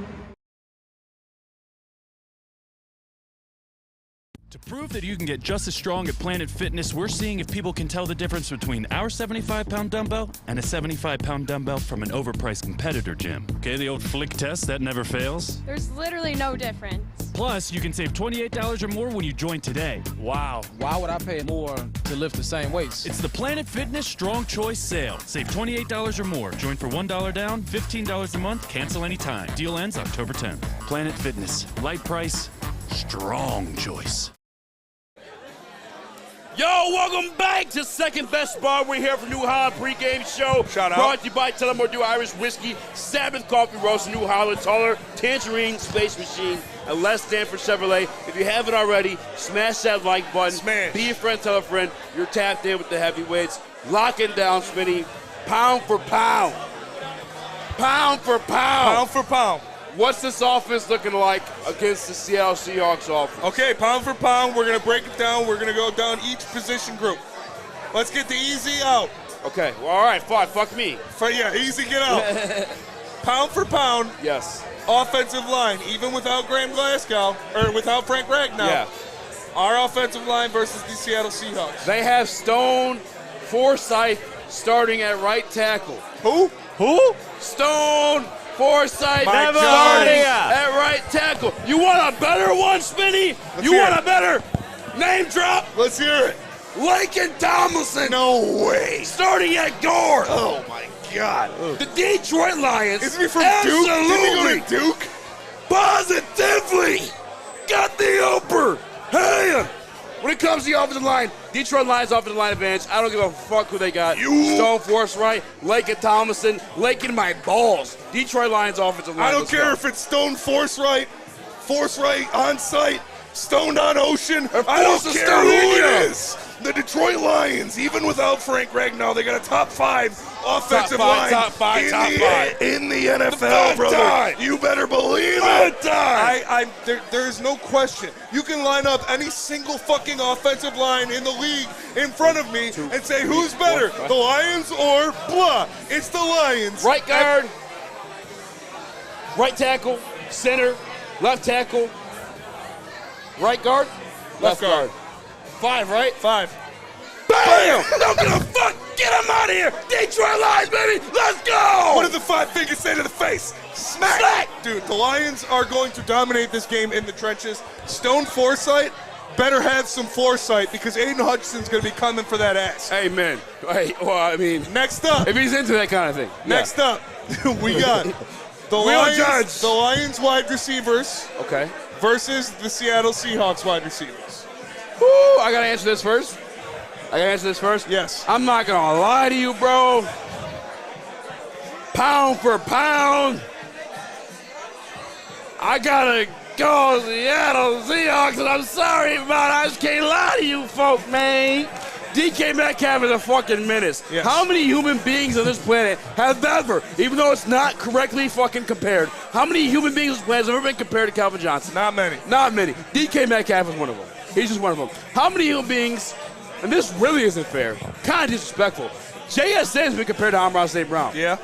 To prove that you can get just as strong at Planet Fitness, we're seeing if people can tell the difference between our 75-pound dumbbell and a 75-pound dumbbell from an overpriced competitor gym. Okay, the old flick test, that never fails. There's literally no difference. Plus, you can save $28 or more when you join today. Wow. Why would I pay more to lift the same weights? It's the Planet Fitness Strong Choice Sale. Save $28 or more. Join for $1 down, $15 a month, cancel anytime. Deal ends October 10th. Planet Fitness. Light price, strong choice. Yo, welcome back to Second Best Bar. We're here for New Holland pregame show. Shout out. Brought to you by Tullamore Dew Irish Whiskey, Sabbath Coffee Roast, New Holland, Taller, Tangerine, Space Machine, and Les Stanford Chevrolet. If you haven't already, smash that like button. Smash. Be a friend, tell a friend. You're tapped in with the heavyweights. Lock it down, Smitty. Pound for pound. Pound for pound. Pound for pound. What's this offense looking like against the Seattle Seahawks offense? Okay, pound for pound, we're going to break it down. We're going to go down each position group. Let's get the easy out. Okay, well, all right, fine. Fuck me. Yeah, easy get out. Pound for pound. Yes. Offensive line, even without Graham Glasgow, or without Frank Ragnow. Yeah. Our offensive line versus the Seattle Seahawks. They have Stone Forsythe starting at right tackle. Who? Stone Forsythe Never starting at right tackle. You want a better one, Smitty? You want a better name drop? Let's hear it. Lincoln Tomlinson. No way. Starting at guard. Oh, my God. The Detroit Lions. Isn't he from absolutely, Duke? Didn't he go to Duke? Positively got the upper hand. When it comes to the offensive line, Detroit Lions offensive line advantage. I don't give a fuck who they got. Stone Forsythe, Lincoln Tomlinson, Lincoln my balls. Detroit Lions offensive line. I don't care if it's Stone Forsythe on site, Stoned on Ocean. I don't care who it is. The Detroit Lions, even without Frank Ragnow, they got a top 5 offensive line in the NFL, brother. You better believe it. There's no question. You can line up any single fucking offensive line in the league in front of me and say who's better, the Lions or blah. It's the Lions. Right guard, right tackle, center, left tackle, right guard, left guard. 5, right? 5. Bam! Don't give a fuck! Get him out of here! Detroit Lions, baby! Let's go! What did the 5 fingers say to the face? Smack! Dude, the Lions are going to dominate this game in the trenches. Stone Forsythe better have some foresight because Aiden Hutchinson's going to be coming for that ass. Amen. Hey, well, I mean, next up. If he's into that kind of thing. Next up, we got the Lions wide receivers. Okay. Versus the Seattle Seahawks wide receivers. Woo, I got to answer this first. Yes. I'm not going to lie to you, bro. Pound for pound, I got to go Seattle Seahawks, and I'm sorry about it. I just can't lie to you folk, man. DK Metcalf is a fucking menace. Yes. How many human beings on this planet have ever, even though it's not correctly fucking compared, how many human beings on this planet have ever been compared to Calvin Johnson? Not many. Not many. DK Metcalf is one of them. He's just one of them. How many human beings, and this really isn't fair, kind of disrespectful, JSN has been compared to Amon-Ra St. Brown. Yeah.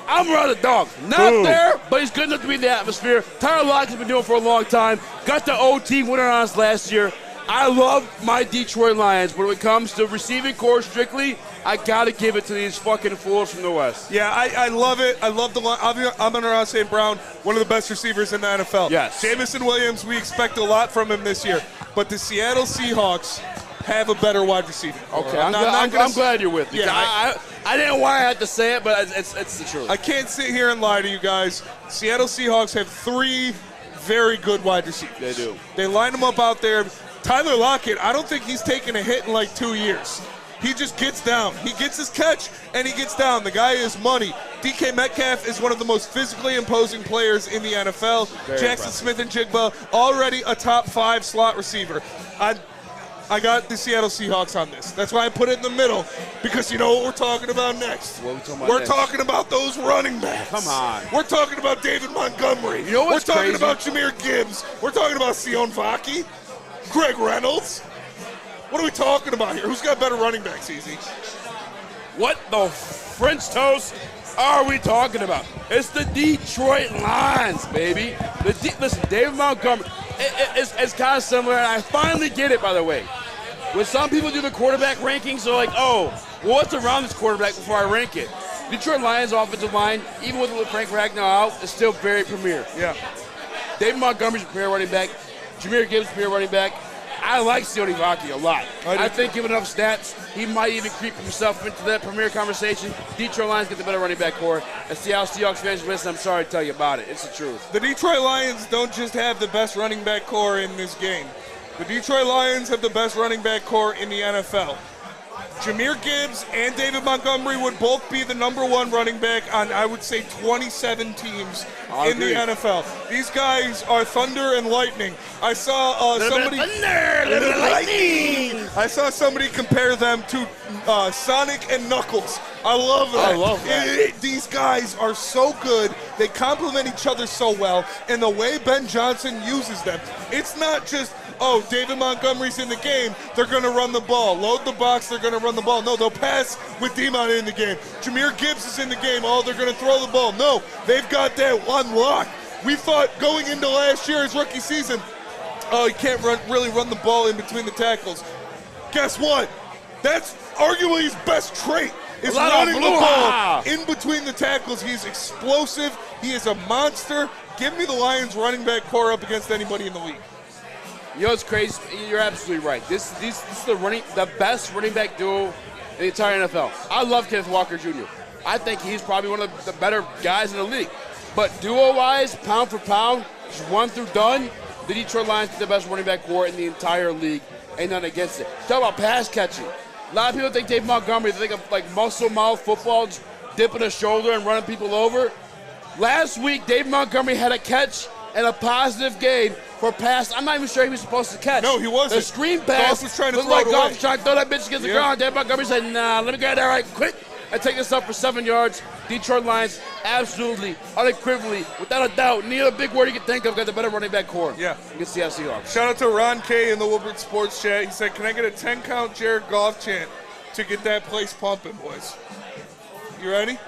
Amon-Ra the dog. Not there, but he's good enough to be in the atmosphere. Tyler Lockett's been doing it for a long time. Got the OT winner on us last year. I love my Detroit Lions, but when it comes to receiving core strictly, I got to give it to these fucking fools from the West. Yeah, I love it. I love the Amon-Ra St. Brown, one of the best receivers in the NFL. Yes. Jamison Williams, we expect a lot from him this year. But the Seattle Seahawks have a better wide receiver. Okay, I'm glad you're with me. Yeah, I didn't want to have to say it, but it's the truth. I can't sit here and lie to you guys. Seattle Seahawks have 3 very good wide receivers. They do. They line them up out there. Tyler Lockett, I don't think he's taken a hit in like 2 years. He just gets down. He gets his catch, and he gets down. The guy is money. DK Metcalf is one of the most physically imposing players in the NFL. Very Jackson impressive. Smith-Njigba, already a top 5 slot receiver. I got the Seattle Seahawks on this. That's why I put it in the middle, because you know what we're talking about next? What are we talking about We're next? talking about those running backs. Come on. We're talking about David Montgomery. You know what's We're talking crazy? about Jahmyr Gibbs. We're talking about Sion Vaki, Greg Reynolds. What are we talking about here? Who's got better running backs, Easy? What the French toast are we talking about? It's the Detroit Lions, baby. Listen, David Montgomery, it's kind of similar, and I finally get it, by the way. When some people do the quarterback rankings, they're like, oh, well, what's around this quarterback before I rank it? Detroit Lions offensive line, even with Frank Ragnow out, is still very premier. Yeah. David Montgomery's a premier running back. Jahmyr Gibbs, premier running back. I like Sion Vaki a lot. I think given enough stats, he might even creep himself into that premier conversation. Detroit Lions get the better running back core. And Seattle Seahawks fans, listen, I'm sorry to tell you about it. It's the truth. The Detroit Lions don't just have the best running back core in this game. The Detroit Lions have the best running back core in the NFL. Jahmyr Gibbs and David Montgomery would both be the number 1 running back on, I would say, 27 teams in the NFL. These guys are thunder and lightning. I saw somebody. I saw somebody compare them to Sonic and Knuckles. I love that. I love that. These guys are so good. They complement each other so well. And the way Ben Johnson uses them, it's not just, oh, David Montgomery's in the game, they're going to run the ball. Load the box, they're going to run the ball. No, they'll pass with D-Mon in the game. Jahmyr Gibbs is in the game. Oh, they're going to throw the ball. No, they've got that one lock. We thought going into last year's rookie season, oh, he can't really run the ball in between the tackles. Guess what? That's arguably his best trait, is running the ball in between the tackles. He's explosive. He is a monster. Give me the Lions running back core up against anybody in the league. You know what's crazy? You're absolutely right. This is the best running back duo in the entire NFL. I love Kenneth Walker Jr. I think he's probably one of the better guys in the league. But duo-wise, pound for pound, just one through done, the Detroit Lions get the best running back core in the entire league. Ain't nothing against it. Talk about pass catching. A lot of people think Dave Montgomery, they think of like muscle mouth football, just dipping a shoulder and running people over. Last week, Dave Montgomery had a catch and a positive gain for a pass I'm not even sure he was supposed to catch. No, he wasn't. The screen pass Goff was trying to looked throw like it Goff away. was trying to throw that bitch against the ground. Dave Montgomery said, nah, let me get that right quick and take this up for 7 yards. Detroit Lions, absolutely, unequivocally, without a doubt, neither big word you can think of, got the better running back core. Yeah. Against the Seahawks. Shout out to Ron K in the Woodward Sports Chat. He said, can I get a 10-count Jared Goff chant to get that place pumping, boys? You ready?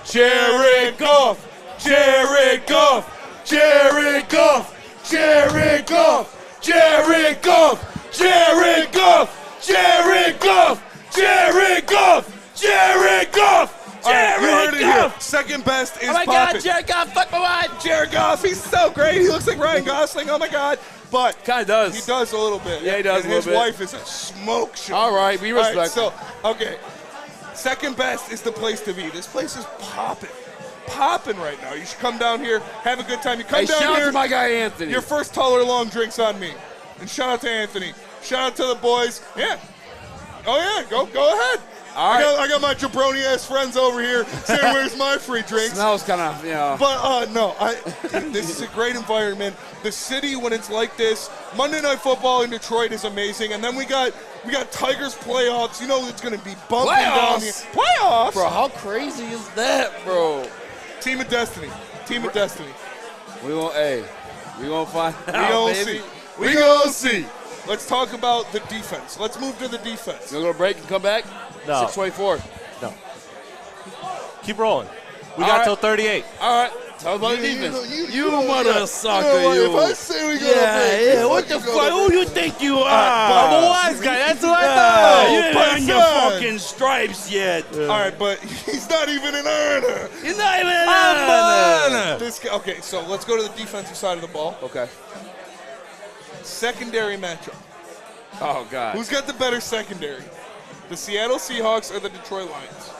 Jared Goff! Jared Goff! Jared Goff! Jared Goff! Jared Goff! Jared Goff! Jared Goff! Jared Goff! Jared Goff! Jared Goff! Second best is oh my popping. God, Jared Goff, fuck my mind. Jared Goff, he's so great. He looks like Ryan Gosling. Oh my God. But kind of does. He does a little bit. Yeah, he does and a little bit. His wife is a smoke show. All right, we respect. All right, so, okay. Second best is the place to be. This place is popping. Popping right now. You should come down here, have a good time. You come down shout here. out to my guy Anthony. Your first taller long drinks on me. And shout out to Anthony. Shout out to the boys. Yeah. Oh yeah, go ahead. All right. I got my jabroni ass friends over here saying, "Where's my free drinks?" Smells kind of, you know. But no, this is a great environment. The city, when it's like this, Monday Night Football in Detroit is amazing, and then we got Tigers playoffs. You know it's going to be bumping down here. Playoffs, bro. How crazy is that, bro? Team of Destiny. Team of Destiny. We gonna find out. We gonna baby. see. We gonna see. Let's talk about the defense. Let's move to the defense. You gonna go to break and come back? No. 6:24. No. Keep rolling. We got till 38. All right. Talk about the defense. You mother sucker, If I say we go yeah. What the fuck? Who you think you are? I'm a wise guy. That's what I thought. You ain't earned your fucking stripes yet. All right, but he's not even an earner. He's not even an earner. This guy, okay, so let's go to the defensive side of the ball. Okay. Secondary matchup. Oh, God. Who's got the better secondary? The Seattle Seahawks or the Detroit Lions?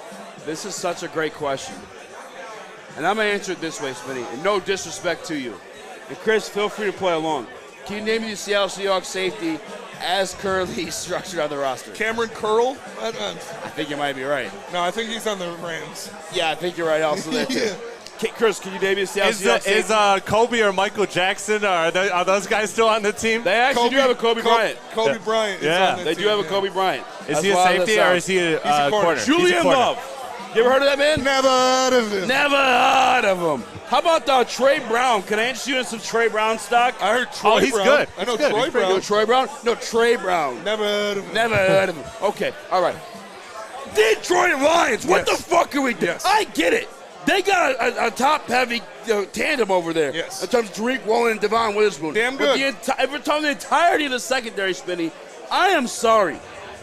This is such a great question. And I'm going to answer it this way, Smitty, and no disrespect to you. And Chris, feel free to play along. Can you name me the Seattle Seahawks safety as currently structured on the roster? Cameron Curl? I think you might be right. No, I think he's on the Rams. Yeah, I think you're right also there, too. Chris, can you name me the Seattle Seahawks safety? Is Kobe or Michael Jackson, are those guys still on the team? They actually do have a Kobe Bryant. Kobe Bryant is on the they team. do have a Kobe Bryant. Is he a safety or is he a corner? Julian Love. You ever heard of that man? Never heard of him. Never heard of him. How about Trey Brown? Can I interest you in some Trey Brown stock? I heard Troy Brown. He's good. I know He's good. Troy Brown. No, Troy Brown? No, Trey Brown. Never heard of him. Never heard of him. Okay, all right. Detroit Lions. What the fuck are we doing? Yes. I get it. They got a top-heavy tandem over there. Yes. In terms of Tariq Woolen and Devon Witherspoon. Damn good. If we're talking the entirety of the secondary, Spinny, I am sorry.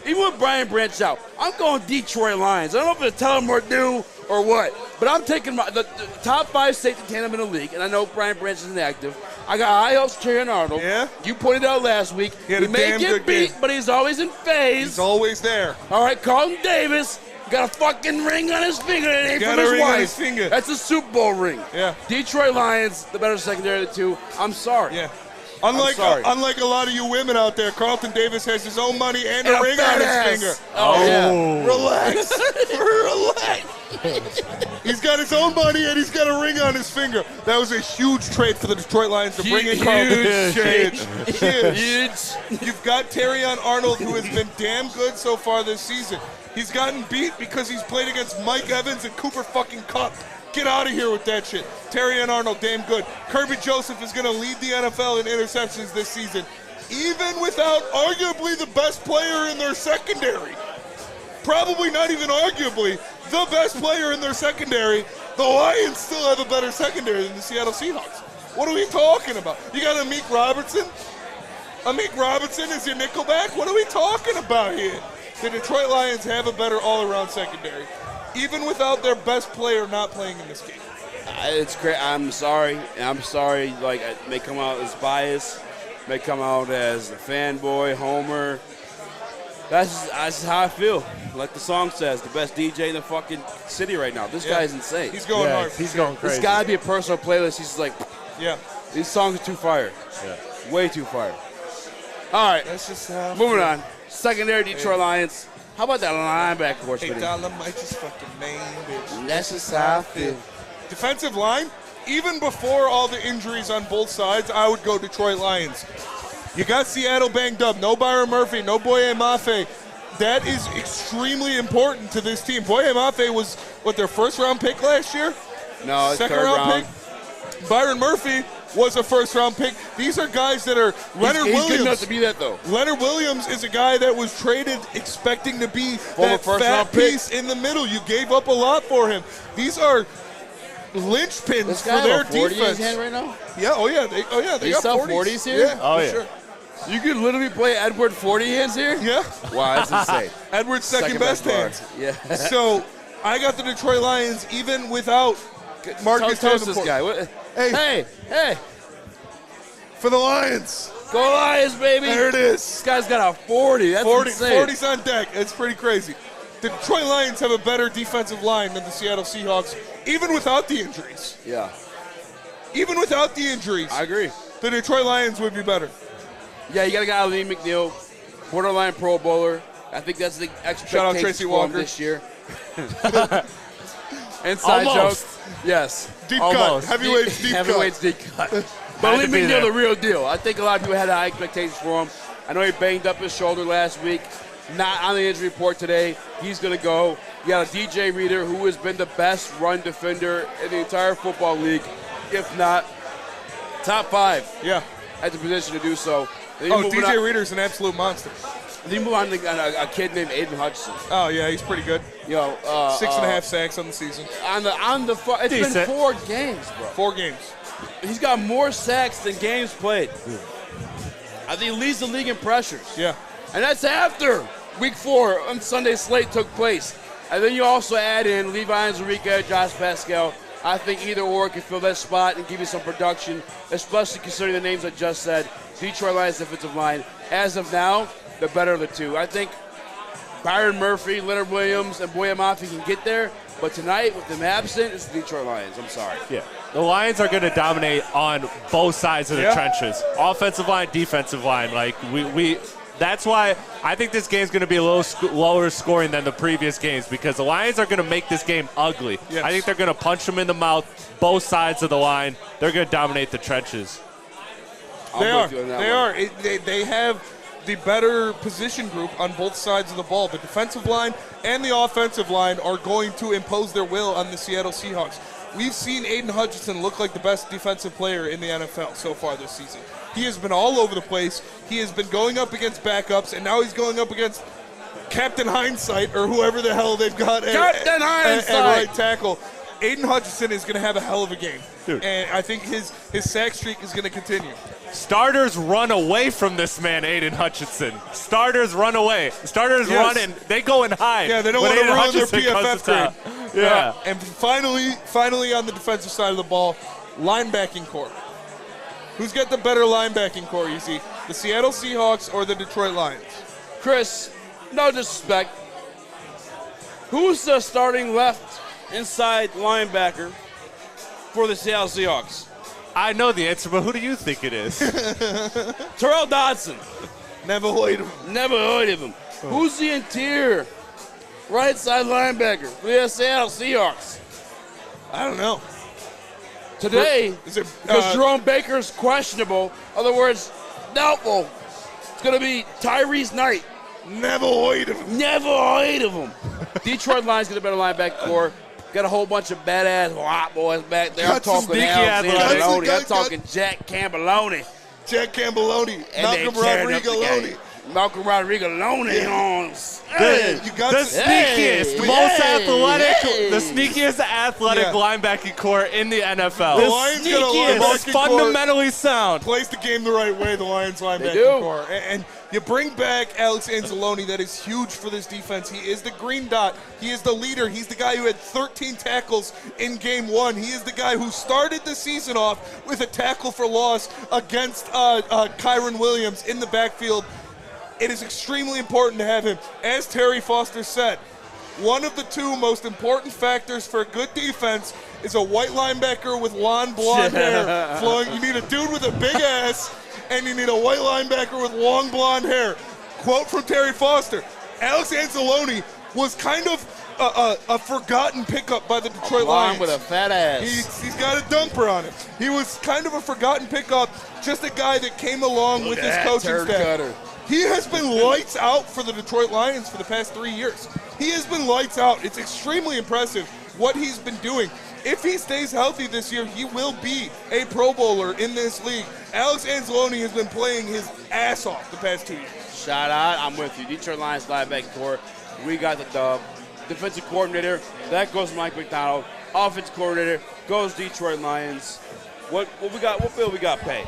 Even with Brian Branch out, I'm going Detroit Lions. I don't know if it's tell them what to do or what, but I'm taking the top 5 safety tandem in the league, and I know Brian Branch is inactive. I got high hopes for Terry Arnold. Yeah. You pointed out last week. He had a may damn get good beat, game. but he's always in phase. He's always there. All right, Carlton Davis got a fucking ring on his finger. It ain't Got from a his ring wife. on his finger. That's a Super Bowl ring. Yeah. Detroit Lions, the better secondary of the two. I'm sorry. Yeah. Unlike a lot of you women out there, Carlton Davis has his own money and a ring on his finger. Oh, yeah. Relax. Relax. He's got his own money and he's got a ring on his finger. That was a huge trade for the Detroit Lions to bring in Carlton. Huge. You've got Terrion Arnold, who has been damn good so far this season. He's gotten beat because he's played against Mike Evans and Cooper fucking Kupp. Get out of here with that shit. Terrion Arnold, damn good. Kirby Joseph is going to lead the NFL in interceptions this season, even without arguably the best player in their secondary. Probably not even arguably the best player in their secondary. The Lions still have a better secondary than the Seattle Seahawks. What are we talking about? You got Amik Robertson? Amik Robertson is your nickelback? What are we talking about here? The Detroit Lions have a better all-around secondary, even without their best player not playing in this game. It's great. I'm sorry. Like, it may come out as bias, may come out as a fanboy, homer. That's how I feel. Like the song says, the best DJ in the fucking city right now. This guy's insane. He's going hard. He's going crazy. This got to be a personal playlist. He's just like, yeah. These songs are too fire. Yeah. Way too fire. All right. That's just moving on. Secondary Detroit Lions. How about that linebacker course? Hey, Dolomite is fucking main, bitch. That's just how I feel. Defensive line, even before all the injuries on both sides, I would go Detroit Lions. You got Seattle banged up. No Byron Murphy, no Boye Mafe. That is extremely important to this team. Boye Mafe was, their first-round pick last year? No, it's second-round pick. Byron Murphy was a first-round pick. These are guys that are Leonard Williams. He's good enough to be that, though. Leonard Williams is a guy that was traded expecting to be that fat piece in the middle. You gave up a lot for him. These are linchpins for their defense. 40 in his hand right now? Yeah, they got 40s here? Yeah, oh, yeah. Sure. You could literally play Edward 40 hands here? Yeah. Wow, that's insane. Edward's second best hands. Yeah. So I got the Detroit Lions even without Marcus Toast this Davenport. guy. What? Hey. For the Lions. Go Lions, baby. There it is. This guy's got a 40. That's 40, insane. 40's on deck. It's pretty crazy. The Detroit Lions have a better defensive line than the Seattle Seahawks, even without the injuries. Yeah. Even without the injuries. I agree. The Detroit Lions would be better. Yeah, you got a guy like Lee McNeil, borderline Pro Bowler. I think that's the expectation Shout out Tracy for him Walker this year. Inside joke. Yes. Deep Almost. cut. Heavyweights deep cut. Heavyweights deep cut. But Lee McNeil, the real deal. I think a lot of people had high expectations for him. I know he banged up his shoulder last week. Not on the injury report today. He's going to go. You got a DJ Reader who has been the best run defender in the entire football league, if not top 5. Yeah. At the position to do so. DJ Reader's an absolute monster. Then you move on to a kid named Aiden Hutchinson. Oh yeah, he's pretty good. 6.5 sacks on the season. It's been 4 games, bro. 4 games. He's got more sacks than games played. I think he leads the league in pressures. Yeah. And that's after Week 4 on Sunday slate took place. And then you also add in Levi Anzarika, Josh Pascal. I think either or can fill that spot and give you some production, especially considering the names I just said. Detroit Lions defensive line. As of now, the better of the two. I think Byron Murphy, Leonard Williams, and Boye Mafe can get there. But tonight, with them absent, it's the Detroit Lions. I'm sorry. Yeah. The Lions are going to dominate on both sides of the trenches. Offensive line, defensive line. Like, that's why I think this game's going to be a little lower scoring than the previous games because the Lions are going to make this game ugly. Yes. I think they're going to punch them in the mouth, both sides of the line. They're going to dominate the trenches. They are. They have the better position group on both sides of the ball. The defensive line and the offensive line are going to impose their will on the Seattle Seahawks. We've seen Aiden Hutchinson look like the best defensive player in the NFL so far this season. He has been all over the place. He has been going up against backups, and now he's going up against Captain Hindsight or whoever the hell they've got at right tackle. Aiden Hutchinson is going to have a hell of a game. Dude. And I think his sack streak is going to continue. Starters run away from this man, Aiden Hutchinson. Starters run away. Starters run in. They go in high. Yeah, they don't want to ruin their PFF grade. Yeah. And finally on the defensive side of the ball, linebacking core. Who's got the better linebacking core, you see? The Seattle Seahawks or the Detroit Lions? Chris, no disrespect. Who's the starting left inside linebacker for the Seattle Seahawks? I know the answer, but who do you think it is? Terrell Dodson. Never heard of him. Never heard of him. Who's the interior right side linebacker for the Seattle Seahawks? I don't know. Today, because Jerome Baker's questionable, in other words, doubtful, it's going to be Tyrese Knight. Never heard of him. Never heard of him. Detroit Lions get a better linebacker core. Got a whole bunch of badass white boys back there. I'm talking Alex Anzalone. I'm talking Jack Campbellone. Jack Campbellone. Malcolm Rodriguez-Lone. The sneakiest, most athletic linebacking core in the NFL. The Lions got a most fundamentally sound. Plays the game the right way, the Lions linebacking core. And you bring back Alex Anzalone. That is huge for this defense. He is the green dot. He is the leader. He's the guy who had 13 tackles in game 1. He is the guy who started the season off with a tackle for loss against Kyron Williams in the backfield. It is extremely important to have him. As Terry Foster said, one of the 2 most important factors for a good defense is a white linebacker with blonde hair flowing. You need a dude with a big ass, and you need a white linebacker with long blonde hair. Quote from Terry Foster, Alex Anzalone was kind of a forgotten pickup by the Detroit Lions. With a fat ass. He's got a dumper on him. He was kind of a forgotten pickup, just a guy that came along with his coaching staff. He has been lights out for the Detroit Lions for the past 3 years. He has been lights out. It's extremely impressive what he's been doing. If he stays healthy this year, he will be a Pro Bowler in this league. Alex Anzalone has been playing his ass off the past 2 years. Shout out. I'm with you. Detroit Lions linebacking core. We got the dub. Defensive coordinator, that goes Mike McDonald. Offensive coordinator goes Detroit Lions. What we got? What bill we got paid?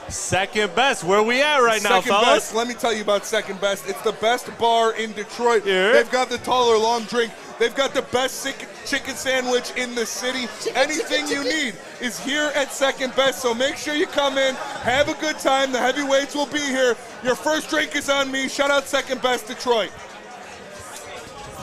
Second best. Where we at right now, fellas? Second best. Let me tell you about second best. It's the best bar in Detroit. They've got the taller long drink. They've got the best chicken sandwich in the city. Anything you need is here at Second Best. So make sure you come in, have a good time. The heavyweights will be here. Your first drink is on me. Shout out Second Best Detroit.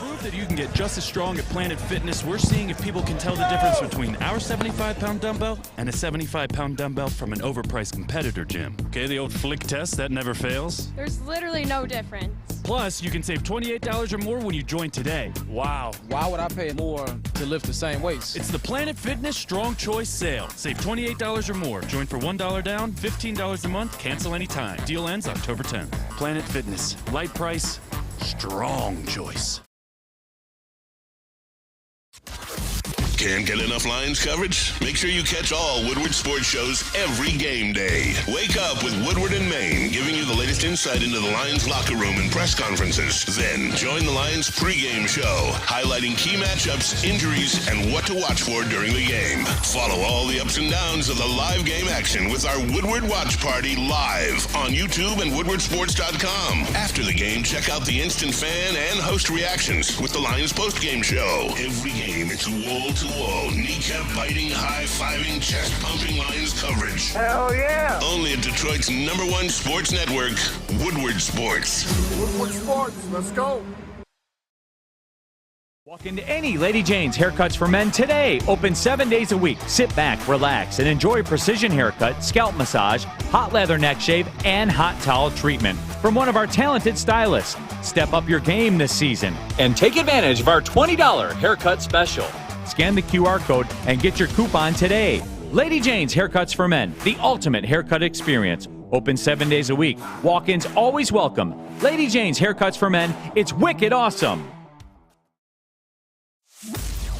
Prove that you can get just as strong at Planet Fitness. We're seeing if people can tell the difference between our 75-pound dumbbell and a 75-pound dumbbell from an overpriced competitor gym. Okay, the old flick test, that never fails. There's literally no difference. Plus, you can save $28 or more when you join today. Wow. Why would I pay more to lift the same weights? It's the Planet Fitness Strong Choice Sale. Save $28 or more. Join for $1 down, $15 a month, cancel anytime. Deal ends October 10th. Planet Fitness. Light price, strong choice. Can't get enough Lions coverage? Make sure you catch all Woodward sports shows every game day. Wake up with Woodward and Maine, giving you the latest insight into the Lions locker room and press conferences. Then join the Lions pregame show, highlighting key matchups, injuries, and what to watch for during the game. Follow all the ups and downs of the live game action with our Woodward Watch Party live on YouTube and woodwardsports.com. After the game, check out the instant fan and host reactions with the Lions postgame show. Every game, it's wall-to-wall, kneecap-biting, high-fiving, chest-pumping Lions coverage. Hell yeah! Only at Detroit's #1 sports network, Woodward Sports. Woodward Sports, let's go. Walk into any Lady Jane's Haircuts for Men today. Open 7 days a week. Sit back, relax, and enjoy precision haircut, scalp massage, hot leather neck shave, and hot towel treatment from one of our talented stylists. Step up your game this season and take advantage of our $20 haircut special. Scan the QR code and get your coupon today. Lady Jane's Haircuts for Men, the ultimate haircut experience. Open 7 days a week. Walk-ins always welcome. Lady Jane's Haircuts for Men. It's wicked awesome.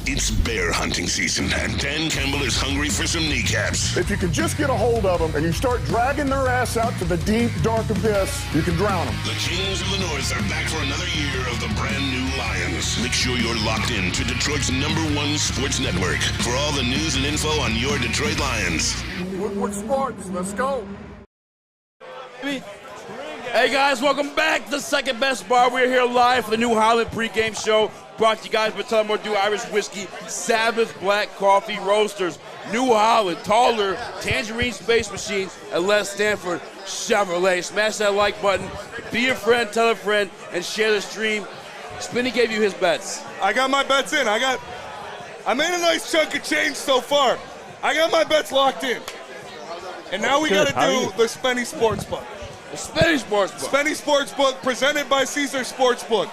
It's bear hunting season, and Dan Campbell is hungry for some kneecaps. If you can just get a hold of them and you start dragging their ass out to the deep, dark abyss, you can drown them. The Kings of the North are back for another year of the brand new Lions. Make sure you're locked in to Detroit's #1 sports network for all the news and info on your Detroit Lions. Woodward Sports, let's go. Hey guys, welcome back to the second best bar. We're here live for the New Holland pregame show, brought to you guys by Tullamore Dew Irish Whiskey, Sabbath Black Coffee Roasters, New Holland, Taller, Tangerine Space Machine, and Les Stanford Chevrolet. Smash that like button, be a friend, tell a friend, and share the stream. Spinny gave you his bets. I got my bets in. I made a nice chunk of change so far. I got my bets locked in. And now we got to do the Spenny Sportsbook. The Spenny Sportsbook. Spenny Sportsbook, presented by Caesar Sportsbook.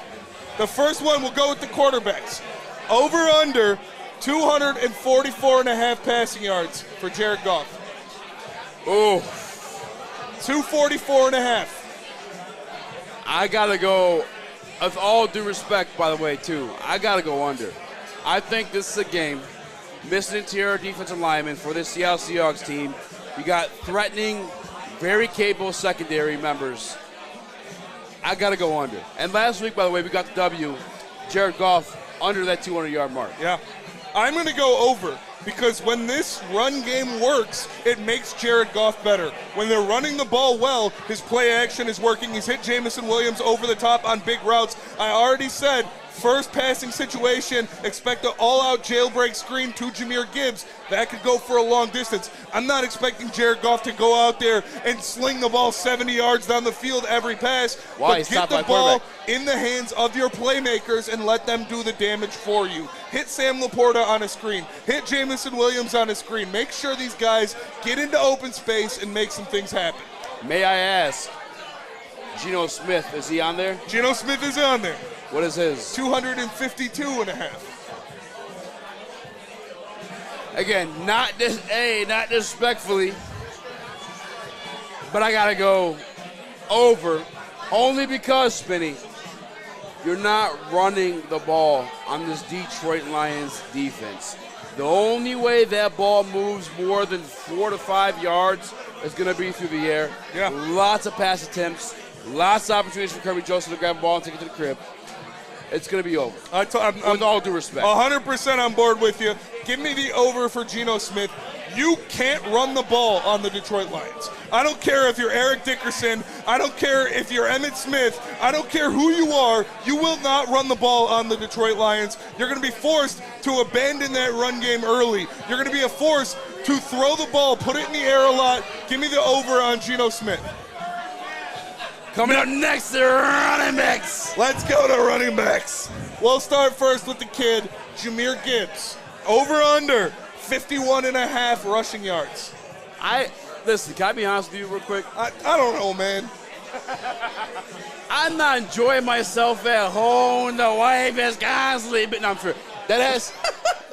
The first one, we'll go with the quarterbacks. Over under 244.5 passing yards for Jared Goff. Oh. 244.5. I got to go, with all due respect, by the way, too, I got to go under. I think this is a game, missing interior defensive lineman for this Seattle Seahawks team. You got threatening, very capable secondary members. I got to go under. And last week, by the way, we got the W. Jared Goff under that 200-yard mark. Yeah. I'm going to go over because when this run game works, it makes Jared Goff better. When they're running the ball well, his play action is working. He's hit Jamison Williams over the top on big routes. I already said, first passing situation, expect an all-out jailbreak screen to Jahmyr Gibbs. That could go for a long distance. I'm not expecting Jared Goff to go out there and sling the ball 70 yards down the field every pass. Why? But get the ball in the hands of your playmakers and let them do the damage for you. Hit Sam Laporta on a screen. Hit Jamison Williams on a screen. Make sure these guys get into open space and make some things happen. May I ask, Geno Smith, is he on there? Geno Smith is on there. What is his? 252.5. Again, not disrespectfully, but I gotta go over, only because, Spinny, you're not running the ball on this Detroit Lions defense. The only way that ball moves more than 4 to 5 yards is gonna be through the air. Yeah. Lots of pass attempts, lots of opportunities for Kirby Joseph to grab the ball and take it to the crib. It's going to be over. With all due respect. 100% on board with you. Give me the over for Geno Smith. You can't run the ball on the Detroit Lions. I don't care if you're Eric Dickerson. I don't care if you're Emmitt Smith. I don't care who you are. You will not run the ball on the Detroit Lions. You're going to be forced to abandon that run game early. You're going to be forced to throw the ball, put it in the air a lot. Give me the over on Geno Smith. Coming up next, the running backs. Let's go to running backs. We'll start first with the kid, Jahmyr Gibbs. Over under 51.5 rushing yards. Listen, can I be honest with you real quick? I don't know, man. I'm not enjoying myself at home. The wife is constantly, but no, I'm sure. That has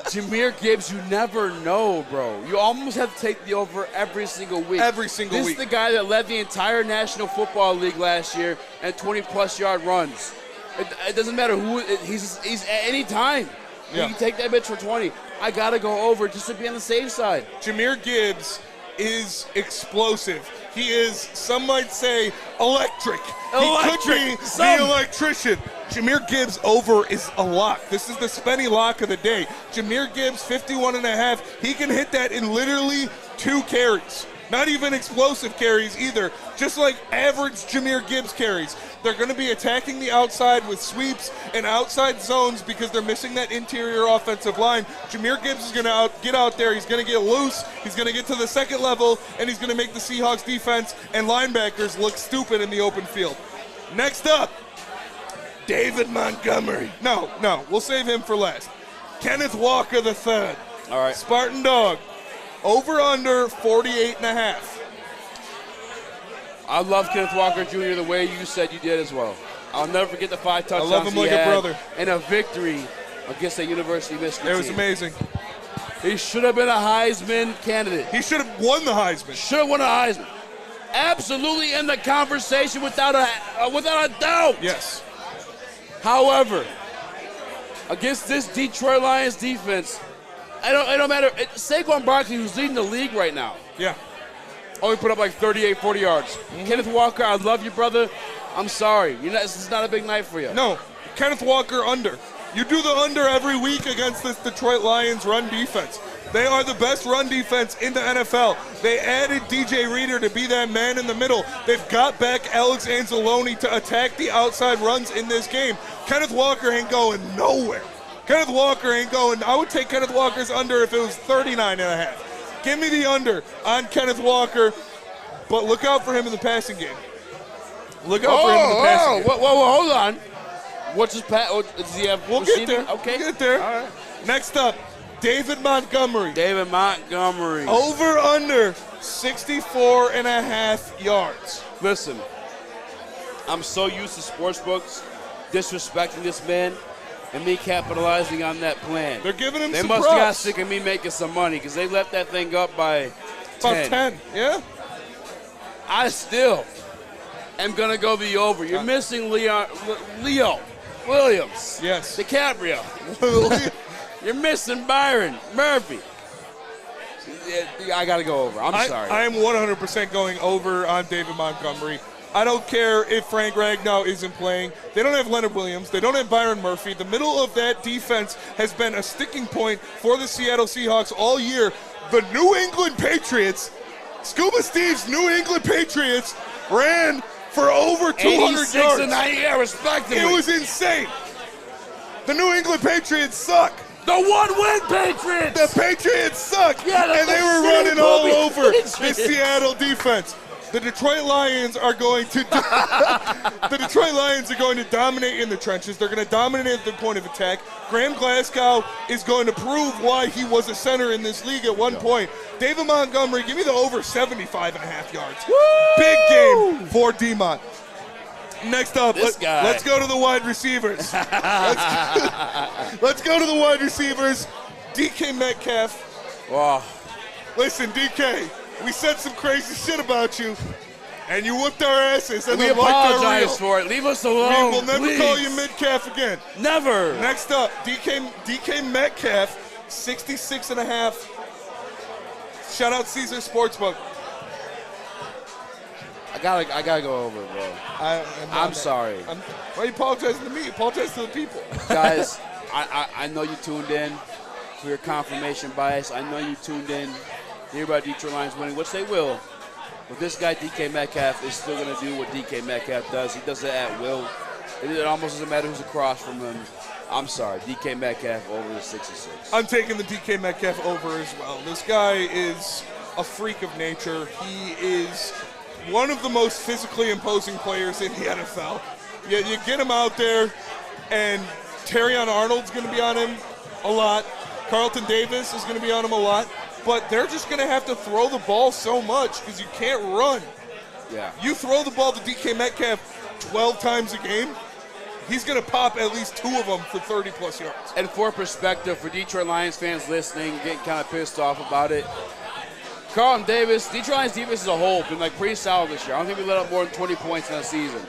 Jahmyr Gibbs, you never know, bro. You almost have to take the over every single week. Every single week. This is the guy that led the entire National Football League last year and 20-plus yard runs. It doesn't matter who, he's at any time. Yeah. You can take that bitch for 20. I got to go over just to be on the safe side. Jahmyr Gibbs is explosive. He is, some might say, electric. He could be the electrician. Jahmyr Gibbs over is a lock. This is the Spenny lock of the day. Jahmyr Gibbs, 51.5. He can hit that in literally 2 carries. Not even explosive carries either. Just like average Jahmyr Gibbs carries. They're going to be attacking the outside with sweeps and outside zones because they're missing that interior offensive line. Jahmyr Gibbs is going to get out there. He's going to get loose. He's going to get to the second level, and he's going to make the Seahawks defense and linebackers look stupid in the open field. Next up, David Montgomery. No, we'll save him for last. Kenneth Walker III. All right. Spartan Dog. Over under 48.5. I love Kenneth Walker Jr. the way you said you did as well. I'll never forget the 5 touchdowns I love him like a brother. And a victory against the University of Michigan. It was amazing. He should have been a Heisman candidate. He should have won the Heisman. Should have won a Heisman. Absolutely in the conversation without a doubt. Yes. However, against this Detroit Lions defense, it don't matter. Saquon Barkley, who's leading the league right now. Yeah. Only put up like 38, 40 yards. Mm-hmm. Kenneth Walker, I love you, brother. I'm sorry. This is not a big night for you. No. Kenneth Walker under. You do the under every week against this Detroit Lions run defense. They are the best run defense in the NFL. They added DJ Reader to be that man in the middle. They've got back Alex Anzalone to attack the outside runs in this game. Kenneth Walker ain't going nowhere. Kenneth Walker ain't going. I would take Kenneth Walker's under if it was 39.5. Give me the under on Kenneth Walker, but look out for him in the passing game. Look out for him in the passing game. Whoa, hold on. What's his pass? Does he have We'll get there. Okay. We'll get there. All right. Next up, David Montgomery. David Montgomery. Over under 64.5 yards. Listen, I'm so used to sportsbooks disrespecting this man and me capitalizing on that plan. They're giving him They some must have got props. sick of me making some money because they left that thing up by About 10, yeah? I still am going to go the over. You're missing Leo Williams. Yes. DiCaprio. You're missing Byron Murphy. I got to go over. I'm sorry. I am 100% going over on David Montgomery. I don't care if Frank Ragnow isn't playing. They don't have Leonard Williams. They don't have Byron Murphy. The middle of that defense has been a sticking point for the Seattle Seahawks all year. The New England Patriots, Scuba Steve's New England Patriots, ran for over 200 yards. and 90 yards, respectively. It was insane. The New England Patriots suck. The one-win Patriots. The Patriots suck. Yeah, and they were running all over the Seattle defense. The Detroit Lions are going to dominate in the trenches. They're going to dominate at the point of attack. Graham Glasgow is going to prove why he was a center in this league at one point. David Montgomery, give me the over 75.5 yards. Woo! Big game for D-Mont. Next up, let's go to the wide receivers. Let's go to the wide receivers. DK Metcalf. Wow. Listen, DK, we said some crazy shit about you, and you whooped our asses. And we apologize for it. Leave us alone. We will never call you Metcalf again. Never. Next up, DK Metcalf, 66.5. Shout out Caesar Sportsbook. I gotta go over, bro. I'm sorry. Why are you apologizing to me? Apologize to the people. Guys, I know you tuned in for your confirmation bias. I know you tuned in to hear about Detroit Lions winning, which they will. But this guy, DK Metcalf, is still going to do what DK Metcalf does. He does it at will. It almost doesn't matter who's across from him. I'm sorry, DK Metcalf over the 66. I'm taking the DK Metcalf over as well. This guy is a freak of nature. He is one of the most physically imposing players in the NFL. You get him out there, and Terrion Arnold's going to be on him a lot. Carlton Davis is going to be on him a lot. But they're just going to have to throw the ball so much because you can't run. Yeah. You throw the ball to DK Metcalf 12 times a game, he's going to pop at least 2 of them for 30-plus yards. And for perspective, for Detroit Lions fans listening, getting kind of pissed off about it, Carlton Davis, Detroit Lions defense as a whole, been pretty solid this year. I don't think we let up more than 20 points in a season.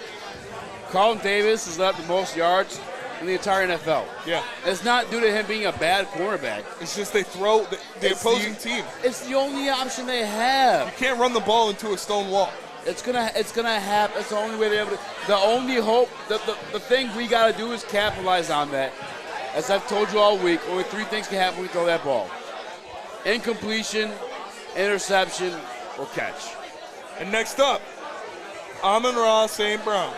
Carlton Davis has let up the most yards. in the entire NFL. Yeah. It's not due to him being a bad cornerback. It's just they throw the opposing team. It's the only option they have. You can't run the ball into a stone wall. It's gonna happen. It's the only way they're able to. The only hope, the thing we gotta do is capitalize on that. As I've told you all week, only 3 things can happen when we throw that ball: incompletion, interception, or catch. And next up, Amon-Ra St. Brown.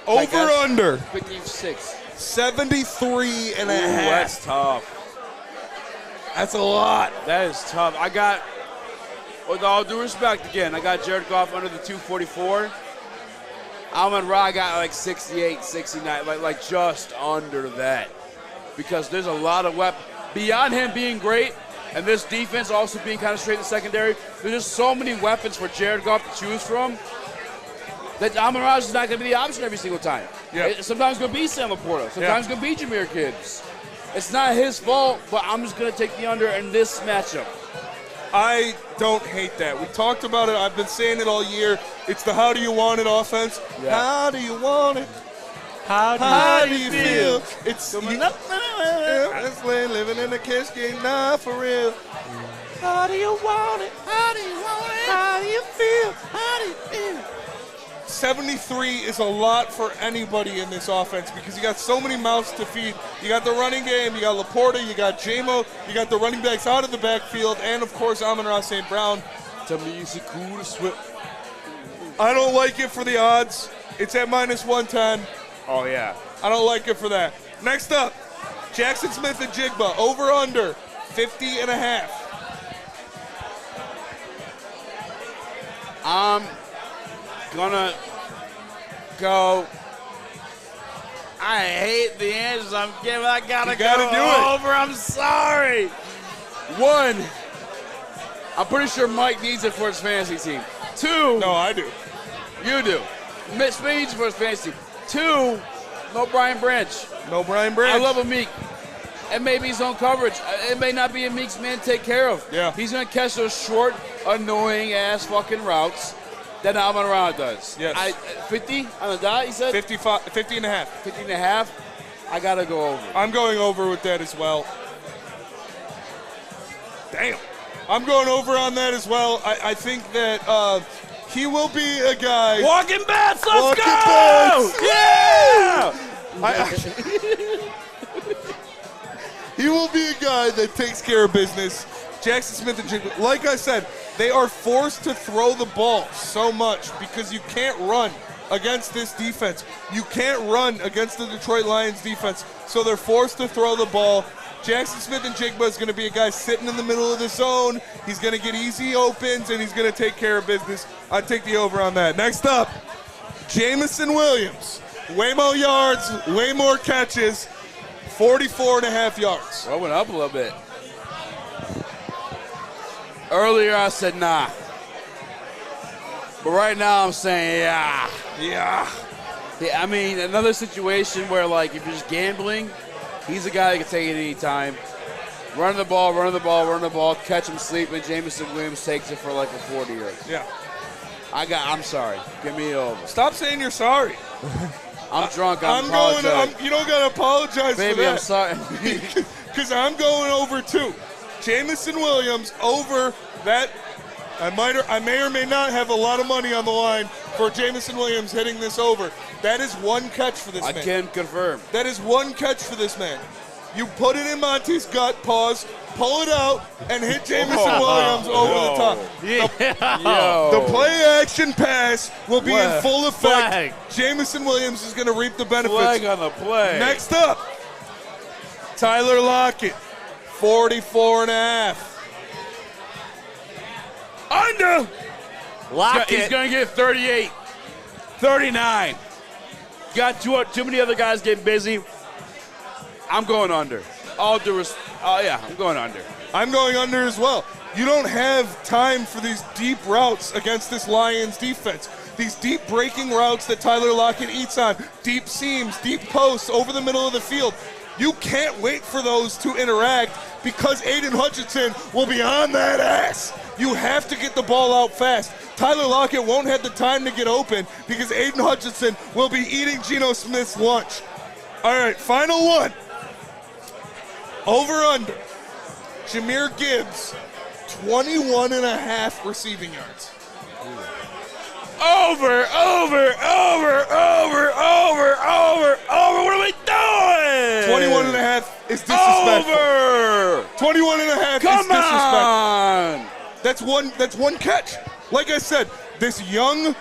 Over under 56. 73 and a half. That's tough. That's a lot. That is tough. I got, with all due respect again, I got Jared Goff under the 244. Amon-Ra, I got like 68, 69, like just under that. Because there's a lot of weapons. Beyond him being great, and this defense also being kind of straight in the secondary, there's just so many weapons for Jared Goff to choose from that Amon-Ra is not going to be the option every single time. Yeah. Sometimes it's going to be Sam Laporta. Sometimes it's going to be Jahmyr Gibbs. It's not his fault, but I'm just going to take the under in this matchup. I don't hate that. We talked about it. I've been saying it all year. It's the how do you want it offense. Yeah. How do you want it? How do you feel? It's living in a kiss game, not for real. How do you want it? How do you want it? How do you feel? How do you feel? 73 is a lot for anybody in this offense because you got so many mouths to feed. You got the running game, you got Laporta, you got J-Mo, you got the running backs out of the backfield, and of course Amon-Ra St. Brown. Tell me you see cool to swip. I don't like it for the odds. It's at -110. Oh, yeah. I don't like it for that. Next up, Jackson Smith and Jigba, over under 50 and a half. I'm gonna go. I hate the answers I'm giving. I gotta do it. over. I'm sorry. 1, I'm pretty sure Mike needs it for his fantasy team. 2, no, I do. You do. Mitch needs it for his fantasy team. 2, no Brian Branch. No Brian Branch. I love Amik. And maybe his own coverage. It may not be Amik's man to take care of. Yeah. He's going to catch those short, annoying-ass fucking routes that Amon-Ra does. Yes. 50 on the dot, he said? 50 and a half. 50 and a half. I got to go over. I'm going over with that as well. Damn. I'm going over on that as well. I think that he will be a guy. Walking bats, let's Walking go! Bats. Yeah! He will be a guy that takes care of business. Jackson Smith and Jigba, like I said, they are forced to throw the ball so much because you can't run against this defense. You can't run against the Detroit Lions defense, so they're forced to throw the ball. Jackson Smith and Jigba is going to be a guy sitting in the middle of the zone. He's going to get easy opens, and he's going to take care of business. I'd take the over on that. Next up, Jameson Williams. Way more yards, way more catches, 44 and a half yards. Well, went up a little bit. Earlier I said nah. But right now I'm saying yeah. Yeah. I mean, another situation where, like, if you're just gambling, he's a guy that can take it any time. Run the ball, catch him sleeping. Jameson Williams takes it for like a 40 yards. Yeah. I'm sorry. Give me it over. Stop saying you're sorry. I'm drunk. You don't got to apologize Baby, for that. I'm sorry. Because I'm going over too. Jameson Williams over that. I may or may not have a lot of money on the line for Jameson Williams hitting this over. That is one catch for this man. I can confirm. That is one catch for this man. You put it in Monty's gut, pause, pull it out, and hit Jameson Williams over the top. The play action pass will be in full effect. Flag. Jameson Williams is going to reap the benefits. Flag on the play. Next up, Tyler Lockett, 44 and a half. Under. Lockett. He's going to get 38, 39. Got too many other guys getting busy. I'm going under. I'm going under. I'm going under as well. You don't have time for these deep routes against this Lions defense. These deep breaking routes that Tyler Lockett eats on, deep seams, deep posts over the middle of the field. You can't wait for those to interact because Aiden Hutchinson will be on that ass. You have to get the ball out fast. Tyler Lockett won't have the time to get open because Aiden Hutchinson will be eating Geno Smith's lunch. All right, final one. Over under. Jahmyr Gibbs, 21.5 receiving yards. Over. What are we doing? 21.5 is disrespectful. Over. 21.5 is disrespectful. On. That's one catch. Like I said, this young,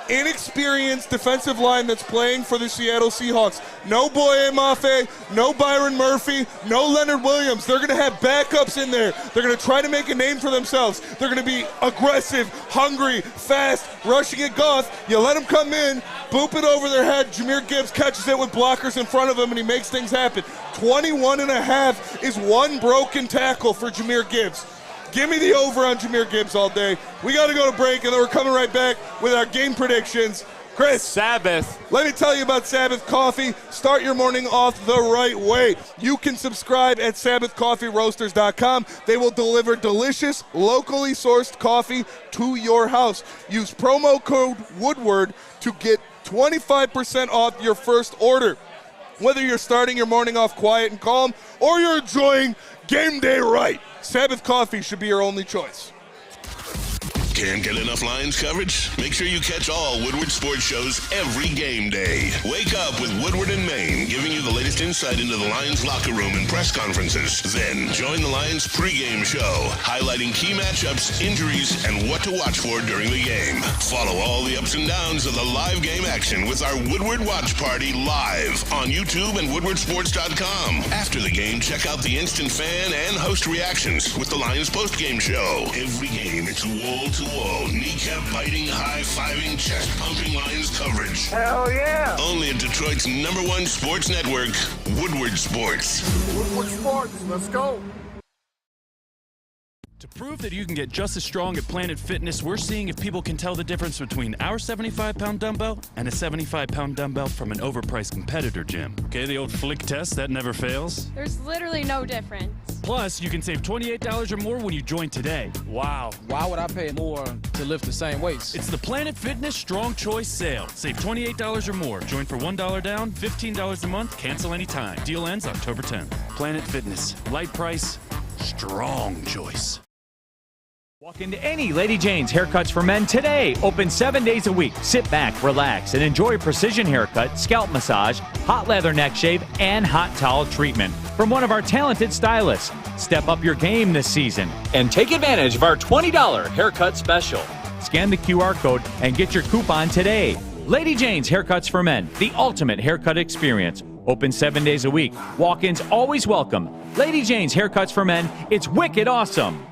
inexperienced defensive line that's playing for the Seattle Seahawks. No Boye Mafe, no Byron Murphy, no Leonard Williams. They're going to have backups in there. They're going to try to make a name for themselves. They're going to be aggressive, hungry, fast, rushing at Goff. You let them come in, boop it over their head. Jahmyr Gibbs catches it with blockers in front of him, and he makes things happen. 21.5 is one broken tackle for Jahmyr Gibbs. Give me the over on Jahmyr Gibbs all day. We got to go to break, and then we're coming right back with our game predictions. Chris. Sabbath. Let me tell you about Sabbath Coffee. Start your morning off the right way. You can subscribe at SabbathCoffeeRoasters.com. They will deliver delicious, locally sourced coffee to your house. Use promo code Woodward to get 25% off your first order. Whether you're starting your morning off quiet and calm or you're enjoying game day right, Sabbath Coffee should be your only choice. Can't get enough Lions coverage? Make sure you catch all Woodward sports shows every game day. Wake up with Woodward and Main, giving you the latest insight into the Lions locker room and press conferences. Then join the Lions pregame show, highlighting key matchups, injuries, and what to watch for during the game. Follow all the ups and downs of the live game action with our Woodward Watch Party live on YouTube and WoodwardSports.com. After the game, check out the instant fan and host reactions with the Lions postgame show. Every game, it's wall-to-wall, kneecap-biting, high-fiving, chest-pumping Lions coverage. Hell yeah! Only at Detroit's #1 sports network, Woodward Sports. Woodward Sports, let's go. To prove that you can get just as strong at Planet Fitness, we're seeing if people can tell the difference between our 75-pound dumbbell and a 75-pound dumbbell from an overpriced competitor gym. Okay, the old flick test, that never fails. There's literally no difference. Plus, you can save $28 or more when you join today. Wow. Why would I pay more to lift the same weights? It's the Planet Fitness Strong Choice Sale. Save $28 or more. Join for $1 down, $15 a month, cancel anytime. Deal ends October 10th. Planet Fitness. Light price, strong choice. Walk into any Lady Jane's Haircuts for Men today. Open 7 days a week. Sit back, relax, and enjoy precision haircut, scalp massage, hot leather neck shave, and hot towel treatment from one of our talented stylists. Step up your game this season and take advantage of our $20 haircut special. Scan the QR code and get your coupon today. Lady Jane's Haircuts for Men, the ultimate haircut experience. Open 7 days a week. Walk-ins always welcome. Lady Jane's Haircuts for Men, it's wicked awesome.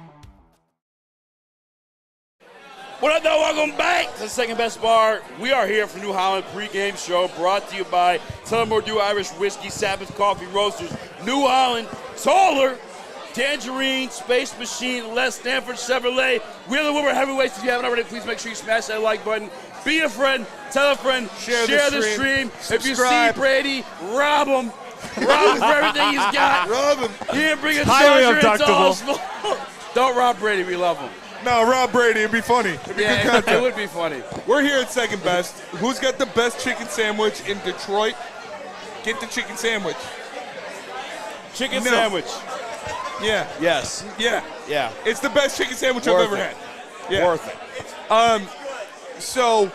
What up, though? Welcome back to the Second Best Bar. We are here for New Holland pregame show brought to you by Tullamore Dew Irish Whiskey, Sabbath Coffee Roasters, New Holland, Taller, Tangerine, Space Machine, Les Stanford Chevrolet. We're the Woodward Heavyweights. If you haven't already, please make sure you smash that like button. Be a friend, tell a friend, share the stream. If you see Brady, rob him. Rob him for everything he's got. Rob him. He didn't bring a Highly charger. It's all abductable. small. Don't rob Brady. We love him. No, Rob Brady, it'd be funny. It'd be good content. It would be funny. We're here at Second Best. Who's got the best chicken sandwich in Detroit? Get the chicken sandwich. Chicken sandwich. Yeah. Yes. Yeah. Yeah. It's the best chicken sandwich I've ever had. Yeah. Worth it. So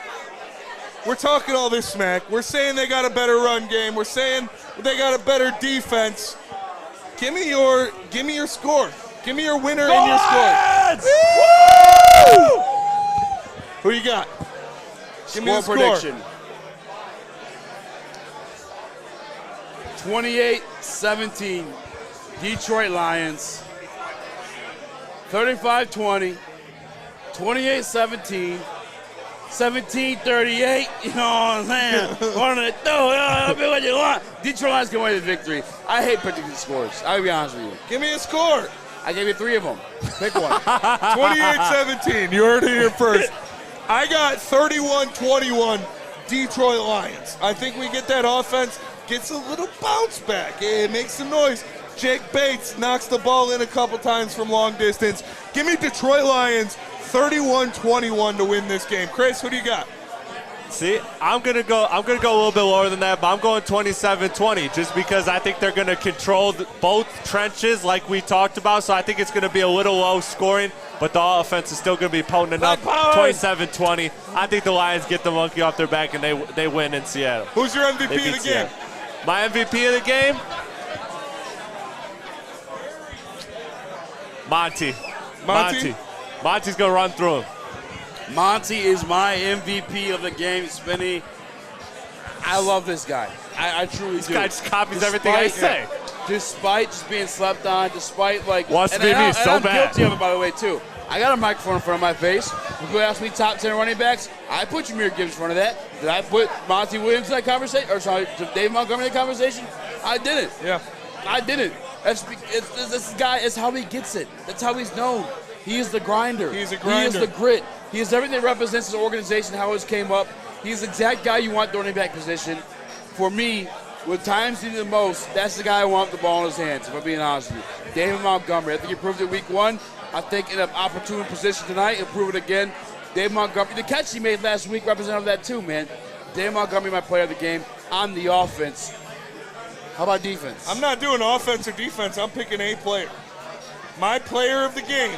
we're talking all this smack. We're saying they got a better run game. We're saying they got a better defense. Give me your score. Give me your winner and your score. Woo! Who you got? Give me the score. Prediction. 28-17, Detroit Lions. 35-20, 28-17, 17-38. You know what I'm saying? One of the two. What you want? Detroit Lions can win the victory. I hate predicting scores. I'll be honest with you. Give me a score. I gave you 3 of them. Pick one. 28-17. You heard it here first. I got 31-21 Detroit Lions. I think we get that offense, gets a little bounce back. It makes some noise. Jake Bates knocks the ball in a couple times from long distance. Give me Detroit Lions 31-21 to win this game. Chris, who do you got? See, I'm gonna go a little bit lower than that, but I'm going 27-20 just because I think they're gonna control both trenches like we talked about. So I think it's gonna be a little low scoring, but the offense is still gonna be potent enough. 27-20. I think the Lions get the monkey off their back and they win in Seattle. Who's your MVP of the game? Seattle. My MVP of the game? Monty. Monty's gonna run through him. Monty is my MVP of the game, Spinny. I love this guy. I truly do. This guy just copies everything I say. Despite just being slept on, despite like wants to be me so I'm bad. guilty of it, by the way, too. I got a microphone in front of my face. If you ask me top 10 running backs, I put Jahmyr Gibbs in front of that. Did I put Monty Williams in that conversation? Or sorry, Dave Montgomery in that conversation? I didn't. Yeah. I didn't. This guy is how he gets it. That's how he's known. He is the grinder. He's a grinder. He is the grit. He is everything that represents his organization, how it came up. He's the exact guy you want at the running back position. For me, with times needed the most, that's the guy I want the ball in his hands, if I'm being honest with you. David Montgomery. I think he proved it week 1. I think in an opportune position tonight, he'll prove it again. David Montgomery, the catch he made last week represented that too, man. David Montgomery, my player of the game. On the offense. How about defense? I'm not doing offense or defense. I'm picking a player. My player of the game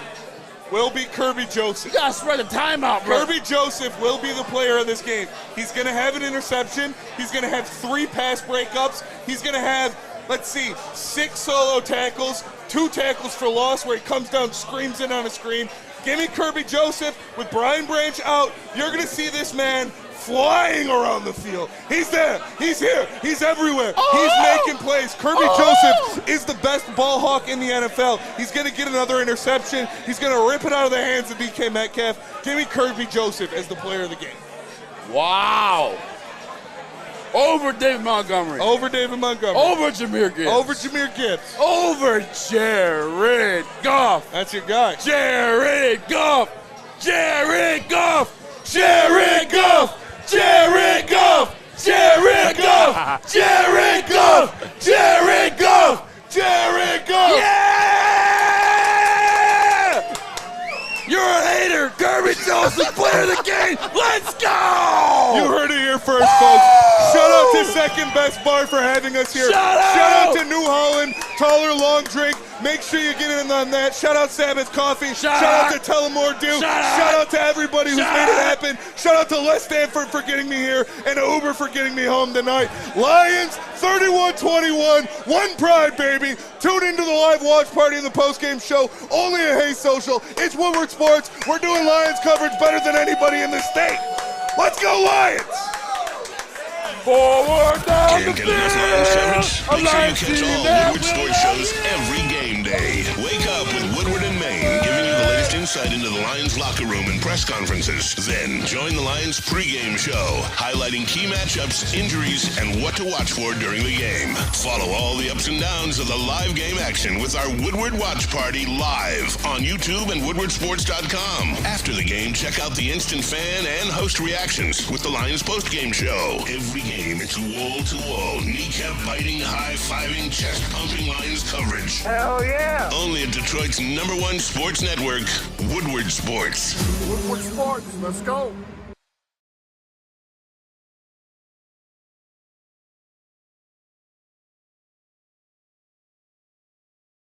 will be Kirby Joseph. You gotta spread the timeout, bro. Kirby Joseph will be the player of this game. He's gonna have an interception. He's gonna have 3 pass breakups. He's gonna have, 6 solo tackles, 2 tackles for loss where he comes down, screams in on a screen. Give me Kirby Joseph with Brian Branch out. You're gonna see this man flying around the field. He's there. He's here. He's everywhere. He's making plays. Kirby Joseph is the best ball hawk in the NFL. He's going to get another interception. He's going to rip it out of the hands of DK Metcalf. Give me Kirby Joseph as the player of the game. Wow. Over David Montgomery. Over David Montgomery. Over Jahmyr Gibbs. Over Jahmyr Gibbs. Over Jared Goff. That's your guy. Jared Goff. Jared Goff. Jared Goff. Jared Goff! Jared Goff! Jared Goff! Jared Goff! Jared Goff! Yeah! You're a hater! Kirby Joseph, player of the game! Let's go! You heard it here first, folks. Shout out to Second Best Bar for having us here. Shout out to New Holland, taller long drink. Make sure you get in on that. Shout out Sabbath Coffee. Shout out to Tullamore Dew. Shout out to everybody who's made it happen. Shout out to Les Stanford for getting me here and Uber for getting me home tonight. Lions 31-21. One pride, baby. Tune into the live watch party in the postgame show. Only at Hey Social. It's Woodward Sports. We're doing Lions coverage better than anybody in the state. Let's go Lions! Forward down Can't the get enough Lions coverage? Make sure you catch all that Woodward Sports shows every game day. Wake up with Woodward and Maine, giving you the latest insight into the Lions locker room and press conferences. Then join the Lions pregame show, highlighting key matchups, injuries, and what to watch for during the game. Follow all the ups and downs of the live game action with our Woodward Watch Party live on YouTube and WoodwardSports.com. After the game, check out the instant fan and host reactions with the Lions postgame show. Every game, it's wall-to-wall, kneecap-biting, high-fiving, chest-pumping Lions coverage. Hell yeah! Only at Detroit's #1 sports network, Woodward Sports. Woodward Sports, let's go.